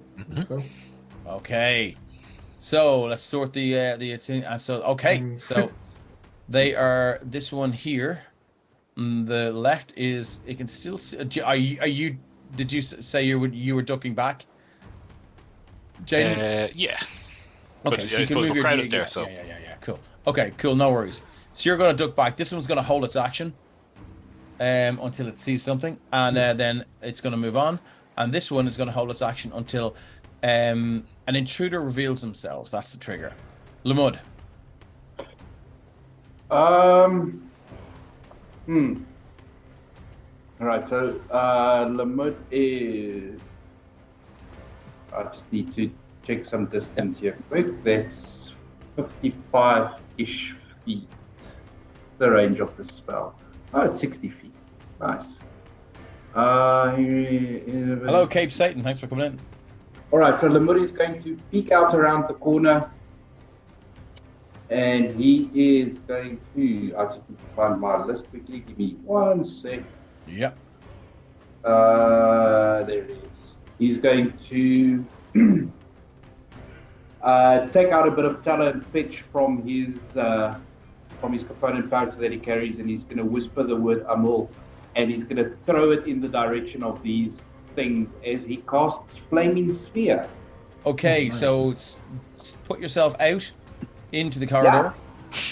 So. Okay. So let's sort the so okay. So they are this one here. The left is it can still see. Are you? Did you say you were ducking back? Jaden? Yeah. Okay, But so I you can suppose move we're crowded your, there, yeah, so. yeah. Cool. Okay, cool. No worries. So you're going to duck back. This one's going to hold its action until it sees something, and then it's going to move on. And this one is going to hold its action until an intruder reveals themselves. That's the trigger. Lamud. All right, so Lamud is. I just need to check some distance here quick. That's 55-ish feet. The range of the spell. Oh, it's 60 feet. Nice. Hello, Cape Satan. Thanks for coming in. All right, so Lamud is going to peek out around the corner. And he is going to. I just need to find my list quickly. Give me 1 sec. Yep. There it is. He's going to take out a bit of talent pitch from his component pouch that he carries, and he's going to whisper the word Amul, and he's going to throw it in the direction of these things as he casts Flaming Sphere. Okay, nice. so put yourself out into the corridor. Yeah.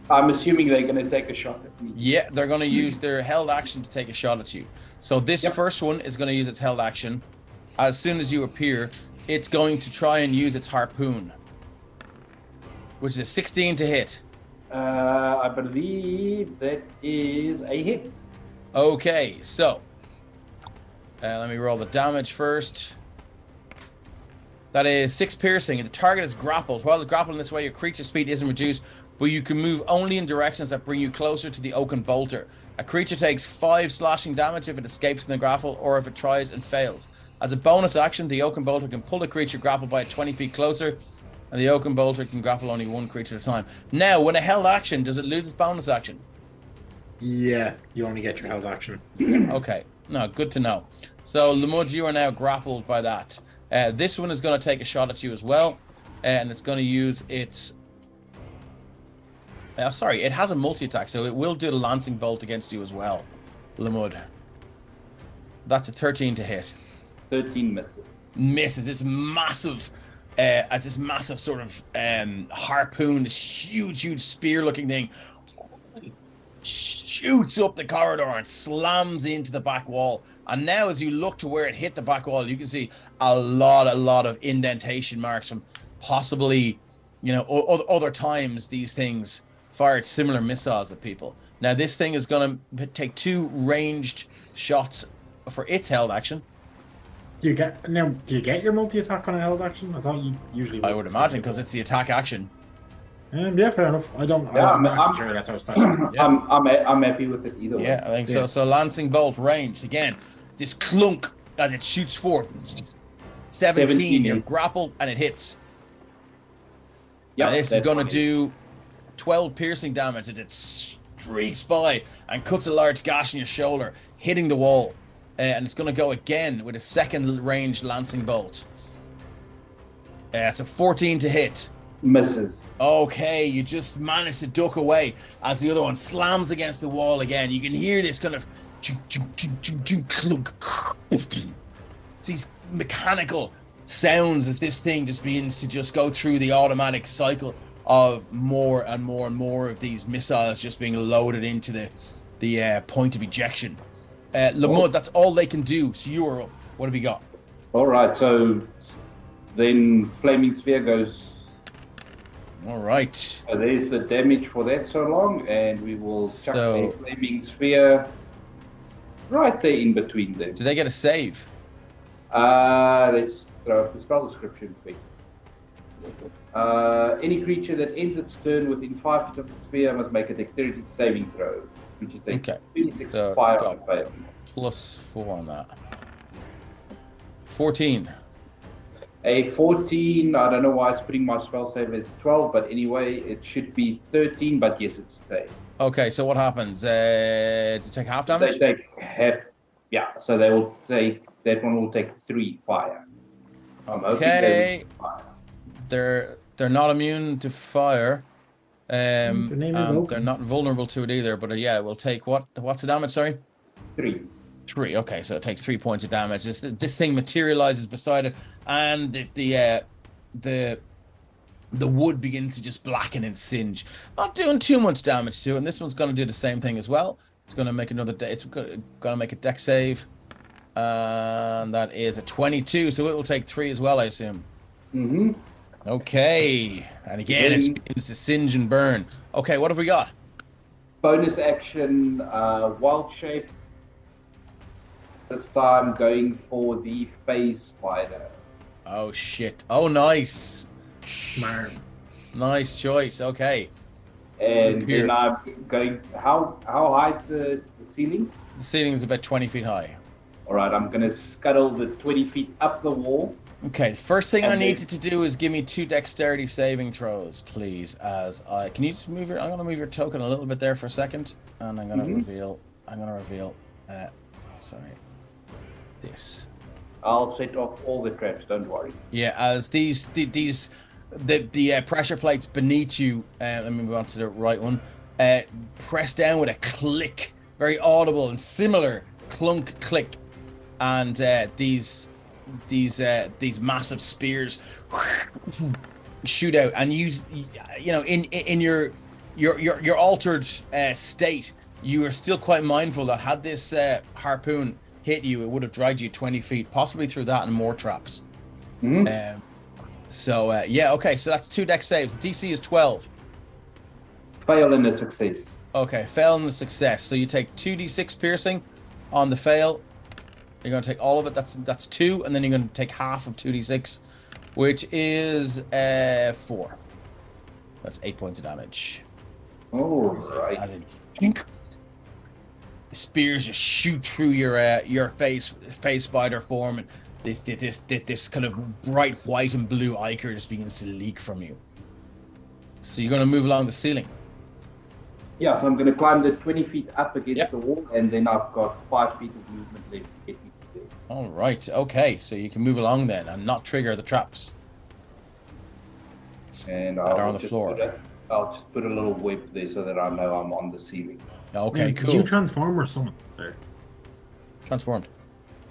I'm assuming they're going to take a shot at me. Yeah, they're going to use their held action to take a shot at you. So this first one is going to use its held action. As soon as you appear, it's going to try and use its harpoon, which is a 16 to hit. I believe that is a hit. Okay, so let me roll the damage first. That is 6 piercing, and the target is grappled. While it's grappled in this way, your creature's speed isn't reduced, but you can move only in directions that bring you closer to the oaken bolter. A creature takes 5 slashing damage if it escapes from the grapple, or if it tries and fails. As a bonus action, the oaken bolter can pull the creature grappled by 20 feet closer, and the oaken bolter can grapple only one creature at a time. Now, when a held action, does it lose its bonus action? Yeah, you only get your held action. Okay, no, good to know. So, Lamud, you are now grappled by that. This one is going to take a shot at you as well, and it's going to use its... sorry, it has a multi-attack, so it will do the Lancing Bolt against you as well, Lamud. That's a 13 to hit. 13 misses. Misses. It's massive, as this massive sort of harpoon, this huge spear-looking thing, shoots up the corridor and slams into the back wall. And now as you look to where it hit the back wall, you can see a lot of indentation marks from possibly, other times these things fired similar missiles at people. Now this thing is going to take 2 ranged shots for its held action. Do you get your multi-attack on a held action? I thought you usually would. I would imagine, because it's the attack action. Yeah, fair enough. I'm sure that's how special. Yeah. I'm happy with it either way. Yeah, I think so. So Lancing Bolt ranged again. This clunk as it shoots forth. 17. You're grappled and it hits. Yeah, this is going to do 12 piercing damage as it streaks by and cuts a large gash in your shoulder, hitting the wall. And it's going to go again with a second range Lancing Bolt. It's a 14 to hit. Misses. Okay, you just managed to duck away as the other one slams against the wall again. You can hear this kind of clunk. It's these mechanical sounds as this thing just begins to just go through the automatic cycle of more and more of these missiles just being loaded into the point of ejection. Lamud, that's all they can do. So you are up. What have you got? All right, so then Flaming Sphere goes All right. So there's the damage for that so long, and we will chuck So- a flaming sphere right there in between them. Do they get a save? Let's throw up the spell description quick. Any creature that ends its turn within 5 feet of the sphere must make a dexterity saving throw, which is a Okay. 26 So it's fire got- on fail. +4 on that. 14. A 14, I don't know why it's putting my spell save as 12, but anyway, it should be 13, but yes, it's a save. Okay, so what happens? Does it take half damage? They take half, yeah, so they will take, that one will take 3 fire. I'm hoping they Okay. will fire. They're not immune to fire. Their name is And Oaken. they're not vulnerable to it either. But yeah, we'll take what's the damage? Sorry, 3. 3. Okay, so it takes 3 points of damage. This thing materializes beside it, and if the wood begins to just blacken and singe, not doing too much damage to it. And this one's going to do the same thing as well. It's going to make it's going to make a dex save, and that is a 22. So it will take 3 as well, I assume. Mm-hmm. Okay, and again it begins to singe and burn. Okay, what have we got? Bonus action, wild shape. This time going for the phase spider. Oh shit! Oh, nice, Smart. nice choice. Okay, And So here- then I'm going, how high is the ceiling? the ceiling is about 20 feet high. All right, I'm going to scuttle the 20 feet up the wall. Okay, the first thing I And need then- you to do is give me 2 dexterity saving throws, please. Can you just move I'm gonna move your token a little bit there for a second, and I'm gonna reveal. Sorry, this. I'll set off all the traps, don't worry. Yeah, as the pressure plates beneath you. Let me move on to the right one. Press down with a click, very audible and similar clunk click, and these massive spears shoot out, and you know in your altered state, you are still quite mindful that had this harpoon hit you, it would have dragged you 20 feet, possibly through that and more traps. Mhm. Yeah, okay, so that's 2 dex saves. The DC is 12. Fail and a success. Okay, fail and a success. So you take 2d6 piercing on the fail. You're going to take all of it. That's 2, and then you're going to take half of 2d6, which is 4. That's 8 points of damage. All As right. in, the spears just shoot through your face spider form, and this kind of bright white and blue ichor just begins to leak from you. So you're going to move along the ceiling. Yeah, so I'm going to climb the 20 feet up against Yep. the wall, and then I've got 5 feet of movement left to get me to there. All right. Okay. So you can move along then and not trigger the traps. And That are on the just floor. I'll just put a little web there so that I know I'm on the ceiling. Okay. Did Cool. you transform or summon there? Transformed.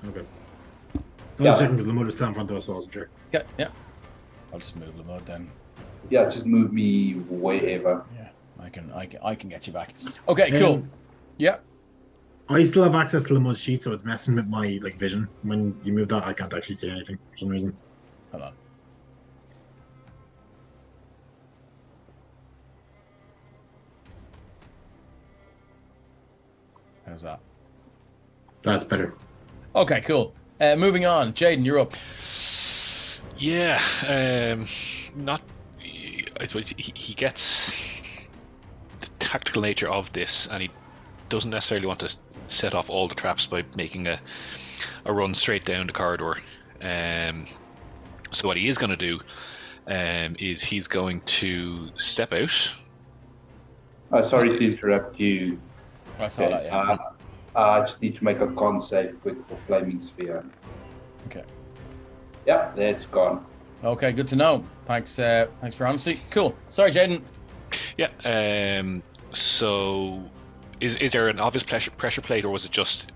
Okay. Yeah. I was checking because Lamont was still in front of us, so I wasn't sure. Yeah. Yeah. I'll just move them out then. Yeah, just move me wherever. Yeah. I can get you back. Okay. Cool. Um, Yeah. I still have access to Lamont's sheet, so it's messing with my vision. When you move that, I can't actually see anything for some reason. Hold on. How's that? That's better. Okay, cool. Moving on. Jaden, you're up. Yeah, not. I suppose he gets the tactical nature of this, and he doesn't necessarily want to set off all the traps by making a run straight down the corridor. So what he is going to do is he's going to step out. Oh, sorry to interrupt you. I saw that, yeah. I just need to make a con save quick for Flaming Sphere. Okay. Yeah, that's gone. Okay, good to know. Thanks for honesty. Cool. Sorry, Jaden. Yeah. So, is there an obvious pressure plate, or was it just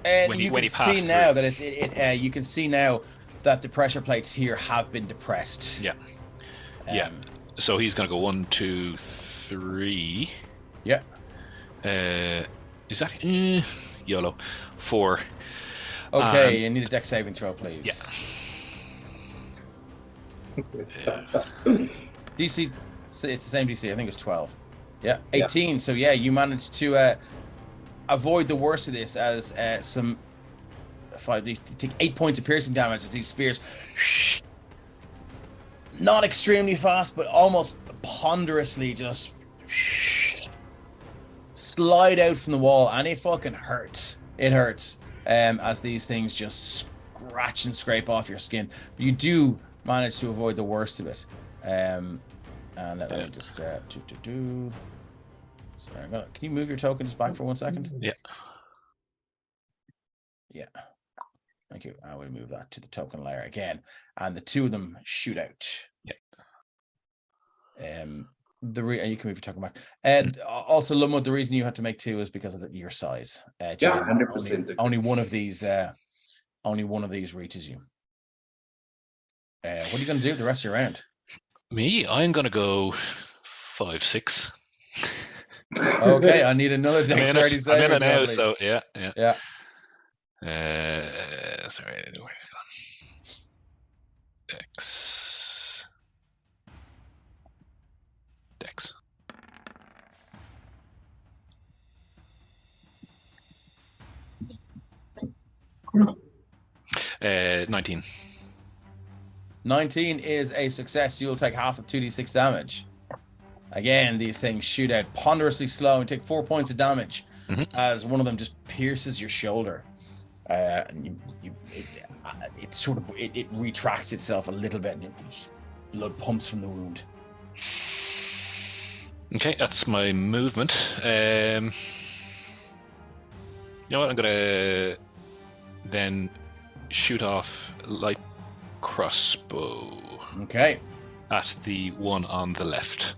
when You he can passed see now through? that you can see now that the pressure plates here have been depressed. Yeah. Yeah. So he's going to go 1, 2, 3. Yeah. Is that YOLO? 4. Okay, you need a dex saving throw, please. Yeah. DC, it's the same DC. I think it's 12. Yeah, 18. Yeah. So yeah, you managed to avoid the worst of this as some 5. You take 8 points of piercing damage as these spears, not extremely fast, but almost ponderously, just slide out from the wall, and it fucking hurts. It hurts as these things just scratch and scrape off your skin. But you do manage to avoid the worst of it. And let me just Sorry, can you move your tokens back for 1 second? Yeah. Yeah. Thank you. I will move that to the token layer again, and the two of them shoot out. Yeah. You can move your token back. And also, Lumwood, the reason you had to make 2 is because of your size. Yeah, 100%. Only one of these reaches you. What are you going to do the rest of your round? Me, I'm going to go 5, 6. Okay, I need another dexterity save. I'm in it now, so yeah. Sorry, where have I gone? Dex. 19. 19 is a success. You'll take half of 2d6 damage. Again, these things shoot out ponderously slow and take 4 points of damage as one of them just pierces your shoulder. And it retracts itself a little bit, and blood pumps from the wound. Okay, that's my movement. You know what? I'm gonna then shoot off light crossbow. Okay. At the one on the left.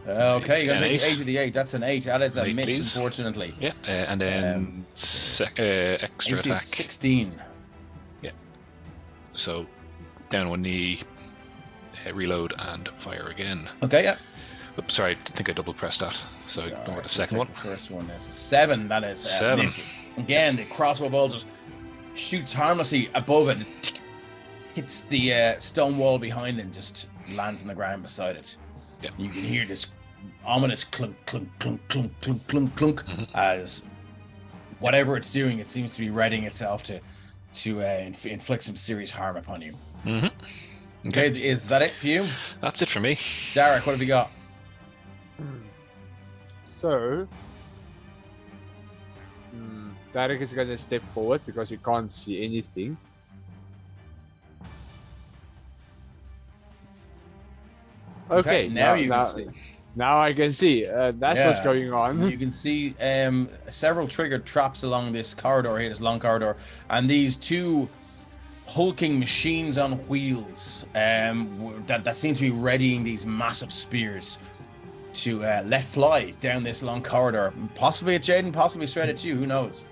Okay, you're going to make 8 of the 8. That's an 8. That is a miss, please. Unfortunately. Yeah, and then extra AC attack. 16. Yeah. So, down one knee, reload, and fire again. Okay, yeah. Oops, sorry, I think I double pressed that. So, ignore the second one. The first one is a 7. That is 7. Missing. Again, the crossbow ball just shoots harmlessly above it. Hits the stone wall behind it and just lands on the ground beside it. Yeah. You can hear this ominous clunk, clunk, clunk, clunk, clunk, clunk, clunk, as whatever it's doing, it seems to be readying itself to inflict some serious harm upon you. Okay, is that it for you? That's it for me. Derek, what have you got? So, Derek is going to step forward because he can't see anything. Okay, now you can see. Now I can see. That's what's going on. You can see several triggered traps along this corridor here, this long corridor, and these two hulking machines on wheels that seem to be readying these massive spears to let fly down this long corridor. Possibly at Jaden, possibly straight at you. Who knows?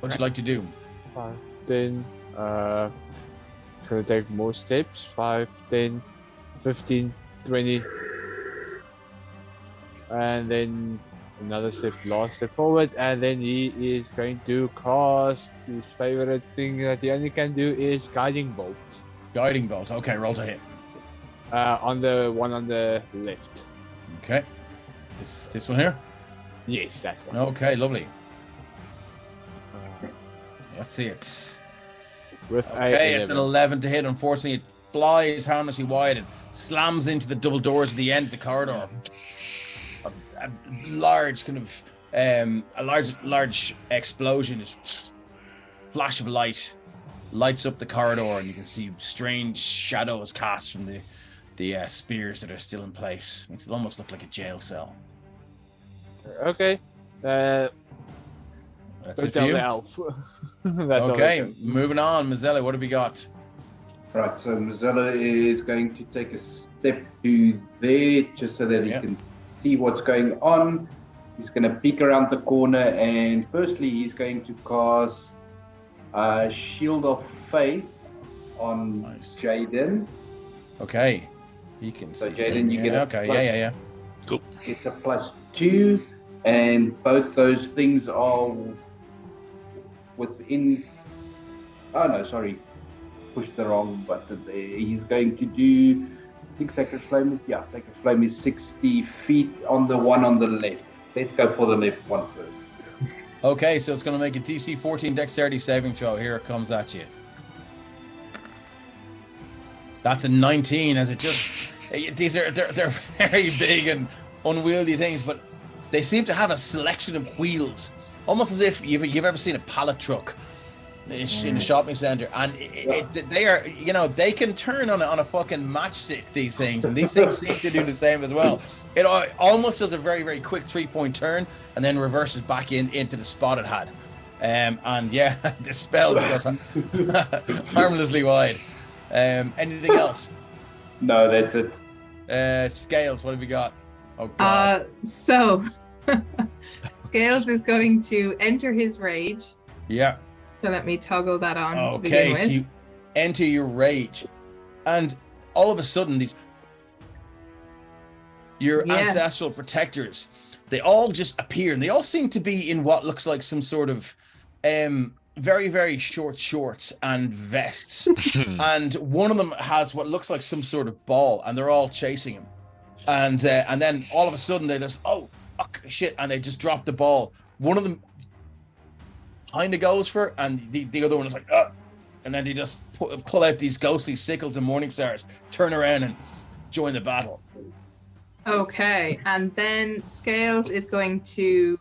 What'd you like to do? 5, 10. It's going to take more steps. 5, 10, 15, 20. And then another step, last step forward, and then he is going to cast his favorite thing that he only can do is Guiding Bolt. Guiding Bolt. Okay, roll to hit. On the one on the left. Okay. This one here? Yes, that one. Okay, lovely. Let's see it. It's an 11 to hit. Unfortunately, it flies harmlessly wide and slams into the double doors at the end of the corridor. A large kind of large explosion, just flash of light lights up the corridor, and you can see strange shadows cast from the spears that are still in place. Makes it almost look like a jail cell. Okay. That's it for you. The elf. That's okay, moving on. Mazzella, what have you got? Right, so Mazzella is going to take a step to there just so that he can see what's going on. He's going to peek around the corner, and firstly he's going to cast Shield of Faith on Jaden. Okay, he can see. So Jaden, you get yeah. Cool. It's a +2, and both those things are within. Oh no, sorry. pushed the wrong button there. He's going to do, I think Sacred Flame is 60 feet on the one on the left. Let's go for the left one first. Okay, so it's going to make a DC 14 dexterity saving throw. Here it comes at you. That's a 19, as it just... They're very big and unwieldy things, but they seem to have a selection of wheels, almost as if you've ever seen a pallet truck in a shopping center, and they are, they can turn on a fucking matchstick, these things, and these things seem to do the same as well. It almost does a very, very quick 3-point turn and then reverses back into the spot it had. And yeah, the spell just goes harmlessly wide. Anything else? No, that's it. Scales, what have you got? Oh God. So Scales is going to enter his rage. Yeah. So let me toggle that on. Okay, so you enter your rage, and all of a sudden your ancestral protectors, they all just appear, and they all seem to be in what looks like some sort of very, very short shorts and vests. And one of them has what looks like some sort of ball, and they're all chasing him. And then all of a sudden they just, oh shit, and they just drop the ball. One of them kind of goes for it, and the other one is like, and then they just pull out these ghostly sickles and morning stars, turn around and join the battle. Okay, and then Scales is going to,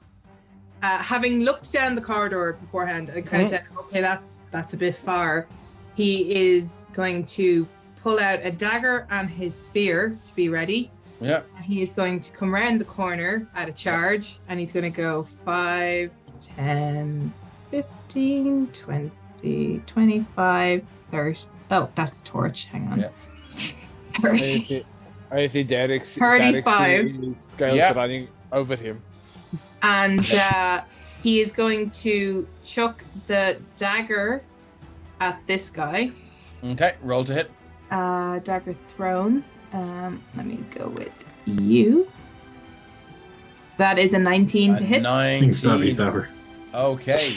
having looked down the corridor beforehand and kind of said, okay, that's a bit far, he is going to pull out a dagger and his spear to be ready. Yeah. And he is going to come around the corner at a charge, and he's going to go 5, 10, 15, 20, 25, 30. Oh, that's torch. Hang on. Yeah. 30. I see Derek's 35. Scales running over him. And he is going to chuck the dagger at this guy. Okay, roll to hit. Dagger thrown. Let me go with you. That is a 19 to hit. 19. Okay.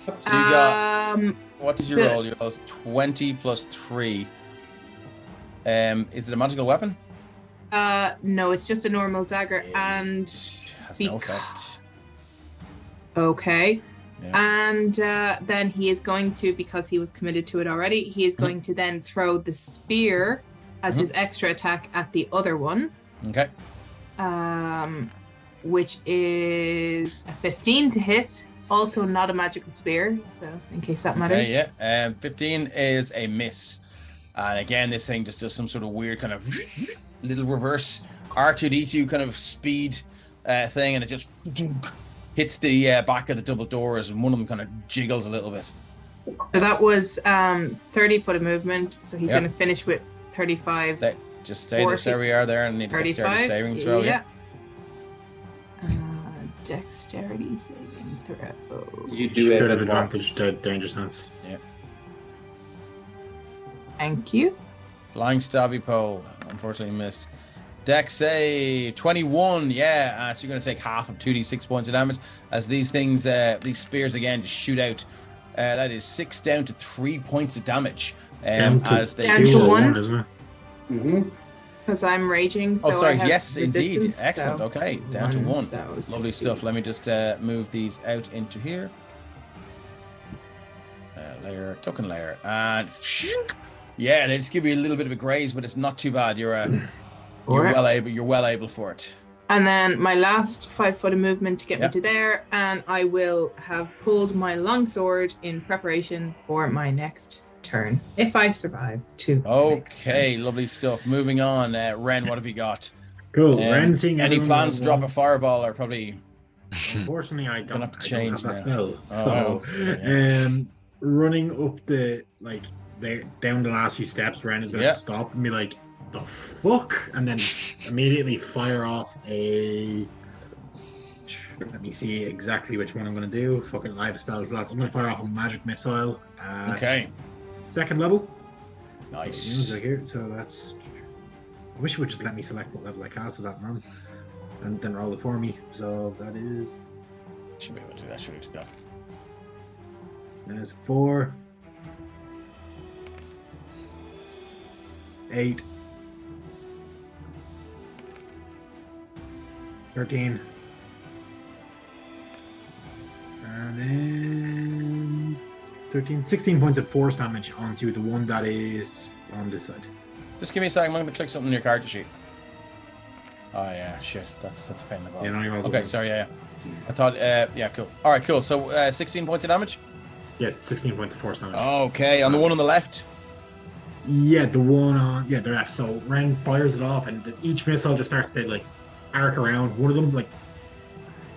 So you got, what did you roll? You rolled 20 plus 3. Is it a magical weapon? No, it's just a normal dagger, and has no effect. Okay. Yeah. And then he is going to, because he was committed to it already, he is going to then throw the spear as his extra attack at the other one. Okay. Which is a 15 to hit. Also not a magical spear, so in case that matters. Okay, yeah. 15 is a miss. And again, this thing just does some sort of weird kind of little reverse R2D2 kind of speed thing, and it just hits the back of the double doors, and one of them kind of jiggles a little bit. So that was 30 foot of movement, so he's going to finish with 35. Just stay there we are there, and need a dexterity saving throw. Yeah. Dexterity saving throw. You do have advantage to danger sense. Yeah. Thank you. Flying stabby pole. Unfortunately missed. Dex save 21. Yeah. So you're going to take half of 2d6 points of damage as these things, these spears again, just shoot out. That is 6 down to 3 points of damage. Down to 1, isn't it? Mm-hmm. Because I'm raging. So I have yes, indeed. So Excellent. Okay, down to 1. So lovely stuff. Let me just move these out into here. Layer, token layer, and yeah, they just give you a little bit of a graze, but it's not too bad. You're well able for it. And then my last 5 foot of movement to get me to there, and I will have pulled my longsword in preparation for my next turn if I survive to. Okay, lovely stuff. Moving on, Ren, what have you got? Cool. Ren, seeing any plans to drop a fireball, or probably? Unfortunately, I don't. Have to change that now. spell. So, running up down the last few steps, Ren is going to stop and be like, "The fuck," and then immediately fire off a. Let me see exactly which one I'm going to do. Fucking live spells, lots. I'm going to fire off a magic missile. Okay. 2nd level. Nice. Here, so that's. I wish it would just let me select what level I cast that, man, and then roll it for me. So that is. Should be able to do that. Should be able to go. There's 4. 8, 13, and then 16 points of force damage onto the one that is on this side. Just give me a second. I'm going to click something in your character sheet. Oh yeah, shit. That's a pain in the butt. Yeah, no, you Okay, sorry. Yeah. I thought. Yeah, cool. All right, cool. So 16 points of damage. Yeah, 16 points of force damage. Okay, on the one on the left. Yeah, the one on the left. So Ren fires it off, and each missile just starts to like arc around. One of them like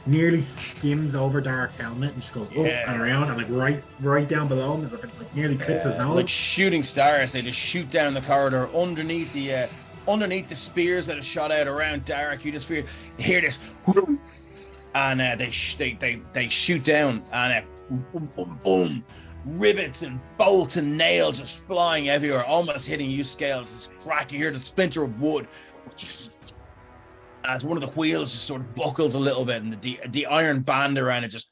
nearly skims over Dark's helmet and just goes up and around, and like right down below him is like nearly clips his nose. Like shooting stars, they just shoot down the corridor underneath the spears that are shot out around Dark. You just hear this, and they shoot down, and boom, boom, boom. Rivets and bolts and nails just flying everywhere, almost hitting you, Scales. This crack, you hear the splinter of wood as one of the wheels just sort of buckles a little bit, and the iron band around it just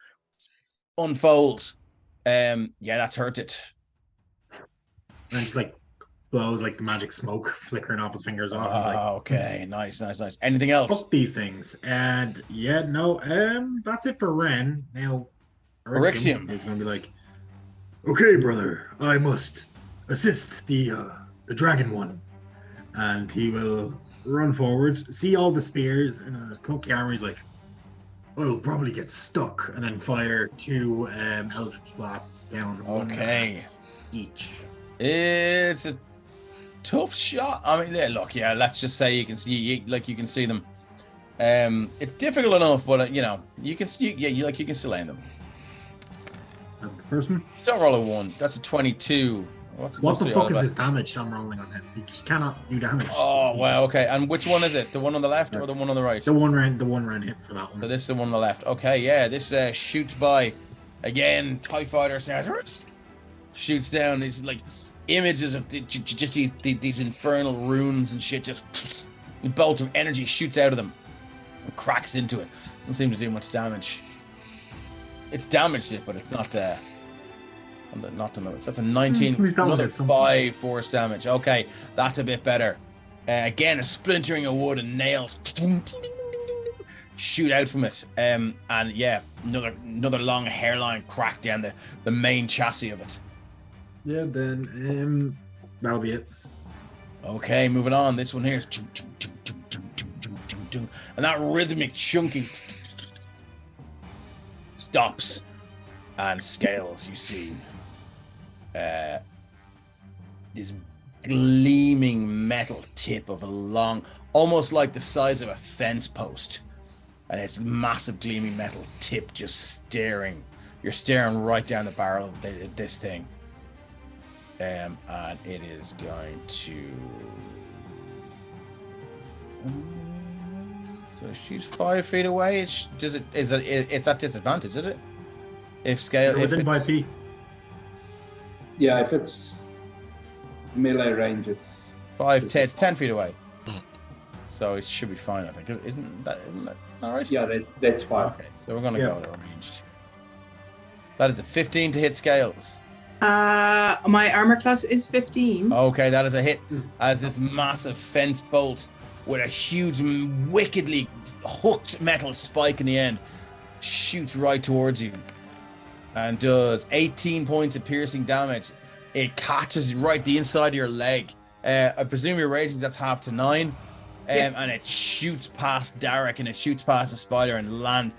unfolds. Yeah, that's hurt it. And it's like blows like the magic smoke flickering off his fingers off. Okay, nice. Anything else? Fuck these things. And yeah, no, that's it for Ren. Now Eryxium is gonna be like, okay, brother, I must assist the dragon one. And he will run forward, see all the spears, and in his clunky armor, he's like, I'll probably get stuck, and then fire 2 Eldritch Blasts down. Okay. Each. It's a tough shot. I mean, look, yeah, let's just say you can see them. It's difficult enough, but you can still aim them. That's the first one. You don't roll a 1. That's a 22. What the fuck is this damage I'm rolling on him? He just cannot do damage. Oh, wow, okay. And which one is it? The one on the left or the one on the right? The one ran hit for that one. So this is the one on the left. Okay, yeah, this shoots by. Again, TIE Fighter sounds. Shoots down these like images of just these infernal runes and shit. Just a bolt of energy shoots out of them and cracks into it. Doesn't seem to do much damage. It's damaged it, but it's not not the notes. That's a 19. Another 5 force damage. Okay, that's a bit better. Again, a splintering of wood and nails shoot out from it. And yeah, another long hairline crack down the main chassis of it. Yeah, then that'll be it. Okay, moving on. This one here is and that rhythmic chunking stops, and Scales, you see this gleaming metal tip of a long, almost like the size of a fence post, and it's massive gleaming metal tip just staring. You're staring right down the barrel of this thing, and it is going to. So she's 5 feet away. It's at disadvantage, is it? If Scale within 5 feet. Yeah, if it's melee range, it's 5, 10, it's 10 feet away. So it should be fine, I think. Isn't that right? Yeah, that's fine. Okay, so we're gonna go to ranged. That is a 15 to hit Scales. My armor class is 15. Okay, that is a hit as this massive fence bolt with a huge, wickedly hooked metal spike in the end shoots right towards you and does 18 points of piercing damage. It catches right the inside of your leg. I presume your rating, that's half to 9. And it shoots past Derek and it shoots past the spider and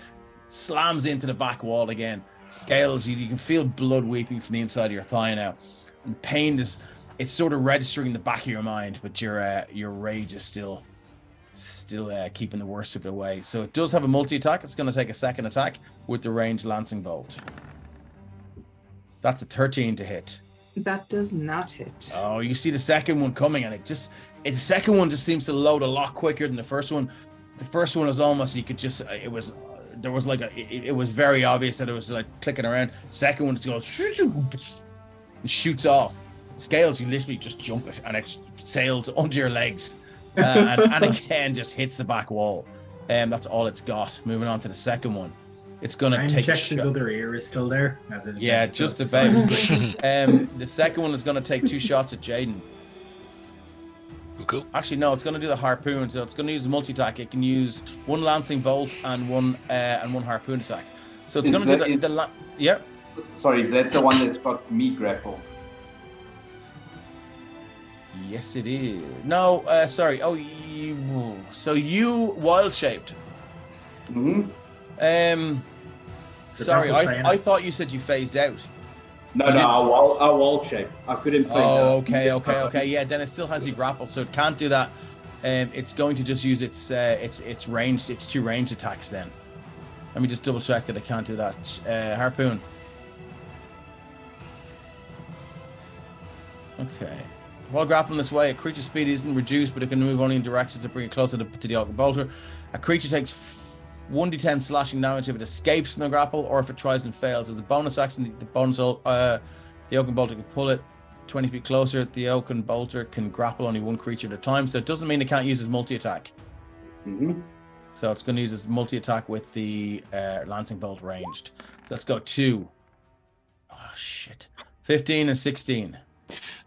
slams into the back wall again. Scales, you can feel blood weeping from the inside of your thigh now. And the pain it's sort of registering in the back of your mind, but your rage is still keeping the worst of it away. So it does have a multi-attack. It's going to take a second attack with the ranged lancing bolt. That's a 13 to hit. That does not hit. Oh, you see the second one coming, and the second one just seems to load a lot quicker than the first one. The first one was almost, you could just, it was very obvious that it was like clicking around. Second one just goes and shoots off. Scales, you literally just jump it, and it sails under your legs. And again just hits the back wall. That's all it's got. Moving on to the second one, it's gonna take his other ear is still there. Yeah, just about. The second one is gonna take 2 shots at Jaden. Cool. Actually, no, it's going to do the harpoon, so it's going to use multi-attack. It can use one lancing bolt and one harpoon attack. So it's going to do yeah. Sorry, is that the one that's got me grappled? Yes, it is. No, sorry. Oh, so you wild shaped. Mm-hmm. Sorry, I thought you said you phased out. No, I wall shape. I couldn't phase out. Okay. Yeah, then it still has you grappled, so it can't do that. It's going to just use its range, its 2 range attacks then. Let me just double check that it can't do that. Harpoon. Okay. While grappling this way, a creature's speed isn't reduced, but it can move only in directions that bring it closer to the Oaken Bolter. A creature takes 1d10 slashing damage if it escapes from the grapple, or if it tries and fails. As a bonus action, the Oaken Bolter can pull it 20 feet closer. The Oaken Bolter can grapple only one creature at a time, so it doesn't mean it can't use its multi-attack. Mm-hmm. So it's going to use its multi-attack with the Lancing Bolt ranged. So let's go 2. Oh, shit. 15 and 16.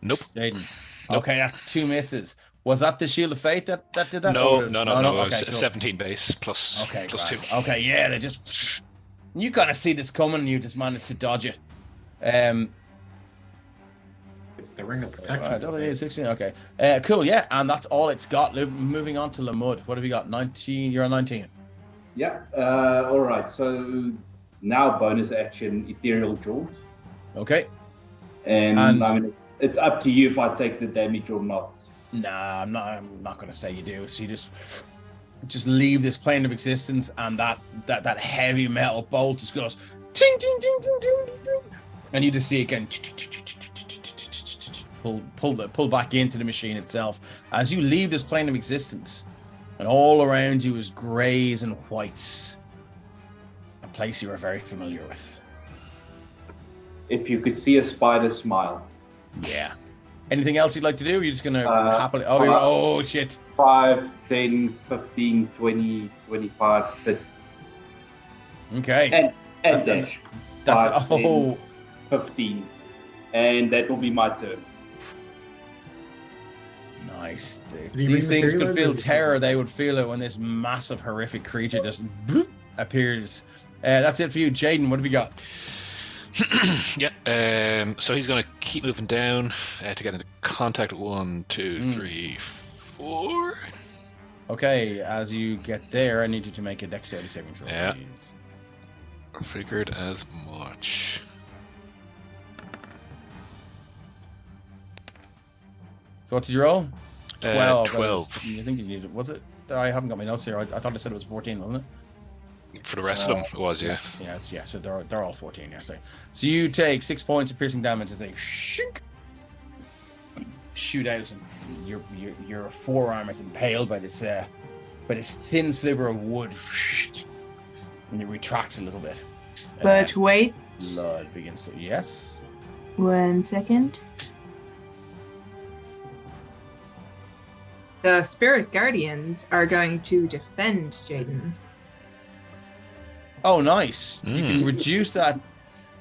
Nope. Jaden. Nope. Okay, that's 2 misses. Was that the Shield of Fate that did that? No. Okay, It was 17 base plus 2. Okay, yeah, they just... You kind of see this coming and you just managed to dodge it. It's the ring of protection. 16, okay. Cool, yeah, and that's all it's got. Moving on to Lamud. What have you got? 19? You're on 19. Yeah, all right. So now bonus action, Ethereal Jaws. Okay. And I mean, it's up to you if I take the damage or not. Nah, I'm not going to say you do. So you just leave this plane of existence, and that heavy metal bolt just goes ting ting ting ting ting ting, ting, and you just see it again pull back into the machine itself as you leave this plane of existence, and all around you is greys and whites, a place you are very familiar with. If you could see a spider smile. Yeah. Anything else you'd like to do? You're just gonna happily... Oh, shit. 5, 10, 15, 20, 25, 30. Okay. And dash. That's 10, 15. And that will be my turn. Nice. These things could feel terror. They would feel it when this massive, horrific creature just appears. That's it for you. Jaden, what have you got? Yeah, so he's going to keep moving down to get into contact. 1, 2, 3, 4. Okay, as you get there, I need you to make a dexterity saving throw. Yeah. Figured as much. So what did you roll? 12. 12. I think you needed... Was it? I haven't got my notes here. I thought I said it was 14, wasn't it? For the rest of them, it was, yeah. Yeah, so they're all 14, yeah. So you take 6 points of piercing damage as they shoot out, and your forearm is impaled by this thin sliver of wood, and it retracts a little bit. But wait. Blood begins to... Yes? 1 second. The Spirit Guardians are going to defend Jaden. Oh, nice. You can reduce that.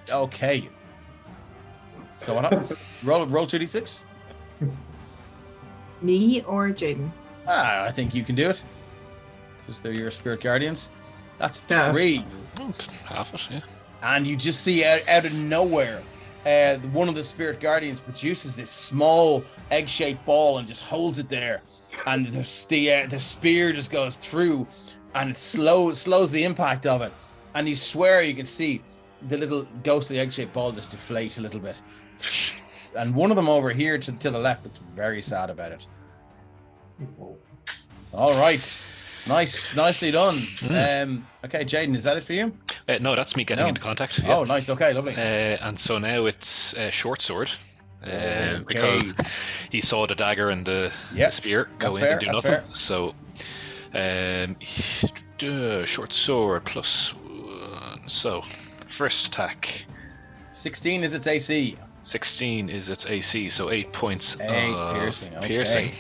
Okay. So what happens? Roll 2d6? Me or Jaden? I think you can do it. Because they're your Spirit Guardians. That's 3. Half it, yeah. And you just see out of nowhere, one of the Spirit Guardians produces this small egg-shaped ball and just holds it there. And the spear just goes through, and it slows the impact of it. And you swear you can see the little ghostly egg-shaped ball just deflate a little bit. And one of them over here to the left looks very sad about it. All right. Nicely done. Okay, Jaden, is that it for you? No, that's me getting into contact. Yeah. Oh, nice. Okay, lovely. And so now it's short sword. Because he saw the dagger and the spear go in and do nothing. Fair. So short sword plus 1. So first attack. 16 is its AC. 16 is its AC, so 8 points of piercing. Okay.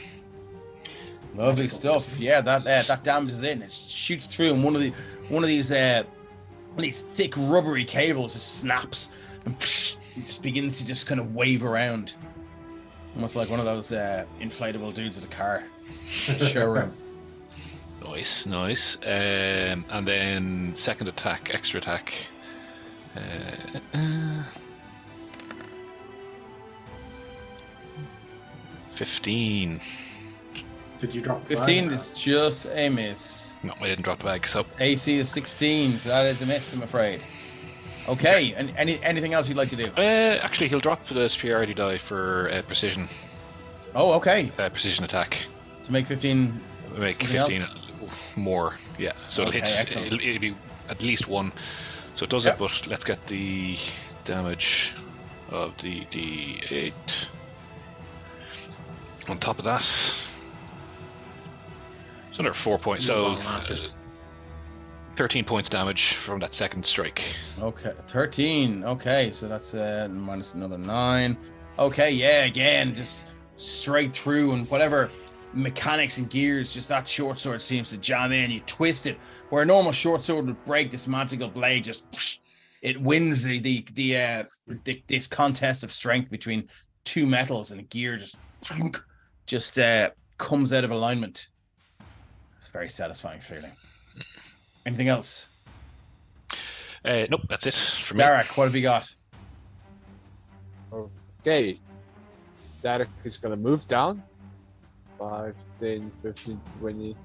Lovely stuff. Yeah, that damage is in. It shoots through, and one of these thick rubbery cables just snaps and it just begins to just kind of wave around. Almost like one of those inflatable dudes at a car showroom. Nice. And then second attack, extra attack. 15. Did you drop 15 is just a miss. No, I didn't drop the bag. So AC is 16, so that is a miss, I'm afraid. Okay, and anything else you'd like to do? actually, he'll drop the superiority die for precision. Oh, okay. Precision attack. To make 15. Make something 15 else? more. Yeah. So Okay, excellent. it'll be at least one. So it does it, but let's get the damage of the D8. On top of that, it's another 4 points. So 13 points damage from that second strike. Okay, 13. Okay, so that's minus another 9. Okay, yeah, again, just straight through, and whatever mechanics and gears, just that short sword seems to jam in. You twist it where a normal short sword would break. This magical blade just it wins this contest of strength between two metals, and a gear just comes out of alignment. It's a very satisfying feeling. Anything else? Nope, that's it for me. Derek, what have you got? Okay. Derek is going to move down. 5, 10, 15, 20,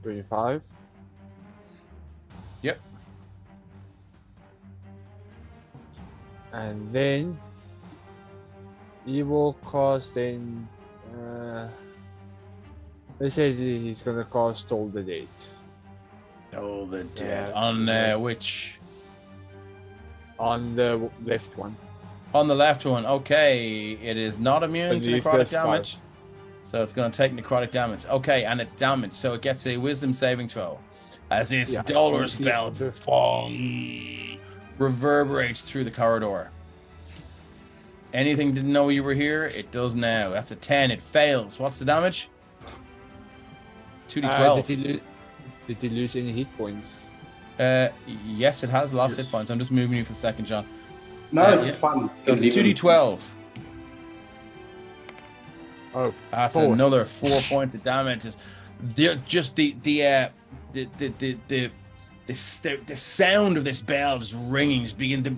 25. Yep. And then he will cast in. They say he's going to cast Toll the Dead. Oh, the dead. Yeah. On which? On the left one. On the left one. Okay. It is not immune to the necrotic first damage. So it's going to take necrotic damage. Okay, and it's damaged. So it gets a wisdom saving throw. As this dolorous bell reverberates through the corridor. Anything didn't know you were here? It does now. That's a 10. It fails. What's the damage? 2d12. Did he lose any hit points? Yes, it has lost hit points. I'm just moving you for a second, John. No, it's fun. So it's 2d12. Oh, That's 4. another 4 points of damage. Just the sound of this bell just ringing.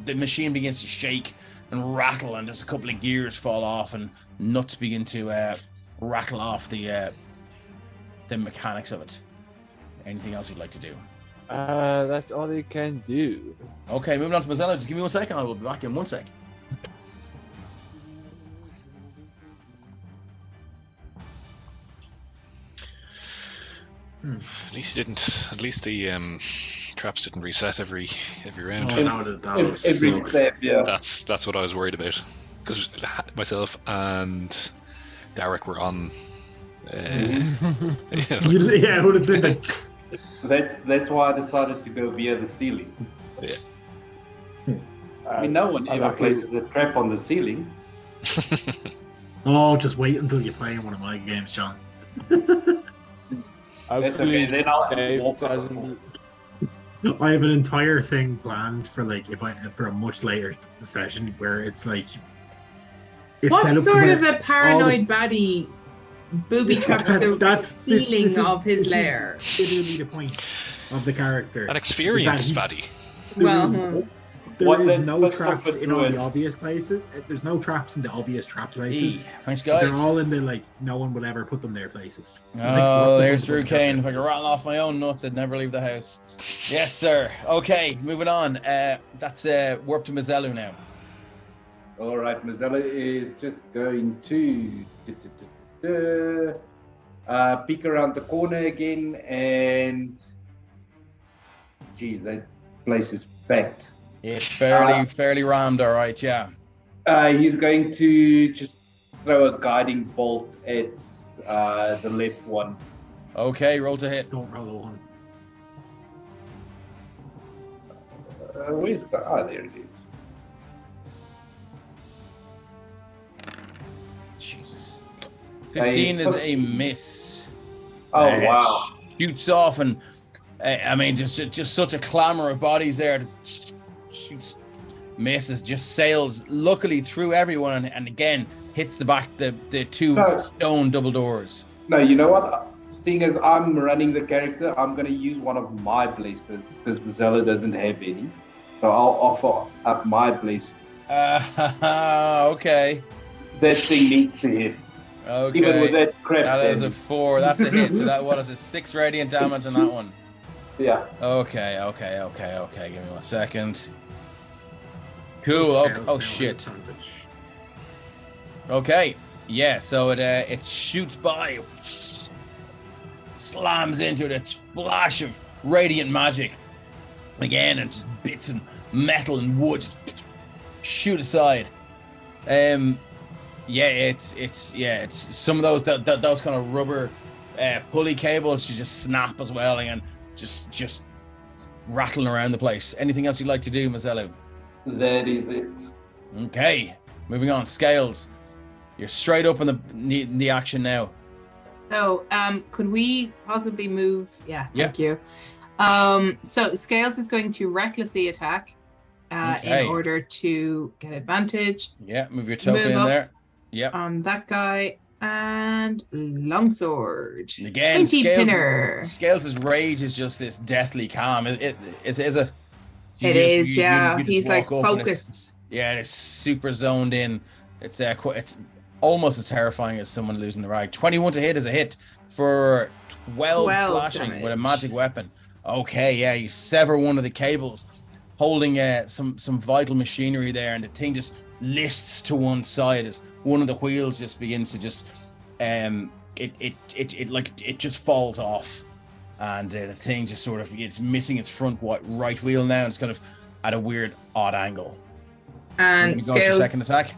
The machine begins to shake and rattle, and just a couple of gears fall off, and nuts begin to rattle off the mechanics of it. Anything else you'd like to do? That's all he can do. Okay, moving on to Mazzella. Just give me 1 second. I will be back in 1 sec. At least he didn't. At least the traps didn't reset every round. Every step, yeah. That's what I was worried about, because myself and Derek were on. Yeah, it would have been. That's why I decided to go via the ceiling. Yeah. I mean, no one ever places a trap on the ceiling. Oh, just wait until you play in one of my games, John. That's okay. Then I'll walk doesn't. I have an entire thing planned for for a much later session where it's like. What sort of a paranoid baddie booby traps the ceiling of his lair? This is literally the point of the character. An experienced baddie. There is no traps in all the obvious places. There's no traps in the obvious trap places. Thanks, guys. They're all in the no one would ever put them there places. Oh, there's Drew Kane. If I could rattle off my own nuts, I'd never leave the house. Yes, sir. Okay, moving on. That's warp to Mazzelu now. All right, Mazzella is just going to peek around the corner again, and geez, that place is packed. It's fairly rammed, all right, yeah. He's going to just throw a guiding bolt at the left one. Okay, roll to hit. Don't roll a one. Where's the? Ah, there it is. Jesus. 15 is a miss. Oh, wow. Shoots off, and I mean, just such a clamor of bodies there. That shoots, misses, just sails luckily through everyone, and again, hits the two No. stone double doors. No, you know what? Seeing as I'm running the character, I'm going to use one of my blasters because Mazella doesn't have any. So I'll offer up my blaster. Okay. That thing needs to hit. Okay. Even with that crap. That is a damage. 4. That's a hit. So that what is it? 6 radiant damage on that one. Yeah. Okay. Give me 1 second. Cool. Oh shit. Okay. Yeah. So it shoots by, slams into it. It's flash of radiant magic again, and just bits and metal and wood just shoot aside. It's some of those kind of rubber pulley cables to just snap as well and just rattling around the place. Anything else you'd like to do, Mazzello? That is it. Okay, moving on. Scales, you're straight up in the action now. So, could we possibly move? Yeah, Yeah. thank you. So Scales is going to recklessly attack Okay. in order to get advantage Yeah, move your token Move in up. there. Yep. on that guy and longsword. Again, Pointy pinner. Scales' rage is just this deathly calm. Is it? It is, yeah. you just He's like walk up and focused. it's super zoned in. It's almost as terrifying as someone losing the rag. 21 to hit is a hit for 12 slashing damage. with a magic weapon. Okay, yeah, you sever one of the cables holding some vital machinery there, and the thing just lists to one side as one of the wheels just begins to just it just falls off, and the thing just sort of, it's missing its front right wheel now, and it's kind of at a weird odd angle. And You go to your Scales, second attack.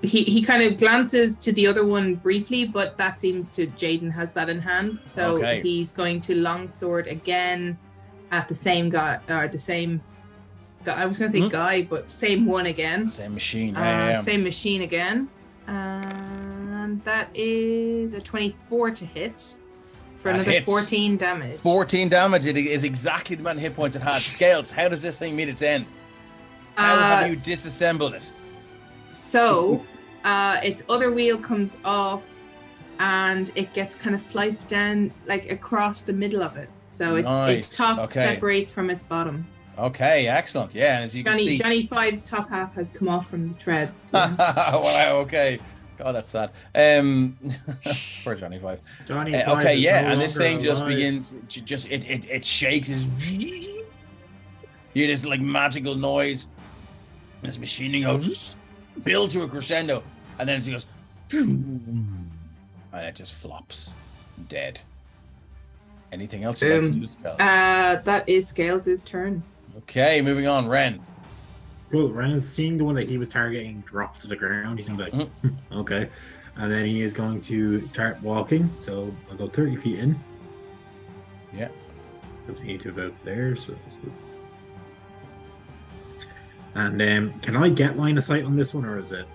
he kind of glances to the other one briefly, but that seems to Jaden has that in hand. So Okay. he's going to longsword again at the same guy, or the same guy. I was going to say guy, but same one again. Same machine. Yeah. Same machine again. And that is a 24 to hit for That another hits. 14 damage. 14 damage. It is exactly the amount of hit points it had. Scales, how does this thing meet its end? How have you disassembled it? So, its other wheel comes off, and it gets kind of sliced down like across the middle of it. So its Nice. top Okay. separates from its bottom. Okay, excellent. Yeah, and as you can see. Johnny Five's top half has come off from the treads. So. Wow, okay. God, that's sad. Poor Johnny Five. Johnny Five Okay, is yeah, no and this longer thing just alive. begins to it shakes. You hear this like magical noise. This machining goes build to a crescendo, and then it goes and it just flops dead. Anything else you'd like to do, Scales? That is Scales' turn. Okay, moving on. Ren. Well, Ren is seeing the one that he was targeting drop to the ground. He's going to be like, okay. And then he is going to start walking. So I'll go 30 feet in. Yeah. Puts me to about there. So that's the... And can I get line of sight on this one, or is it?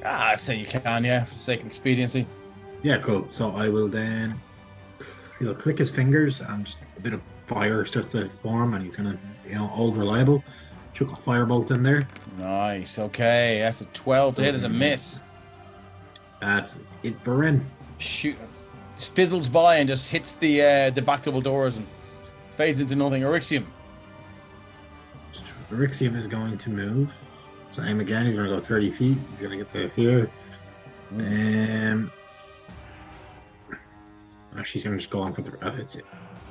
I'd say you can, yeah, for the sake of expediency. Yeah, cool. So I will then, he'll click his fingers and just a bit of fire starts to form, and he's gonna, old reliable, chuck a firebolt in there. Nice. Okay, that's a 12 to hit as a miss. That's it for Ren. Shoot, fizzles by and just hits the back double doors and fades into nothing. Orixium. Rixium is going to move. Same again. He's going to go 30 feet. He's going to get to here. Actually, he's going to just go on for the. It's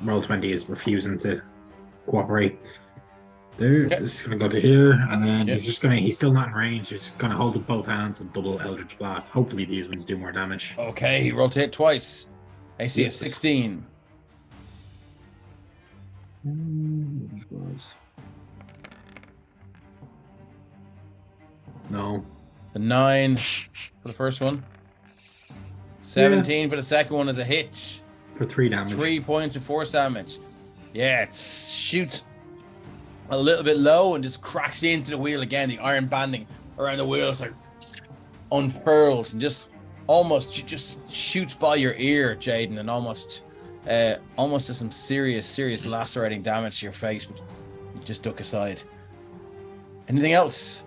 roll 20 is refusing to cooperate. There, Okay. this is going to go to here, and then Yep. he's just going to. He's still not in range. He's just going to hold with both hands and double Eldritch Blast. Hopefully, these ones do more damage. Okay, he rolled to hit twice. AC Yes. is 16. No. The 9 for the first one. 17 for the second one is a hit. For 3 damage. 3 points of force damage. Yeah, it shoots a little bit low and just cracks into the wheel again. The iron banding around the wheel is like unfurls and just shoots by your ear, Jaden, and almost does some serious lacerating damage to your face, but you just duck aside. Anything else?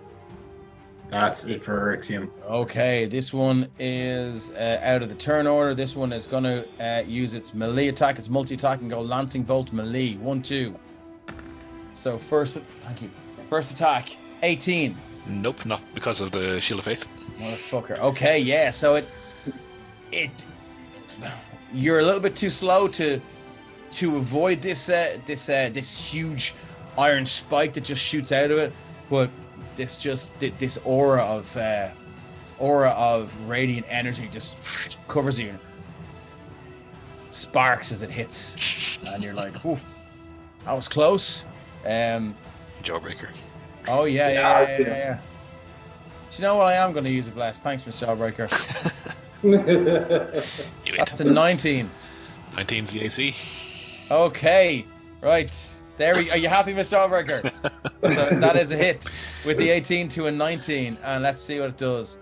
That's it for Ixion. Okay, this one is out of the turn order. This one is going to use its melee attack, its multi-attack, and go Lancing Bolt melee. 1, 2. So thank you. First attack, 18. Nope, not because of the Shield of Faith. Motherfucker. Okay, yeah. So you're a little bit too slow to avoid this huge iron spike that just shoots out of it, but this aura of radiant energy just covers you, sparks as it hits, and you're like, oof, that was close. Jawbreaker. Oh yeah. Do you know what? I am going to use a blast. Thanks, Mr. Jawbreaker. That's a 19. 19's the AC. Okay, right. Are you happy, Mr. Jawbreaker? So that is a hit with the 18 to a 19, and let's see what it does.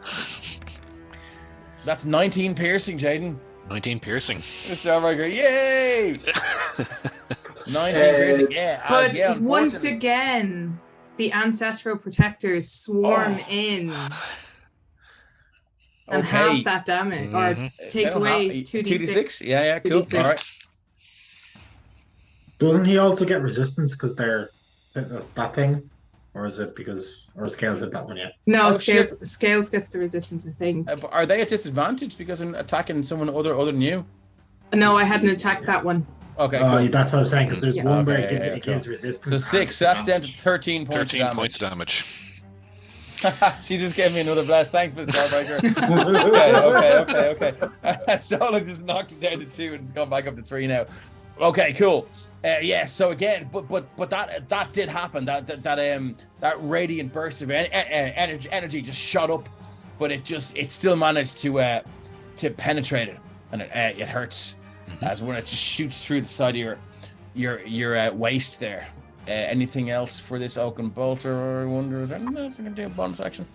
That's 19 piercing, Jaden. 19 piercing. Mr. Jawbreaker, yay! 19 piercing, yeah. But once again, the ancestral protectors swarm in and half that damage, or take away 2d6. Yeah, cool. 2d6. All right. Doesn't he also get resistance because they're that thing? Or is it because Scales did that one yet? No, Oh, Scales gets the resistance, I think. But are they at disadvantage because I'm attacking someone other than you? No, I hadn't attacked that one. Okay, cool. That's what I'm saying, because there's one where Okay, it gives resistance. So 6, so that's down to 13 points 13 of damage. points of damage. She just gave me another blast. Thanks, Mr. Jawbreaker. Okay. Solid just knocked it down to 2 and it's gone back up to 3 now. Okay, cool. Yeah. So again, but that did happen. That radiant burst of energy just shot up, but it still managed to penetrate it, and it hurts as when it just shoots through the side of your waist there. Anything else for this Oaken Bolter? I wonder if anything else I can do a bonus action.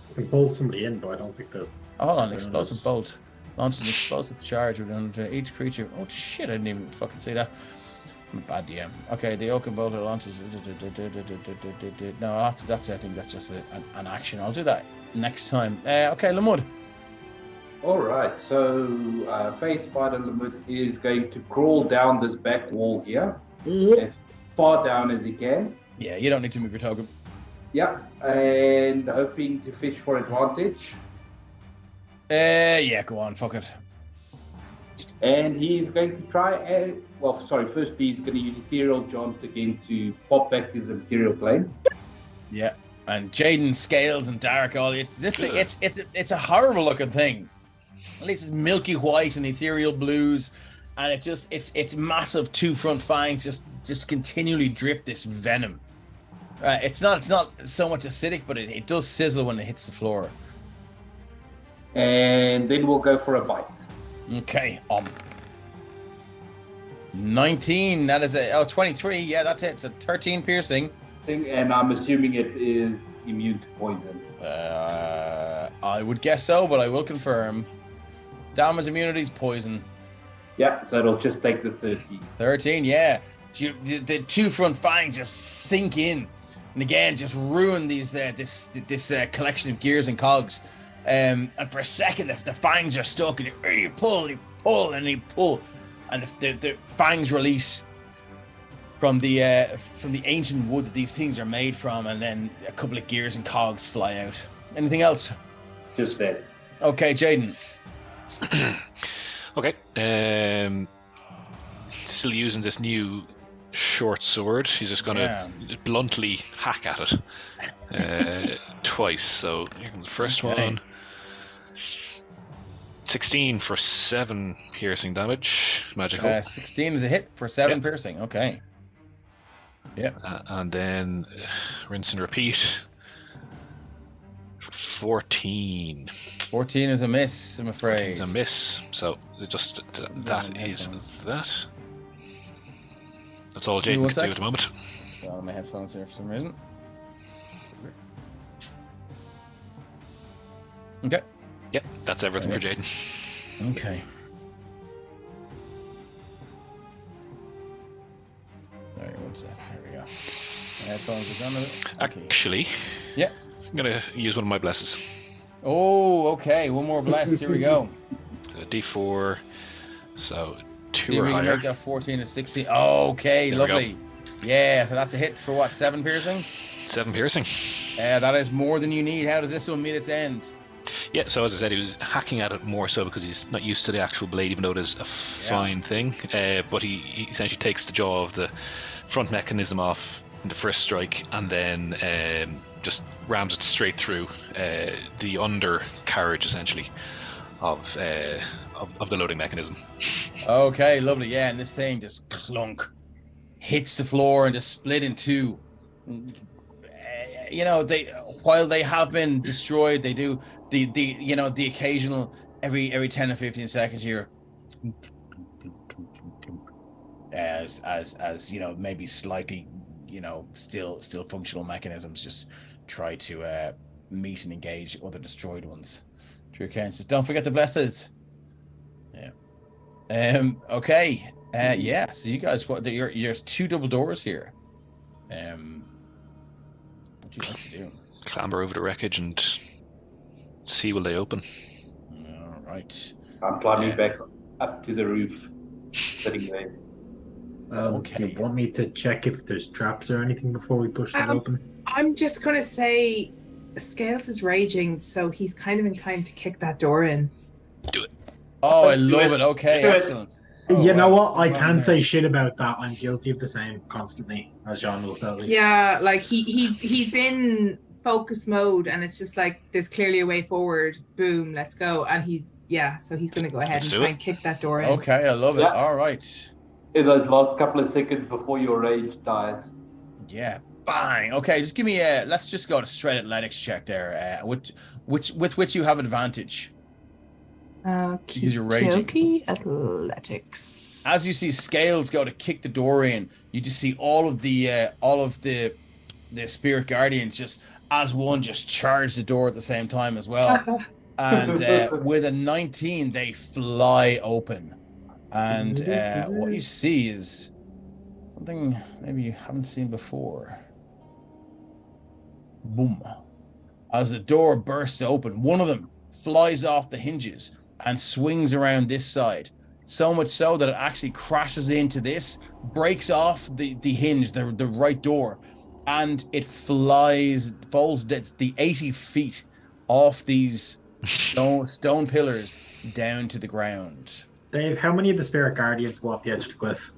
You can bolt somebody in, but I don't think the. Hold on, explosive bolt. Launch an explosive charge within each creature. Oh shit, I didn't even fucking see that. I'm a bad DM. Okay, the Oaken Bolter launches. No, that's I think that's just an action. I'll do that next time. Okay, Lamud. Alright, so Face Spider Lamud is going to crawl down this back wall here. As far down as he can. Yeah, you don't need to move your token. Yeah, and hoping to fish for advantage. Yeah, go on, fuck it. And he's going to try firstly he's going to use Ethereal Jaunt again to pop back to the material plane. Yeah, and Jaden, Scales, and Dark, all it's a horrible looking thing. At least it's milky white and ethereal blues, and it's massive 2 front fangs just continually drip this venom. It's not so much acidic, but it does sizzle when it hits the floor. And then we'll go for a bite. Okay, 19. That is 23. Yeah, that's it. So 13 piercing. And I'm assuming it is immune to poison. I would guess so, but I will confirm. Damage immunity is poison. Yeah, so it'll just take the 13. 13, yeah. The 2 front fangs just sink in, and again just ruin this collection of gears and cogs. And for a second, the fangs are stuck, and you pull, and the fangs release from the ancient wood that these things are made from, and then a couple of gears and cogs fly out. Anything else? Just that. Okay, Jaden. Okay. Still using this new short sword. He's just going to bluntly hack at it twice. So here comes the first one. 16 for 7 piercing damage. Magical. 16 is a hit for 7 piercing. Okay. Yeah. And then rinse and repeat. 14. 14 is a miss, I'm afraid. It's a miss. So just that is that. That's all Jaden can do at the moment. Well, my headphones here for some reason. Okay. Yep, that's everything for Jaden. Okay. Alright, one sec. Here we go. My headphones are done with it. Actually, yeah. I'm gonna use one of my blesses. Oh, okay. One more bless. Here we go. D4. So See 2 if or we can higher. make that 14 to 16. Okay, There we go. lovely. Yeah, so that's a hit for what? 7 piercing? 7 piercing. That is more than you need. How does this one meet its end? Yeah, so as I said, he was hacking at it more so because he's not used to the actual blade, even though it is a fine thing. But he essentially takes the jaw of the front mechanism off in the first strike, and then just rams it straight through the undercarriage, essentially, of the loading mechanism. Okay, lovely. Yeah, and this thing just clunk, hits the floor and just split in two. You know, while they have been destroyed, they do the occasional every 10 or 15 seconds here, as you know, maybe slightly, you know, still functional mechanisms just try to meet and engage other destroyed ones. True Kansas. Don't forget the blessed. Yeah. Okay. Yeah. So you guys, there's 2 double doors here. What do you like to do? Clamber over the wreckage and see will they open. All right. I'm climbing back up to the roof, sitting there. Do you want me to check if there's traps or anything before we push them open? I'm just gonna say Scales is raging, so he's kind of inclined to kick that door in. Do it. Oh, I love it. Okay, excellent. You know what? I can't say shit about that. I'm guilty of the same constantly, as John will tell you. Yeah, like he's in focus mode, and it's just like there's clearly a way forward. Boom, let's go. And so he's gonna go ahead and try and kick that door in. Okay, I love it. All right. In those last couple of seconds before your rage dies. Yeah. Bang. Okay, just give me let's just go to straight athletics check there. With which you have advantage. Because you're raging. Athletics. As you see Scales go to kick the door in, you just see all of the spirit guardians just as one just charge the door at the same time as well. And with a 19, they fly open. And what you see is something maybe you haven't seen before. Boom. As the door bursts open, one of them flies off the hinges and swings around this side. So much so that it actually crashes into this, breaks off the hinge, the right door, and it falls the 80 feet off these stone pillars down to the ground. Dave, how many of the spirit guardians go off the edge of the cliff?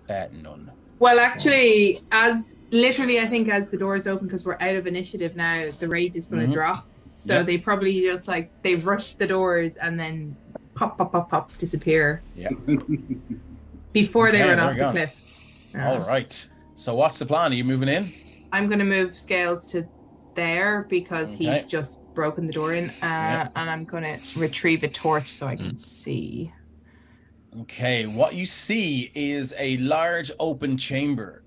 None. Well, actually, I think as the doors open, because we're out of initiative now, the rate is going to drop. So they probably just they rush the doors and then pop, disappear. Yeah. Before they run off the cliff. All right. So what's the plan? Are you moving in? I'm going to move Scales to there because he's just broken the door in. And I'm going to retrieve a torch so I can see. Okay, what you see is a large open chamber.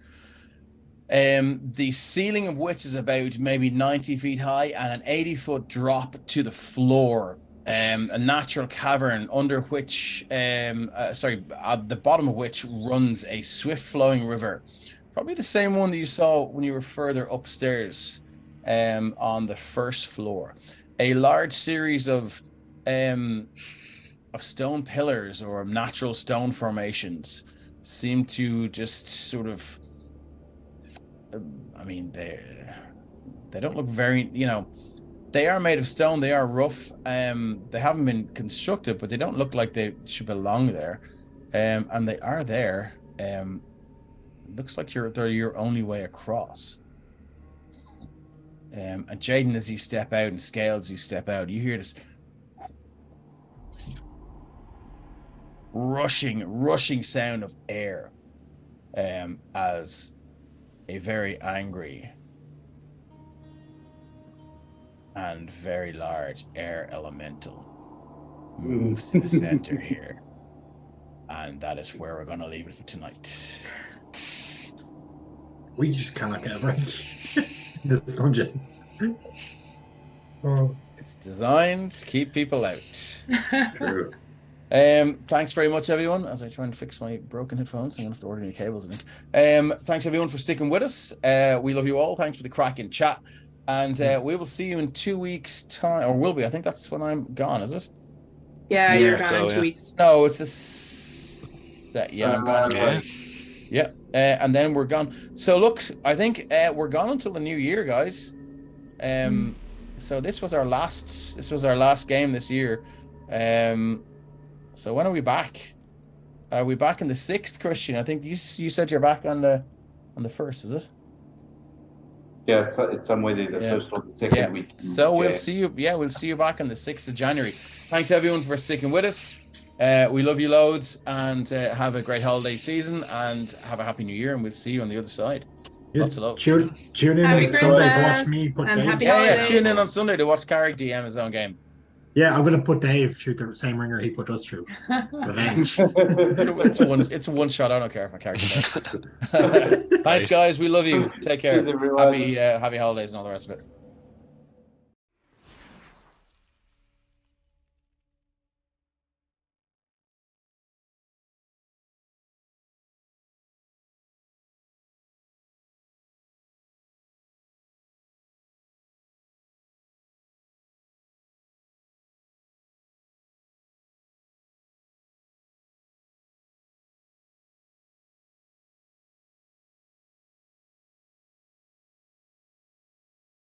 The ceiling of which is about maybe 90 feet high and an 80-foot drop to the floor. A natural cavern under which, at the bottom of which runs a swift-flowing river. Probably the same one that you saw when you were further upstairs on the first floor. A large series of stone pillars or natural stone formations seem to just sort of they don't look very, they are made of stone, they are rough, they haven't been constructed, but they don't look like they should belong there, and they are there. Looks like they're your only way across. And Jaden, as you step out, and Scales, as you step out, you hear this rushing sound of air, as a very angry and very large air elemental moves to the center here, and that is where we're going to leave it for tonight. We just cannot get a break in this dungeon. It's designed to keep people out. True. Thanks very much, everyone. As I try and fix my broken headphones, I'm gonna have to order new cables, I think. Thanks everyone for sticking with us. We love you all. Thanks for the cracking chat. And we will see you in 2 weeks' time, or will be? I think that's when I'm gone. Is it? Yeah, Yeah, you're gone in so, 2 weeks. No, it's this. Yeah, I'm gone. Yeah. Yeah, and then we're gone. So look, I think we're gone until the new year, guys. So this was our last game this year. So when are we back? Are we back in the 6th, Christian? I think you said you're back on the 1st, is it? Yeah, it's somewhere there, the first or the second week. So we'll see you. Yeah, we'll see you back on the 6th of January. Thanks everyone for sticking with us. We love you loads, and have a great holiday season, and have a happy new year, and we'll see you on the other side. Lots of love. Tune in Happy on Sunday to watch Christmas me put and Dave. happy Yeah, holidays. tune in on Sunday to watch Carrick DM his own game. Yeah, I'm gonna put Dave through the same ringer he put us through. Revenge. It's a one shot. I don't care if I carry it. Thanks, guys. We love you. Take care. Cheers, everyone. Happy holidays and all the rest of it.